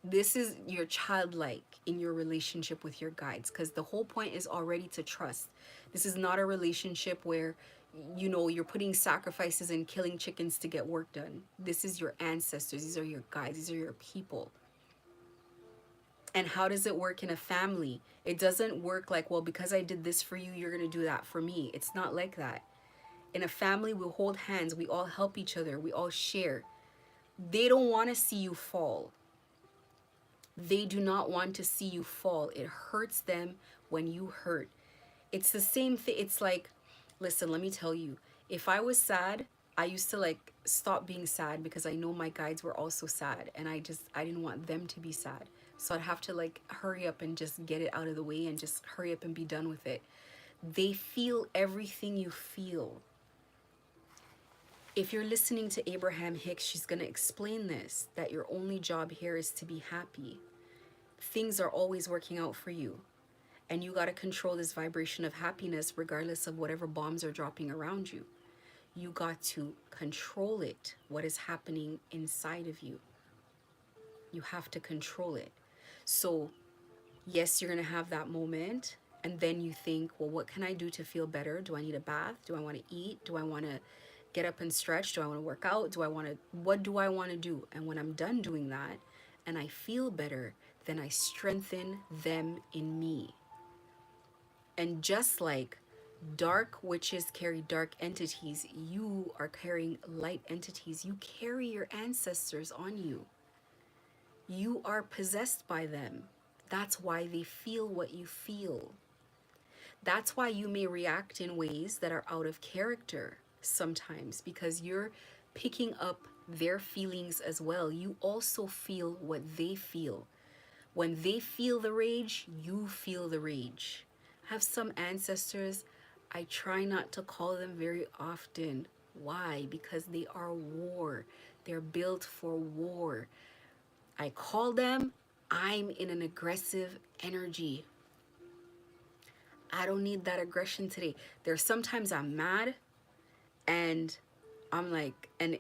This is your childlike in your relationship with your guides, because the whole point is already to trust. This is not a relationship where, you know, you're putting sacrifices and killing chickens to get work done. This is your ancestors. These are your guides. These are your people. And how does it work in a family? It doesn't work like, well, because I did this for you, you're going to do that for me. It's not like that. In a family, we hold hands. We all help each other. We all share. They don't want to see you fall. They do not want to see you fall. It hurts them when you hurt. It's the same thing. It's like, listen, let me tell you, if I was sad, I used to like stop being sad because I know my guides were also sad, and I didn't want them to be sad. So I'd have to like hurry up and just get it out of the way and just hurry up and be done with it. They feel everything you feel. If you're listening to Abraham Hicks, she's going to explain this, that your only job here is to be happy. Things are always working out for you. And you got to control this vibration of happiness regardless of whatever bombs are dropping around you. You got to control it, what is happening inside of you. You have to control it. So, yes, you're going to have that moment. And then you think, well, what can I do to feel better? Do I need a bath? Do I want to eat? Do I want to get up and stretch? Do I want to work out? What do I want to do? And when I'm done doing that and I feel better, then I strengthen them in me. And just like dark witches carry dark entities, you are carrying light entities. You carry your ancestors on you. You are possessed by them. That's why they feel what you feel. That's why you may react in ways that are out of character sometimes, because you're picking up their feelings as well. You also feel what they feel. When they feel the rage, you feel the rage. I have some ancestors, I try not to call them very often. Why? Because they are war. They're built for war. I call them, I'm in an aggressive energy. I don't need that aggression today. There's sometimes I'm mad and I'm like, and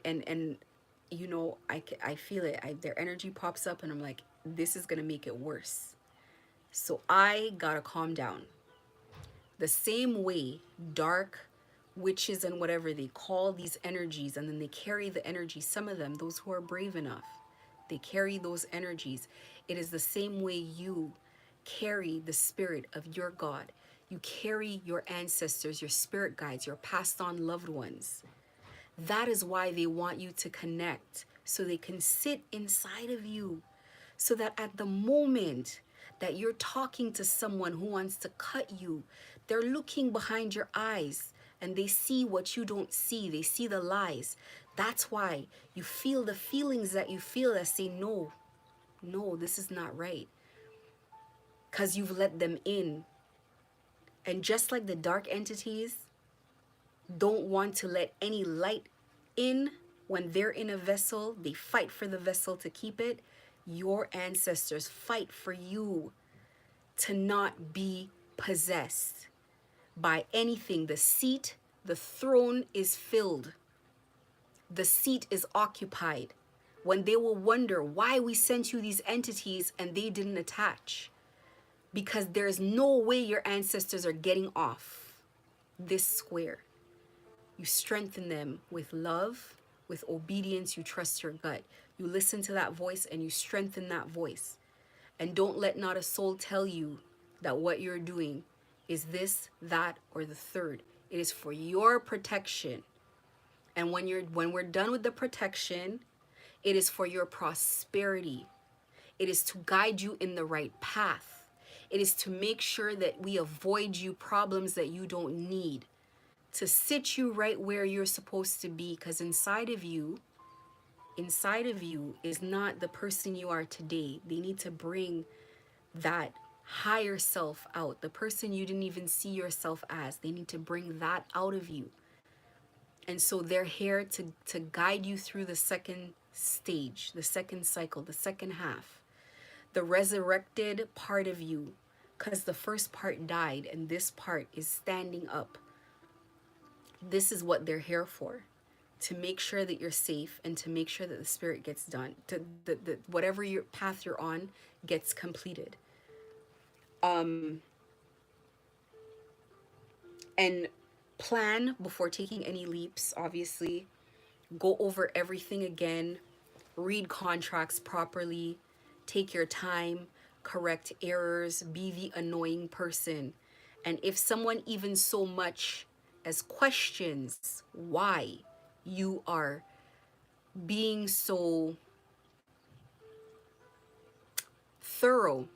you know, I feel it. Their energy pops up and I'm like, this is going to make it worse. So I got to calm down. The same way dark witches and whatever, they call these energies and then they carry the energy. Some of them, those who are brave enough, they carry those energies. It is the same way you carry the spirit of your God. You carry your ancestors, your spirit guides, your passed on loved ones. That is why they want you to connect, so they can sit inside of you, so that at the moment that you're talking to someone who wants to cut you, they're looking behind your eyes and they see what you don't see. They see the lies. That's why you feel the feelings that you feel that say, no, this is not right. Because you've let them in. And just like the dark entities don't want to let any light in when they're in a vessel, they fight for the vessel to keep it. Your ancestors fight for you to not be possessed by anything. The seat, the throne is filled. The seat is occupied. When they will wonder why we sent you these entities and they didn't attach. because there's no way your ancestors are getting off this square. You strengthen them with love, with obedience. You trust your gut. You listen to that voice and you strengthen that voice. And don't let not a soul tell you that what you're doing is this, that, or the third. It is for your protection. And when we're done with the protection, it is for your prosperity. It is to guide you in the right path. It is to make sure that we avoid you problems that you don't need, to sit you right where you're supposed to be, because inside of you is not the person you are today. They need to bring that higher self out, the person you didn't even see yourself as. They need to bring that out of you. And so they're here to guide you through the second stage, the second cycle, the second half, the resurrected part of you, because the first part died and this part is standing up. This is what they're here for, to make sure that you're safe and to make sure that the spirit gets done, to whatever your path you're on gets completed. And plan before taking any leaps, obviously. Go over everything again. Read contracts properly. Take your time. Correct errors. Be the annoying person. And if someone even so much as questions why you are being so thorough,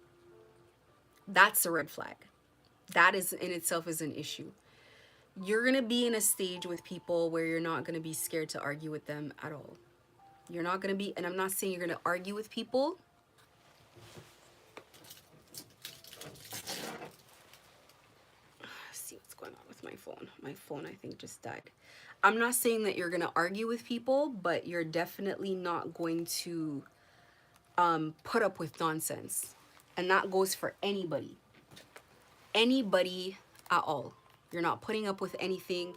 that's a red flag. That is in itself is an issue. You're going to be in a stage with people where you're not going to be scared to argue with them at all. You're not going to be, and I'm not saying you're going to argue with people. Let's see what's going on with my phone. My phone, I think, just died. I'm not saying that you're going to argue with people, but you're definitely not going to put up with nonsense. And that goes for anybody. Anybody at all. You're not putting up with anything.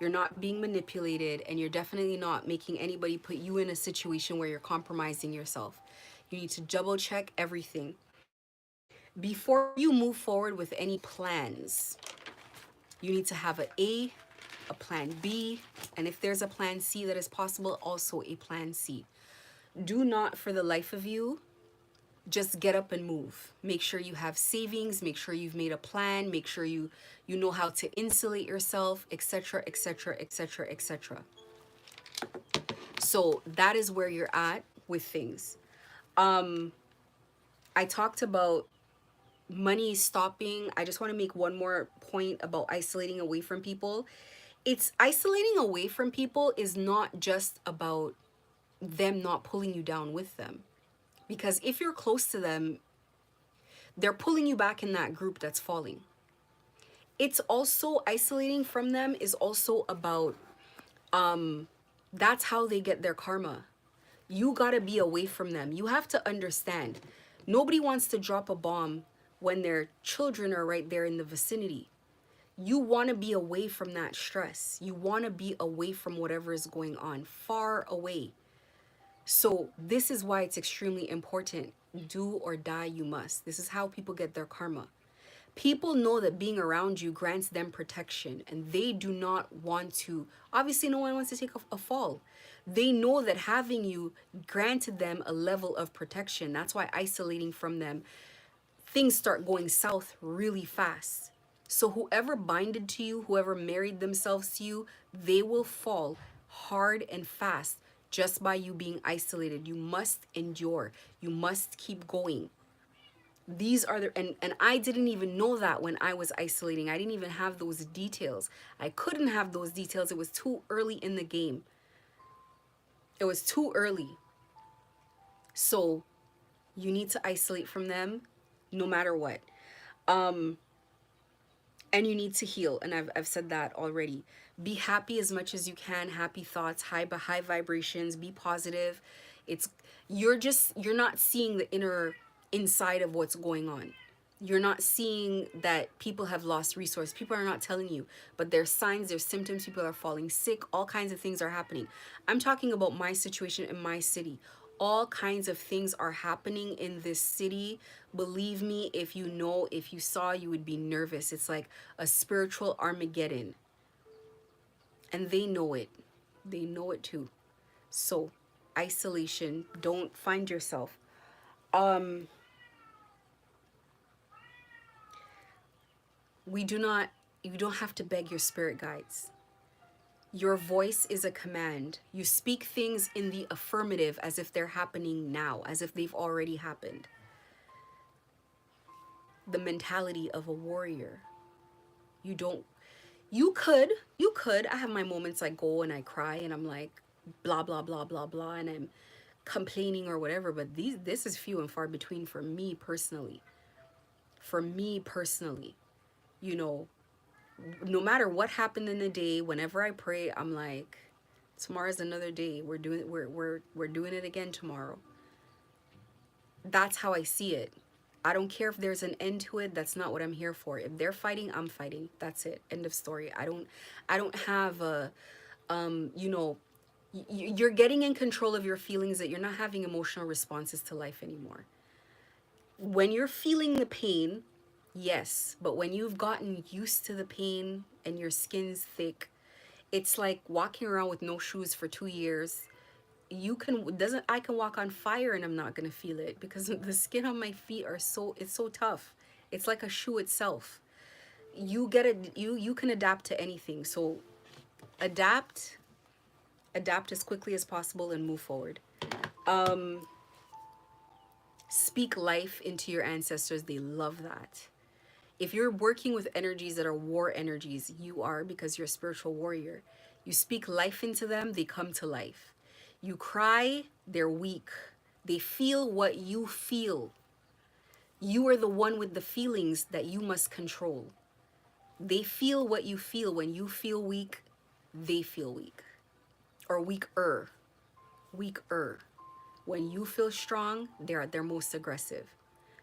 You're not being manipulated, and you're definitely not making anybody put you in a situation where you're compromising yourself. You need to double check everything. Before you move forward with any plans, you need to have a plan B, and if there's a plan C that is possible, also a plan C. Do not, for the life of you, just get up and move. Make sure you have savings, make sure you've made a plan, make sure you know how to insulate yourself, etc., etc., etc., etc. So that is where you're at with things. I talked about money stopping. I just want to make one more point about isolating away from people. It's isolating away from people is not just about them not pulling you down with them. Because if you're close to them, they're pulling you back in that group that's falling. It's also isolating from them is also about, that's how they get their karma. You gotta be away from them. You have to understand, nobody wants to drop a bomb when their children are right there in the vicinity. You wanna be away from that stress. You wanna be away from whatever is going on, far away. So this is why it's extremely important. Do or die you must. This is how people get their karma. People know that being around you grants them protection, and they do not want to, obviously no one wants to take a fall. They know that having you granted them a level of protection. That's why isolating from them, things start going south really fast. So whoever binded to you, whoever married themselves to you, they will fall hard and fast just by you being isolated. You must endure. You must keep going. These are the, and I didn't even know that when I was isolating. I didn't even have those details. I couldn't have those details. It was too early in the game. It was too early. So you need to isolate from them no matter what. And you need to heal, and I've said that already. Be happy as much as you can. Happy thoughts, high vibrations, be positive. You're not seeing the inside of what's going on. You're not seeing that people have lost resource. People are not telling you, but there's signs, there's symptoms. People are falling sick. All kinds of things are happening. I'm talking about my situation in my city. All kinds of things are happening in this city. Believe me, if you know, if you saw, you would be nervous. It's like a spiritual Armageddon. And they know it. They know it too. So, isolation, don't find yourself. Um, we do not, you don't have to beg your spirit guides. Your voice is a command. You speak things in the affirmative as if they're happening now, as if they've already happened. The mentality of a warrior. You don't, you could. I have my moments I go and I cry and I'm like, blah, blah, blah, blah, blah, and I'm complaining or whatever, but this is few and far between for me personally. For me personally, you know, no matter what happened in the day, whenever I pray, I'm like, tomorrow's another day. We're doing it again tomorrow. That's how I see it. I don't care if there's an end to it. That's not what I'm here for. If they're fighting, I'm fighting. That's it. End of story. I don't have a you know, you're getting in control of your feelings, that you're not having emotional responses to life anymore. When you're feeling the pain, yes, but when you've gotten used to the pain and your skin's thick, it's like walking around with no shoes for 2 years. You can doesn't I can walk on fire and I'm not gonna feel it because the skin on my feet are so, it's so tough. It's like a shoe itself. You get it, you can adapt to anything. So adapt, adapt as quickly as possible and move forward. Um, speak life into your ancestors. They love that. If you're working with energies that are war energies, you are, because you're a spiritual warrior. You speak life into them, they come to life. You cry, they're weak. They feel what you feel. You are the one with the feelings that you must control. They feel what you feel. When you feel weak, they feel weak. Or weaker. Weaker. When you feel strong, they're at their most aggressive.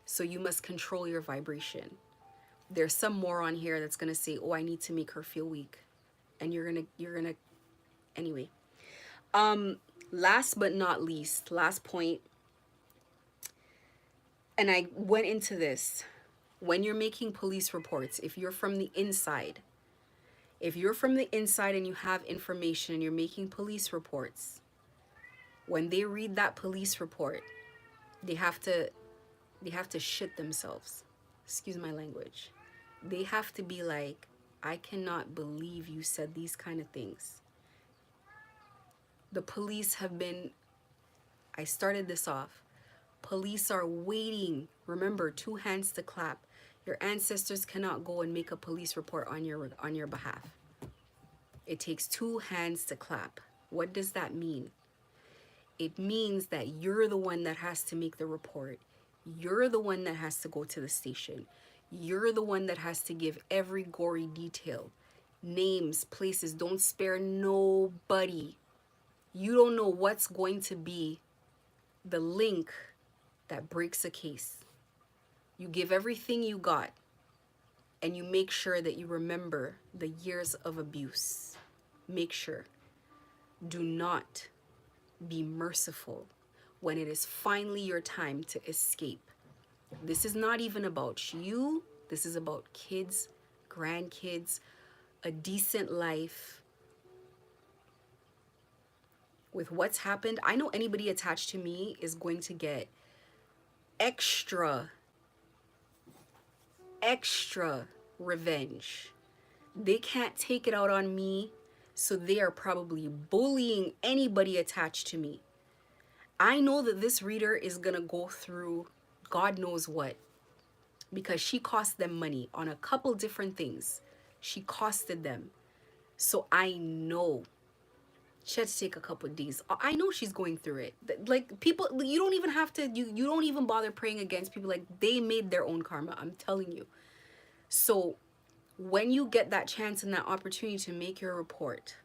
So you must control your vibration. There's some moron here that's gonna say, oh, I need to make her feel weak. And you're gonna anyway. Last but not least, last point, and I went into this. When you're making police reports, if you're from the inside, if you're from the inside and you have information and you're making police reports, when they read that police report, they have to shit themselves. Excuse my language. They have to be like, I cannot believe you said these kind of things. The police have been, I started this off. Police are waiting. Remember, 2 hands to clap. Your ancestors cannot go and make a police report on your behalf. It takes 2 hands to clap. What does that mean? It means that you're the one that has to make the report. You're the one that has to go to the station. You're the one that has to give every gory detail. Names, places, don't spare nobody. You don't know what's going to be the link that breaks a case. You give everything you got, and you make sure that you remember the years of abuse. Make sure. Do not be merciful when it is finally your time to escape. This is not even about you. This is about kids, grandkids, a decent life. With what's happened, I know anybody attached to me is going to get extra revenge. They can't take it out on me, so they are probably bullying anybody attached to me. I know that this reader is gonna go through God knows what, because she cost them money on a couple different things. She costed them. So I know she had to take a couple of days. I know she's going through it. Like, people, you don't even have to, you don't even bother praying against people. Like, they made their own karma, I'm telling you. So when you get that chance and that opportunity to make your report,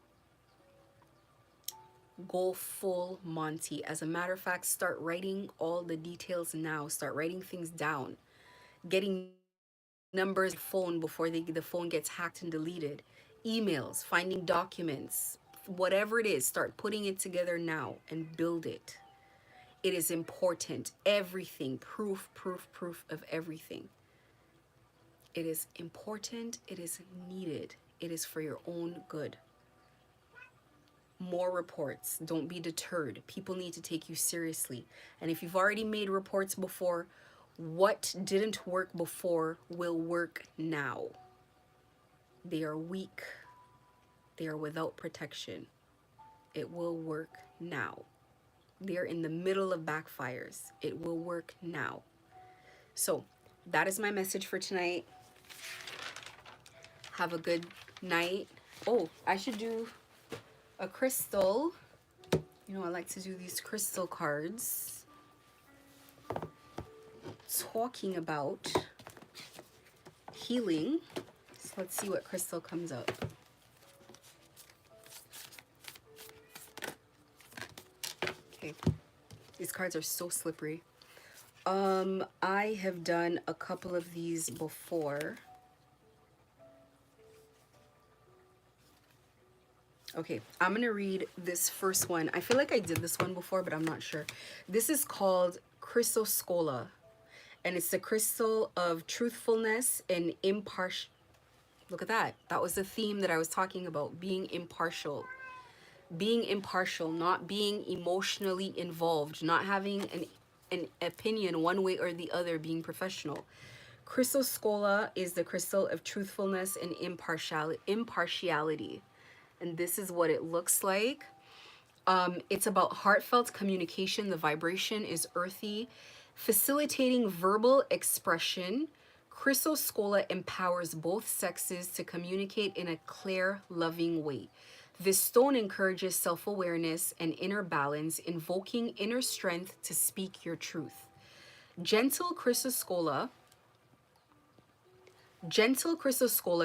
go full Monty. As a matter of fact, start writing all the details now. Start writing things down. Getting numbers phone before the phone gets hacked and deleted. Emails, finding documents, whatever it is, start putting it together now and build it. It is important. Everything, proof, proof, proof of everything. It is important. It is needed. It is for your own good. More reports. Don't be deterred. People need to take you seriously. And if you've already made reports before, what didn't work before will work now. They are weak. They are without protection. It will work now. They are in the middle of backfires. It will work now. So that is my message for tonight. Have a good night. Oh, I should do a crystal. You know, I like to do these crystal cards. Talking about healing. So let's see what crystal comes up. Okay. These cards are so slippery. I have done a couple of these before. Okay, I'm gonna read this first one. I feel like I did this one before, but I'm not sure. This is called Chrysoscola, and it's the crystal of truthfulness and impartial. Look at that. That was the theme that I was talking about, being impartial. Being impartial, not being emotionally involved, not having an opinion one way or the other, being professional. Chrysoscola is the crystal of truthfulness and impartiality. And this is what it looks like. It's about heartfelt communication. The vibration is earthy, facilitating verbal expression. Chrysoscola empowers both sexes to communicate in a clear, loving way. This stone encourages self-awareness and inner balance, invoking inner strength to speak your truth. Gentle Chrysoscola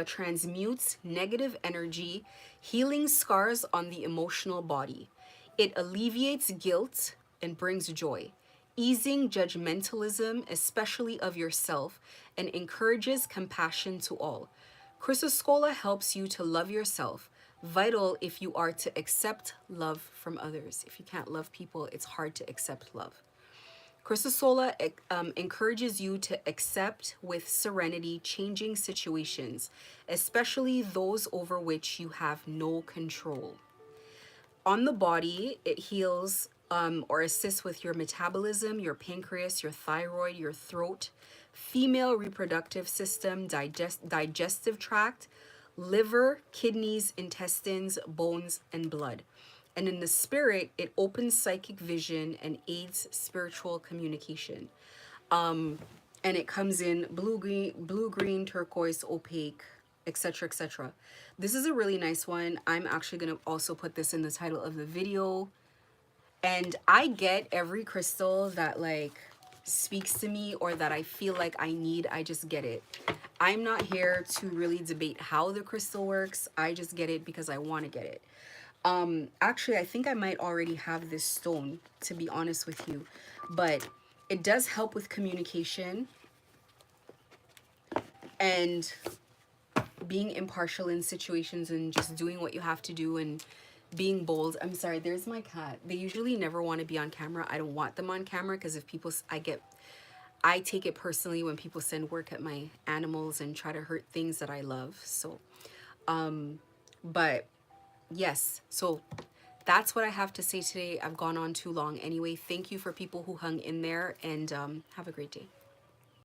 transmutes negative energy, healing scars on the emotional body. It alleviates guilt and brings joy, easing judgmentalism, especially of yourself, and encourages compassion to all. Chrysoscola helps you to love yourself, vital if you are to accept love from others. If you can't love people, it's hard to accept love. Chrysoscola encourages you to accept with serenity changing situations, especially those over which you have no control. On the body, it heals or assists with your metabolism, your pancreas, your thyroid, your throat, female reproductive system, digestive tract, liver, kidneys, intestines, bones, and blood. And in the spirit, it opens psychic vision and aids spiritual communication. And it comes in blue, green, turquoise, opaque, etc., etc. This is a really nice one. I'm actually going to also put this in the title of the video. And I get every crystal that like speaks to me or that I feel like I need. I just get it. I'm not here to really debate how the crystal works. I just get it because I want to get it. Actually, I think I might already have this stone, to be honest with you, but it does help with communication and being impartial in situations and just doing what you have to do and being bold. I'm sorry, there's my cat. They usually never want to be on camera. I don't want them on camera because if people, I take it personally when people send work at my animals and try to hurt things that I love. So, but yes, so that's what I have to say today. I've gone on too long anyway. Thank you for people who hung in there, and have a great day.